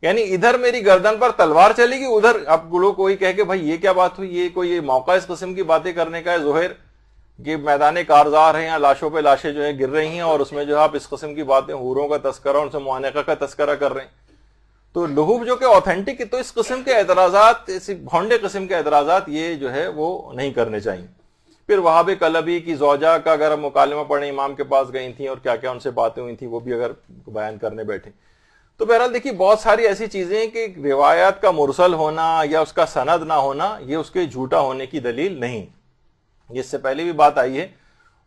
یعنی ادھر میری گردن پر تلوار چلے گی، ادھر. اب لوگ کوئی کہے کہ بھائی یہ کیا بات ہوئی، یہ کوئی موقع اس قسم کی باتیں کرنے کا ہے زہیر، کہ میدان کارزار ہیں، لاشوں پہ لاشیں جو ہے گر رہی ہیں اور اس میں جو ہے آپ اس قسم کی باتیں، حوروں کا تذکرہ، ان سے معانقہ کا تذکرہ کر رہے ہیں. تو لحوف جو کہ اوتھینٹک، تو اس قسم کے اعتراضات، اس بھونڈے قسم کے اعتراضات یہ جو ہے وہ نہیں کرنے چاہیے. پھر وہاب کلبی کی زوجہ کا اگر ہم مکالمہ پڑھیں، امام کے پاس گئی تھیں اور کیا کیا ان سے باتیں ہوئی تھیں وہ بھی اگر بیان کرنے بیٹھے. تو بہرحال دیکھیے بہت ساری ایسی چیزیں ہیں کہ روایات کا مرسل ہونا یا اس کا سند نہ ہونا یہ اس کے جھوٹا ہونے کی دلیل نہیں. یہ اس سے پہلے بھی بات آئی ہے.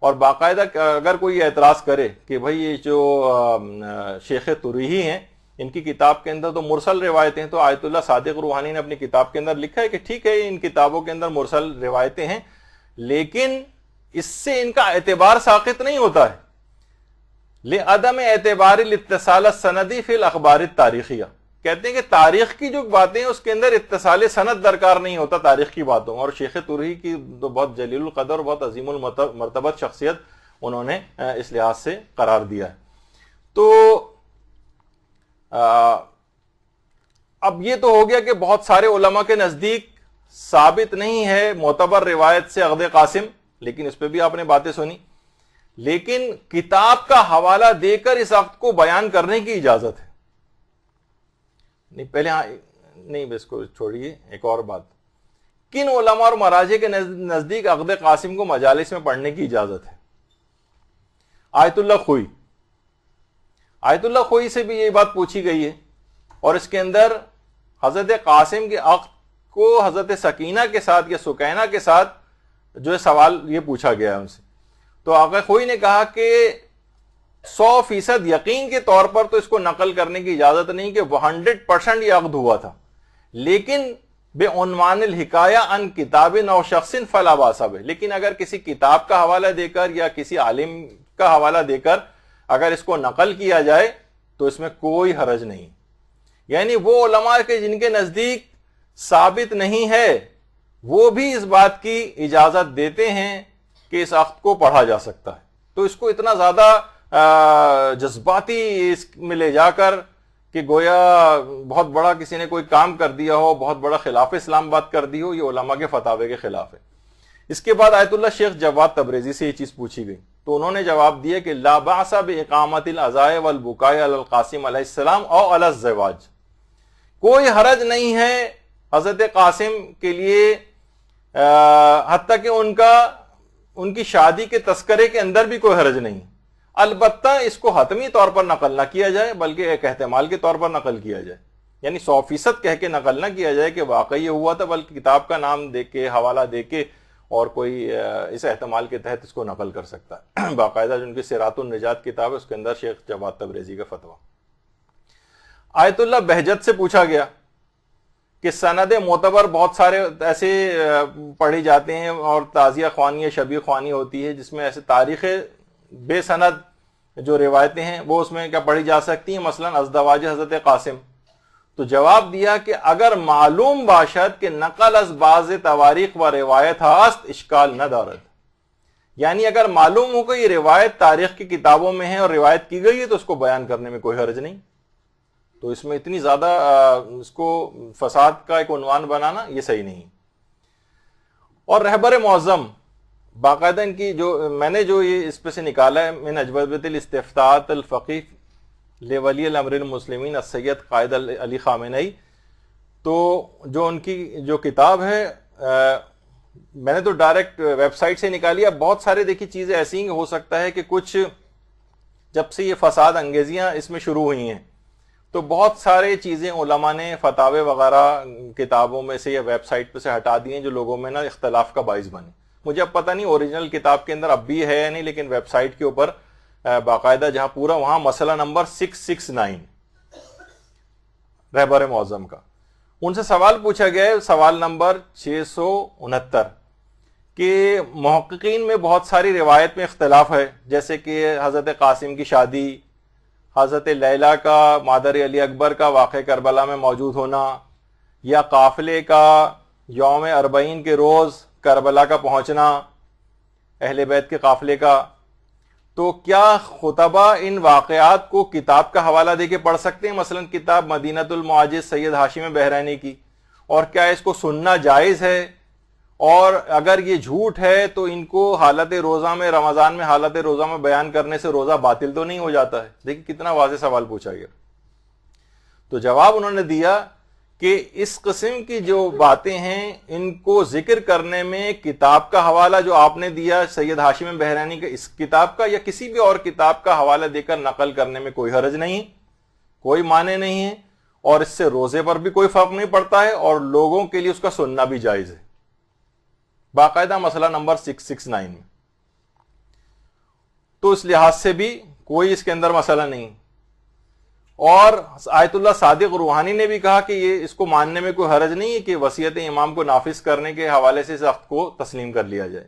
اور باقاعدہ اگر کوئی اعتراض کرے کہ بھئی یہ جو شیخ تریحی ہیں ان کی کتاب کے اندر تو مرسل روایتیں ہیں، تو آیت اللہ صادق روحانی نے اپنی کتاب کے اندر لکھا ہے کہ ٹھیک ہے ان کتابوں کے اندر مرسل روایتیں ہیں، لیکن اس سے ان کا اعتبار ساقط نہیں ہوتا ہے. لعدم اعتبار الاتصال السندی فی الاخبار التاریخیہ، کہتے ہیں کہ تاریخ کی جو باتیں ہیں اس کے اندر اتصال سند درکار نہیں ہوتا تاریخ کی باتوں. اور شیخ تریحی کی تو بہت جلیل القدر، بہت عظیم المرتبت شخصیت انہوں نے اس لحاظ سے قرار دیا ہے. تو اب یہ تو ہو گیا کہ بہت سارے علماء کے نزدیک ثابت نہیں ہے معتبر روایت سے عقد قاسم، لیکن اس پہ بھی آپ نے باتیں سنی. لیکن کتاب کا حوالہ دے کر اس عقد کو بیان کرنے کی اجازت ہے. نہیں پہلے نہیں بس کو چھوڑیے، ایک اور بات، کن علماء اور مراجع کے نزدیک عقد قاسم کو مجالس میں پڑھنے کی اجازت ہے؟ آیت اللہ خوئی، آیت اللہ خوئی سے بھی یہ بات پوچھی گئی ہے، اور اس کے اندر حضرت قاسم کے عقد کو حضرت سکینہ کے ساتھ یا سکینہ کے ساتھ جو ہے سوال یہ پوچھا گیا ہے ان سے. تو آقا خوئی نے کہا کہ 100% یقین کے طور پر تو اس کو نقل کرنے کی اجازت نہیں کہ 100% یہ عقد ہوا تھا، لیکن بے عنوان الحکایہ ان کتاب او شخص فلا باس بہ، لیکن اگر کسی کتاب کا حوالہ دے کر یا کسی عالم کا حوالہ دے کر اگر اس کو نقل کیا جائے تو اس میں کوئی حرج نہیں. یعنی وہ علماء کے جن کے نزدیک ثابت نہیں ہے وہ بھی اس بات کی اجازت دیتے ہیں کہ اس عقد کو پڑھا جا سکتا ہے. تو اس کو اتنا زیادہ جذباتی اس میں لے جا کر کہ گویا بہت بڑا کسی نے کوئی کام کر دیا ہو، بہت بڑا خلاف اسلام بات کر دی ہو، یہ علماء کے فتاوے کے خلاف ہے. اس کے بعد آیت اللہ شیخ جواد تبریزی سے یہ چیز پوچھی گئی تو انہوں نے جواب دیا کہ لا باس باقامت العزاء والبکاء علی القاسم علیہ السلام او علی الزواج، کوئی حرج نہیں ہے حضرت قاسم کے لیے، حتیٰ کہ ان کی شادی کے تذکرے کے اندر بھی کوئی حرج نہیں. البتہ اس کو حتمی طور پر نقل نہ کیا جائے بلکہ ایک احتمال کے طور پر نقل کیا جائے، یعنی 100% کہہ کے نقل نہ کیا جائے کہ واقعی یہ ہوا تھا، بلکہ کتاب کا نام دے کے، حوالہ دے کے، اور کوئی اس احتمال کے تحت اس کو نقل کر سکتا ہے۔ باقاعدہ جن کی صراط النجات کتاب ہے اس کے اندر شیخ جواد تبریزی کا فتویٰ۔ آیت اللہ بہجت سے پوچھا گیا کہ سند معتبر بہت سارے ایسے پڑھی جاتے ہیں اور تعزیہ خوانی یا شبیہ خوانی ہوتی ہے جس میں ایسے تاریخ بے سند جو روایتیں ہیں وہ اس میں کیا پڑھی جا سکتی ہیں، مثلا ازدواج حضرت قاسم۔ تو جواب دیا کہ اگر معلوم باشد کہ نقل از بعض تواریخ و روایت ہاست اشکال نہ دارد، یعنی اگر معلوم ہو کہ یہ روایت تاریخ کی کتابوں میں ہے اور روایت کی گئی ہے تو اس کو بیان کرنے میں کوئی حرج نہیں۔ تو اس میں اتنی زیادہ اس کو فساد کا ایک عنوان بنانا یہ صحیح نہیں۔ اور رہبر معظم باقاعدہ ان کی جو میں نے جو یہ اس پہ سے نکالا ہے من اجوبۃ الاستفتاء الفقیہ لولی الامر المسلمین السید قائد علی خامنئی، تو جو ان کی جو کتاب ہے میں نے تو ڈائریکٹ ویب سائٹ سے نکالی ہے۔ بہت سارے دیکھی چیزیں ایسی ہیں، ہو سکتا ہے کہ کچھ جب سے یہ فساد انگیزیاں اس میں شروع ہوئی ہیں تو بہت سارے چیزیں علماء نے فتاوے وغیرہ کتابوں میں سے یا ویب سائٹ پہ سے ہٹا دی ہیں جو لوگوں میں نا اختلاف کا باعث بنے۔ مجھے اب پتہ نہیں اوریجنل کتاب کے اندر اب بھی ہے یا نہیں، لیکن ویب سائٹ کے اوپر باقاعدہ جہاں پورا وہاں مسئلہ نمبر 669 رہبر معظم کا، ان سے سوال پوچھا گیا ہے، سوال نمبر 669، کہ محققین میں بہت ساری روایت میں اختلاف ہے، جیسے کہ حضرت قاسم کی شادی، حضرت لیلہ کا مادر علی اکبر کا واقع کربلا میں موجود ہونا، یا قافلے کا یوم اربعین کے روز کربلا کا پہنچنا اہل بیت کے قافلے کا، تو کیا خطبہ ان واقعات کو کتاب کا حوالہ دے کے پڑھ سکتے ہیں، مثلا کتاب مدینۃ المعاجز سید ہاشم بحرینی کی، اور کیا اس کو سننا جائز ہے، اور اگر یہ جھوٹ ہے تو ان کو حالت روزہ میں، رمضان میں حالت روزہ میں بیان کرنے سے روزہ باطل تو نہیں ہو جاتا ہے؟ دیکھیں کتنا واضح سوال پوچھا گیا۔ تو جواب انہوں نے دیا کہ اس قسم کی جو باتیں ہیں ان کو ذکر کرنے میں کتاب کا حوالہ جو آپ نے دیا سید ہاشم بحرینی کا، اس کتاب کا یا کسی بھی اور کتاب کا حوالہ دے کر نقل کرنے میں کوئی حرج نہیں، کوئی معنی نہیں ہے، اور اس سے روزے پر بھی کوئی فرق نہیں پڑتا ہے، اور لوگوں کے لیے اس کا سننا بھی جائز ہے، باقاعدہ مسئلہ نمبر 669 میں۔ تو اس لحاظ سے بھی کوئی اس کے اندر مسئلہ نہیں۔ اور آیت اللہ صادق روحانی نے بھی کہا کہ یہ اس کو ماننے میں کوئی حرج نہیں ہے کہ وصیت امام کو نافذ کرنے کے حوالے سے اس عقد کو تسلیم کر لیا جائے۔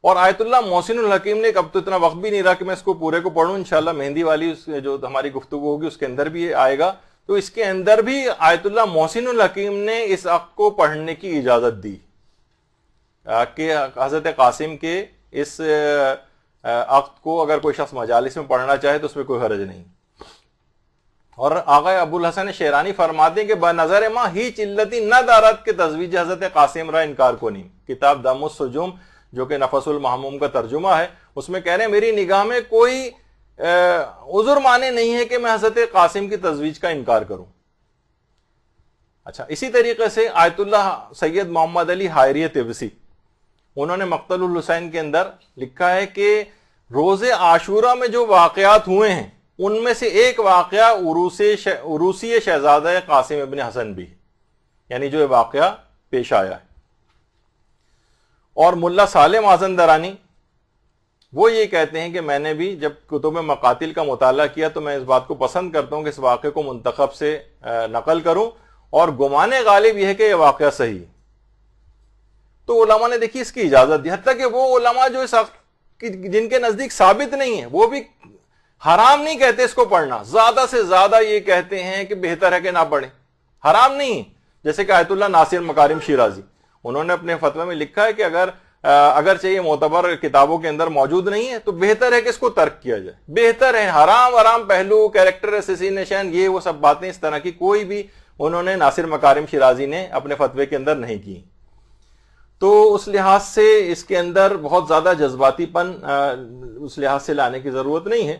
اور آیت اللہ محسن الحکیم نے، اب تو اتنا وقت بھی نہیں رہا کہ میں اس کو پورے کو پڑھوں، انشاءاللہ مہندی والی جو ہماری گفتگو ہوگی اس کے اندر بھی آئے گا، تو اس کے اندر بھی آیت اللہ محسن الحکیم نے اس عقد کو پڑھنے کی اجازت دی کہ حضرت قاسم کے اس عقد کو اگر کوئی شخص مجالس میں پڑھنا چاہے تو اس میں کوئی حرج نہیں۔ اور آقا ابو الحسن شیرانی فرماتے ہیں کہ بنظر ما ہیچ علتی نہ دارت کے تزویج حضرت قاسم را انکار کو نہیں، کتاب دم السجوم جو کہ نفس المحموم کا ترجمہ ہے، اس میں کہہ رہے ہیں میری نگاہ میں کوئی عذر مانے نہیں ہے کہ میں حضرت قاسم کی تزویج کا انکار کروں۔ اچھا، اسی طریقے سے آیت اللہ سید محمد علی حائری طبسی، انہوں نے مقتل الحسین کے اندر لکھا ہے کہ روز عاشورہ میں جو واقعات ہوئے ہیں ان میں سے ایک واقعہ عروسی شہزادہ قاسم ابن حسن بھی، یعنی جو واقعہ پیش آیا ہے۔ اور ملا صالح مازندرانی وہ یہ کہتے ہیں کہ میں نے بھی جب کتب مقاتل کا مطالعہ کیا تو میں اس بات کو پسند کرتا ہوں کہ اس واقعے کو منتخب سے نقل کروں، اور گمان غالب یہ ہے کہ یہ واقعہ صحیح۔ تو علماء نے دیکھی اس کی اجازت دی، حتیٰ کہ وہ علماء جو جن کے نزدیک ثابت نہیں ہے وہ بھی حرام نہیں کہتے اس کو پڑھنا، زیادہ سے زیادہ یہ کہتے ہیں کہ بہتر ہے کہ نہ پڑھیں، حرام نہیں۔ جیسے کہ آیت اللہ ناصر مکارم شیرازی، انہوں نے اپنے فتوے میں لکھا ہے کہ اگرچہ یہ معتبر کتابوں کے اندر موجود نہیں ہے تو بہتر ہے کہ اس کو ترک کیا جائے، بہتر ہے۔ حرام پہلو، کیریکٹر اسیسینیشن، یہ وہ سب باتیں اس طرح کی کوئی بھی انہوں نے ناصر مکارم شیرازی نے اپنے فتوے کے اندر نہیں کی۔ تو اس لحاظ سے اس کے اندر بہت زیادہ جذباتی پن اس لحاظ سے لانے کی ضرورت نہیں ہے۔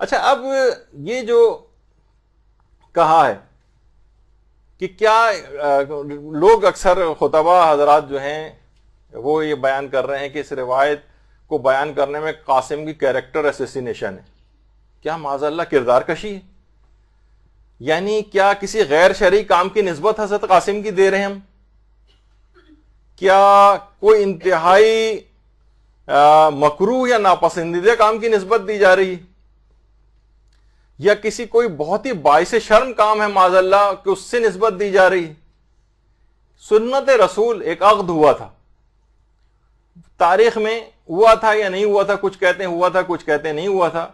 اچھا، اب یہ جو کہا ہے کہ کیا لوگ اکثر خطبہ حضرات جو ہیں وہ یہ بیان کر رہے ہیں کہ اس روایت کو بیان کرنے میں قاسم کی کیریکٹر اسیسینیشن ہے. کیا معاذ اللہ کردار کشی ہے؟ یعنی کیا کسی غیر شرعی کام کی نسبت حضرت قاسم کی دے رہے ہیں ہم؟ کیا کوئی انتہائی مکروہ یا ناپسندیدہ کام کی نسبت دی جا رہی ہے؟ یا کسی کوئی بہت ہی باعث شرم کام ہے معاذ اللہ کہ اس سے نسبت دی جا رہی ہے؟ سنت رسول ایک عقد ہوا تھا، تاریخ میں ہوا تھا یا نہیں ہوا تھا، کچھ کہتے ہیں ہوا تھا، کچھ کہتے ہیں نہیں ہوا تھا.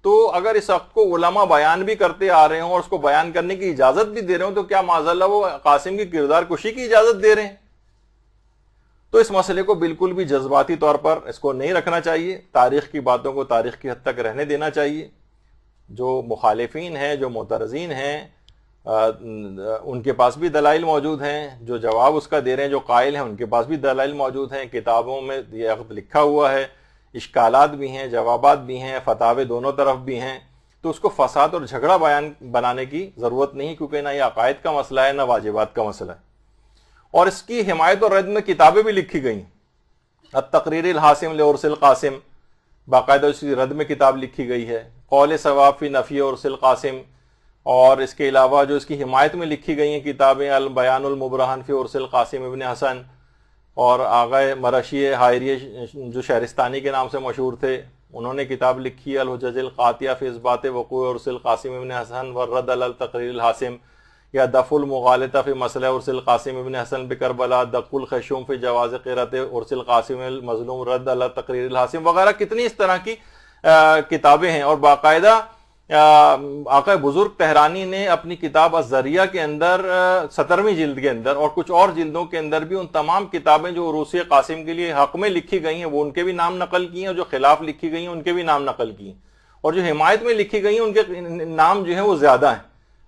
تو اگر اس عقد کو علماء بیان بھی کرتے آ رہے ہوں اور اس کو بیان کرنے کی اجازت بھی دے رہے ہوں، تو کیا معاذ اللہ وہ قاسم کی کردار کشی کی اجازت دے رہے ہیں؟ تو اس مسئلے کو بالکل بھی جذباتی طور پر اس کو نہیں رکھنا چاہیے. تاریخ کی باتوں کو تاریخ کی حد تک رہنے دینا چاہیے. جو مخالفین ہیں، جو معترضین ہیں، ان کے پاس بھی دلائل موجود ہیں، جو جواب اس کا دے رہے ہیں، جو قائل ہیں، ان کے پاس بھی دلائل موجود ہیں. کتابوں میں یہ عقد لکھا ہوا ہے، اشکالات بھی ہیں، جوابات بھی ہیں، فتاوے دونوں طرف بھی ہیں. تو اس کو فساد اور جھگڑا بنانے کی ضرورت نہیں، کیونکہ نہ یہ عقائد کا مسئلہ ہے، نہ واجبات کا مسئلہ ہے. اور اس کی حمایت اور رد میں کتابیں بھی لکھی گئی. التقریر الحاسم لعرس القاسم، باقاعدہ اس کی رد میں کتاب لکھی گئی ہے. قول ثواب فی نفی عرس القاسم، اور اس کے علاوہ جو اس کی حمایت میں لکھی گئی ہیں کتابیں، البیان المبرہن فی عرس القاسم ابن حسن، اور آغا مرشی حائری جو شہرستانی کے نام سے مشہور تھے، انہوں نے کتاب لکھی الحجج القاطعہ فی اثبات وقوع عرس القاسم ابن حسن والرد علی التقریر الحاسم، یا دفع المغالطہ فی مسئلہ عرس القاسم ابن حسن بکربلا، دق الخشوم فی جواز قرأت عرس القاسم المظلوم، رد علی التقریر الحاسم، وغیرہ کتنی اس طرح کی کتابیں ہیں. اور باقاعدہ آقا بزرگ طہرانی نے اپنی کتاب الذریعہ کے اندر 17ویں جلد کے اندر اور کچھ اور جلدوں کے اندر بھی ان تمام کتابیں جو عروسی قاسم کے لیے حق میں لکھی گئی ہیں وہ ان کے بھی نام نقل کی ہیں، اور جو خلاف لکھی گئی ہیں ان کے بھی نام نقل کی ہیں، اور جو حمایت میں لکھی گئی ہیں ان کے نام جو ہیں وہ زیادہ ہیں،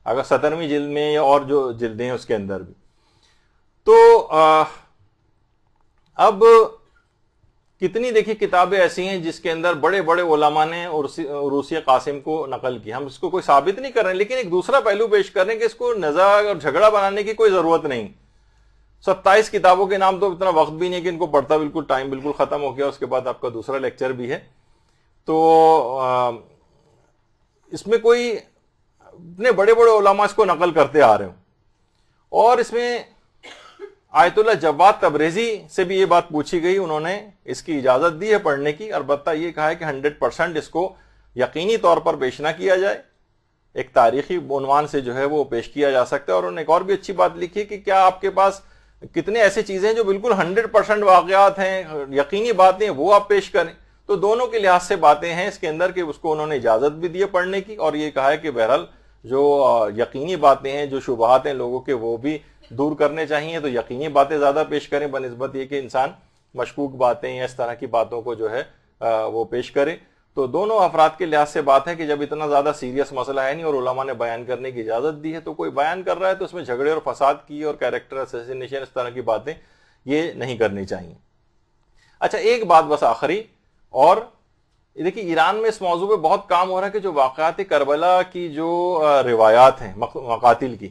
اگر 17ویں جلد میں یا اور جو جلدیں ہیں اس کے اندر بھی. تو اب کتنی دیکھیے کتابیں ایسی ہیں جس کے اندر بڑے بڑے علماء نے عروسی قاسم کو نقل کی. ہم اس کو کوئی ثابت نہیں کر رہے ہیں، لیکن ایک دوسرا پہلو پیش کر رہے ہیں کہ اس کو نزاع اور جھگڑا بنانے کی کوئی ضرورت نہیں. 27 کتابوں کے نام تو اتنا وقت بھی نہیں کہ ان کو پڑھتا بالکل ٹائم بالکل ختم ہو گیا، اس کے بعد آپ کا دوسرا لیکچر بھی ہے. تو اس میں کوئی اتنے بڑے بڑے علماء اس کو نقل کرتے آ رہے ہوں. اور اس میں آیت اللہ جواد تبریزی سے بھی یہ بات پوچھی گئی، انہوں نے اس کی اجازت دی ہے پڑھنے کی، البتہ یہ کہا ہے کہ 100% اس کو یقینی طور پر پیش نہ کیا جائے، ایک تاریخی عنوان سے جو ہے وہ پیش کیا جا سکتا ہے. اور انہوں نے ایک اور بھی اچھی بات لکھی کہ کیا آپ کے پاس کتنے ایسی چیزیں جو بالکل 100% واقعات ہیں، یقینی باتیں، وہ آپ پیش کریں. تو دونوں کے لحاظ سے باتیں ہیں اس کے اندر کہ اس کو انہوں نے اجازت بھی دی ہے پڑھنے کی، اور یہ کہا ہے کہ بہرحال جو یقینی باتیں ہیں، جو شبہات ہیں لوگوں کے، وہ بھی دور کرنے چاہیے. تو یقینی باتیں زیادہ پیش کریں بنسبت یہ کہ انسان مشکوک باتیں یا اس طرح کی باتوں کو جو ہے وہ پیش کرے. تو دونوں افراد کے لحاظ سے بات ہے کہ جب اتنا زیادہ سیریس مسئلہ ہے نہیں اور علماء نے بیان کرنے کی اجازت دی ہے، تو کوئی بیان کر رہا ہے تو اس میں جھگڑے اور فساد کی اور کیریکٹر اسیسینیشن اس طرح کی باتیں یہ نہیں کرنی چاہیے. اچھا ایک بات بس آخری، اور دیکھیے ایران میں اس موضوع پہ بہت کام ہو رہا ہے کہ جو واقعات کربلا کی جو روایات ہیں مقاتل کی،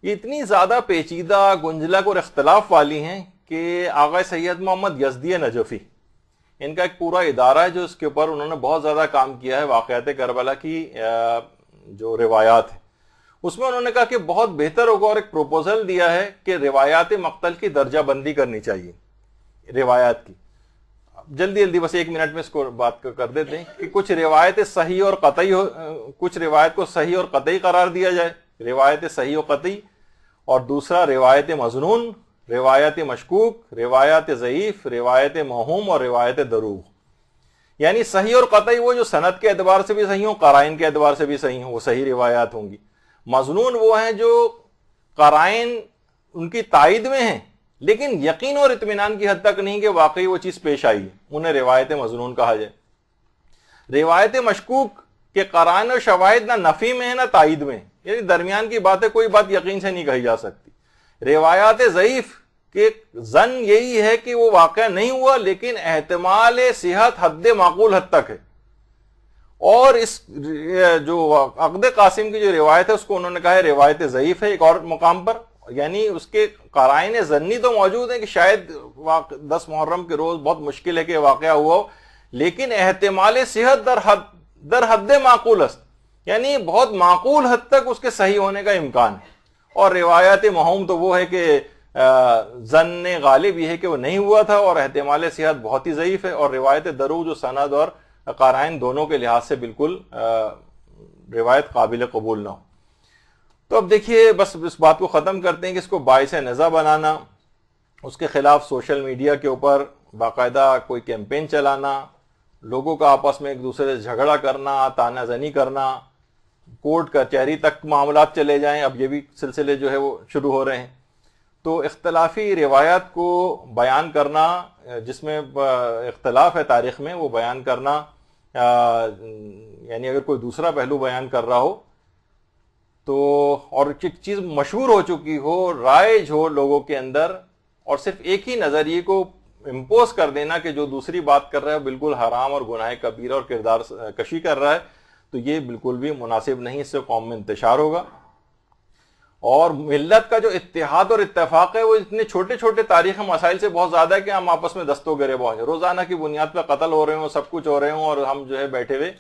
یہ اتنی زیادہ پیچیدہ گنجلک اور اختلاف والی ہیں کہ آغا سید محمد یزدی نجفی، ان کا ایک پورا ادارہ ہے جو اس کے اوپر انہوں نے بہت زیادہ کام کیا ہے واقعات کربلا کی جو روایات ہیں. اس میں انہوں نے کہا کہ بہت بہتر ہوگا اور ایک پروپوزل دیا ہے کہ روایات مقتل کی درجہ بندی کرنی چاہیے. روایات کی جلدی بس 1 منٹ میں اس کو بات کر دیتے ہیں کہ کچھ روایت صحیح اور قطعی کچھ روایت کو صحیح اور قطعی قرار دیا جائے، روایت صحیح و قطعی، اور دوسرا روایت مظنون، روایت مشکوک، روایت ضعیف، روایت موہوم اور روایت دروغ. یعنی صحیح اور قطعی وہ جو سند کے اعتبار سے بھی صحیح ہوں، قرائن کے اعتبار سے بھی صحیح ہوں، وہ صحیح روایات ہوں گی. مظنون وہ ہیں جو قرائن ان کی تائید میں ہیں لیکن یقین اور اطمینان کی حد تک نہیں کہ واقعی وہ چیز پیش آئی، انہیں روایت مظنون کہا جائے. روایت مشکوک کہ قرائن و شواہد نہ نفی میں ہے نہ تائید میں، یعنی درمیان کی بات ہے، کوئی بات یقین سے نہیں کہی جا سکتی. روایات ضعیف کہ ظن یہی ہے کہ وہ واقعہ نہیں ہوا لیکن احتمال صحت حد معقول حد تک ہے. اور اس جو عقد قاسم کی جو روایت ہے اس کو انہوں نے کہا ہے روایت ضعیف ہے ایک اور مقام پر، یعنی اس کے قرائن ظنی تو موجود ہیں کہ شاید 10 محرم کے روز بہت مشکل ہے کہ واقعہ ہوا ہو، لیکن احتمال صحت در حد معقول است، یعنی بہت معقول حد تک اس کے صحیح ہونے کا امکان ہے. اور روایات موہوم تو وہ ہے کہ ظن غالب یہ ہے کہ وہ نہیں ہوا تھا، اور احتمال صحت بہت ہی ضعیف ہے، اور روایت دروغ جو سند اور قرائن دونوں کے لحاظ سے بالکل روایت قابل قبول نہ ہو. تو اب دیکھیے بس اس بات کو ختم کرتے ہیں کہ اس کو باعث نزاع بنانا، اس کے خلاف سوشل میڈیا کے اوپر باقاعدہ کوئی کیمپین چلانا، لوگوں کا آپس میں ایک دوسرے سے جھگڑا کرنا، تانا زنی کرنا، کورٹ کچہری تک معاملات چلے جائیں، اب یہ بھی سلسلے جو ہے وہ شروع ہو رہے ہیں. تو اختلافی روایات کو بیان کرنا، جس میں اختلاف ہے تاریخ میں، وہ بیان کرنا، یعنی اگر کوئی دوسرا پہلو بیان کر رہا ہو تو، اور ایک چیز مشہور ہو چکی ہو، رائج ہو لوگوں کے اندر، اور صرف ایک ہی نظریے کو امپوز کر دینا کہ جو دوسری بات کر رہا ہے بالکل حرام اور گناہ کبیرہ اور کردار کشی کر رہا ہے، تو یہ بالکل بھی مناسب نہیں، اس سے قوم میں انتشار ہوگا. اور ملت کا جو اتحاد اور اتفاق ہے وہ اتنے چھوٹے چھوٹے تاریخی مسائل سے بہت زیادہ ہے کہ ہم آپس میں دست و گریباں ہیں، روزانہ کی بنیاد پہ قتل ہو رہے ہوں، سب کچھ ہو رہے ہوں، اور ہم جو ہے بیٹھے ہوئے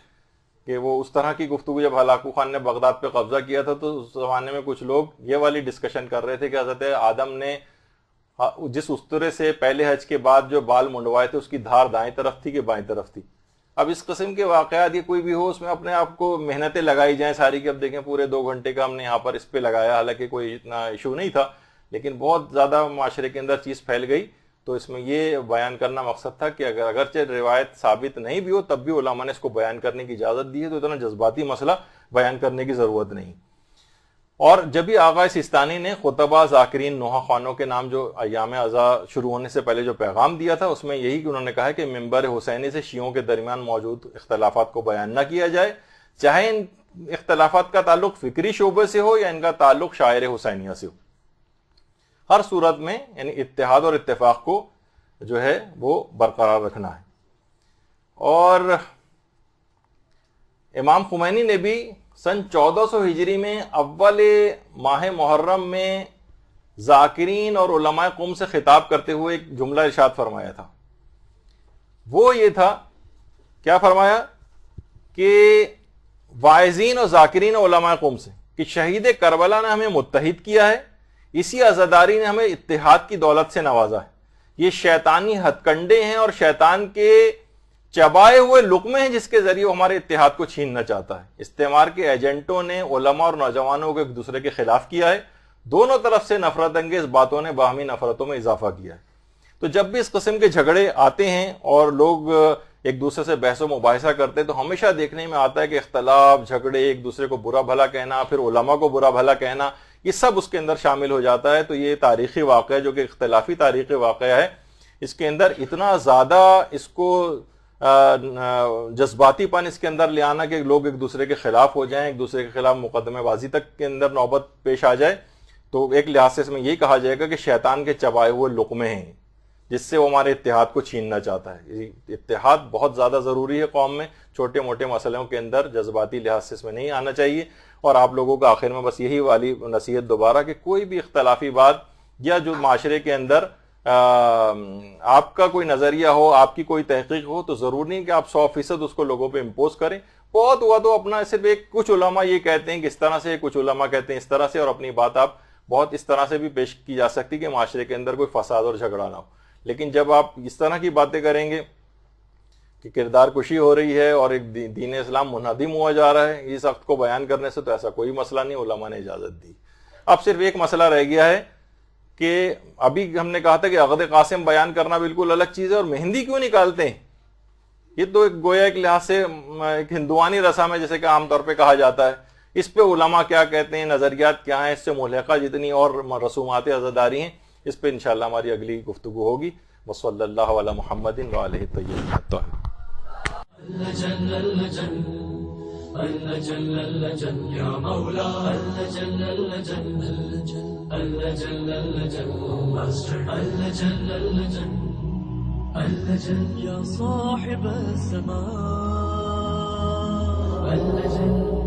کہ وہ اس طرح کی گفتگو. جب ہلاکو خان نے بغداد پہ قبضہ کیا تھا تو اس زمانے میں کچھ لوگ یہ والی ڈسکشن کر رہے تھے کہ حضرت آدم نے جس استرے سے پہلے حج کے بعد جو بال منڈوائے تھے اس کی دھار دائیں طرف تھی کہ بائیں طرف تھی. اب اس قسم کے واقعات یہ کوئی بھی ہو، اس میں اپنے آپ کو محنتیں لگائی جائیں ساری کہ اب دیکھیں پورے 2 گھنٹے کا ہم نے یہاں پر اس پہ لگایا، حالانکہ کوئی اتنا ایشو نہیں تھا، لیکن بہت زیادہ معاشرے کے اندر چیز پھیل گئی. تو اس میں یہ بیان کرنا مقصد تھا کہ اگرچہ روایت ثابت نہیں بھی ہو تب بھی علماء نے اس کو بیان کرنے کی اجازت دی ہے، تو اتنا جذباتی مسئلہ بیان کرنے کی ضرورت نہیں. اور جب بھی آغا سیستانی نے خطبہ ذاکرین نوحہ خوانوں کے نام جو ایام عزا شروع ہونے سے پہلے جو پیغام دیا تھا، اس میں یہی کہ انہوں نے کہا کہ ممبر حسینی سے شیعوں کے درمیان موجود اختلافات کو بیان نہ کیا جائے، چاہے ان اختلافات کا تعلق فکری شعبے سے ہو یا ان کا تعلق شاعر حسینیہ سے ہو. ہر صورت میں یعنی اتحاد اور اتفاق کو جو ہے وہ برقرار رکھنا ہے. اور امام خمینی نے بھی سن 1400 ہجری میں اول ماہ محرم میں ذاکرین اور علماء قوم سے خطاب کرتے ہوئے ایک جملہ ارشاد فرمایا تھا. وہ یہ تھا، کیا فرمایا کہ واعظین اور ذاکرین علماء قوم سے کہ شہید کربلا نے ہمیں متحد کیا ہے، اسی عزاداری نے ہمیں اتحاد کی دولت سے نوازا ہے. یہ شیطانی ہتھ کنڈے ہیں اور شیطان کے چبائے ہوئے لقمے ہیں جس کے ذریعے وہ ہمارے اتحاد کو چھیننا چاہتا ہے. استعمار کے ایجنٹوں نے علماء اور نوجوانوں کو ایک دوسرے کے خلاف کیا ہے، دونوں طرف سے نفرت انگیز باتوں نے باہمی نفرتوں میں اضافہ کیا ہے. تو جب بھی اس قسم کے جھگڑے آتے ہیں اور لوگ ایک دوسرے سے بحث و مباحثہ کرتے ہیں تو ہمیشہ دیکھنے میں آتا ہے کہ اختلاف، جھگڑے، ایک دوسرے کو برا بھلا کہنا، پھر علماء کو برا بھلا کہنا، یہ سب اس کے اندر شامل ہو جاتا ہے. تو یہ تاریخی واقعہ جو کہ اختلافی تاریخی واقعہ ہے، اس کے اندر اتنا زیادہ اس کو جذباتی پن اس کے اندر لے آنا کہ لوگ ایک دوسرے کے خلاف ہو جائیں، ایک دوسرے کے خلاف مقدمے بازی تک کے اندر نوبت پیش آ جائے، تو ایک لحاظ سے اس میں یہی کہا جائے گا کہ شیطان کے چبائے ہوئے لقمے ہیں جس سے وہ ہمارے اتحاد کو چھیننا چاہتا ہے. اتحاد بہت زیادہ ضروری ہے قوم میں، چھوٹے موٹے مسئلوں کے اندر جذباتی لحاظ سے اس میں نہیں آنا چاہیے. اور آپ لوگوں کا آخر میں بس یہی والی نصیحت دوبارہ کہ کوئی بھی اختلافی بات یا جو معاشرے کے اندر آپ کا کوئی نظریہ ہو، آپ کی کوئی تحقیق ہو، تو ضرور نہیں کہ آپ 100% اس کو لوگوں پہ امپوز کریں. بہت ہوا تو اپنا صرف کچھ علماء یہ کہتے ہیں کہ اس طرح سے، کچھ علماء کہتے ہیں اس طرح سے، اور اپنی بات آپ بہت اس طرح سے بھی پیش کی جا سکتی کہ معاشرے کے اندر کوئی فساد اور جھگڑا نہ ہو. لیکن جب آپ اس طرح کی باتیں کریں گے کہ کردار کشی ہو رہی ہے اور ایک دین اسلام منہدم ہوا جا رہا ہے، اس وقت کو بیان کرنے سے تو ایسا کوئی مسئلہ نہیں، علماء نے اجازت دی. اب صرف ایک مسئلہ رہ گیا ہے کہ ابھی ہم نے کہا تھا کہ عقد قاسم بیان کرنا بالکل الگ چیز ہے، اور مہندی کیوں نکالتے ہیں؟ یہ تو ایک گویا ایک لحاظ سے ایک ہندوانی رسم ہے جیسے کہ عام طور پہ کہا جاتا ہے. اس پہ علماء کیا کہتے ہیں، نظریات کیا ہیں، اس سے ملحقہ جتنی اور رسومات عزاداری ہیں، اس پہ انشاءاللہ ہماری اگلی گفتگو ہوگی. وصلی اللہ علی محمد وآلہ الطیبین الطاہرین. اللجن اللجن اللجن اللجن یا مولا اللجن اللجن اللجن اللجن اللجن اللجن اللجن یا صاحب الزمان اللجن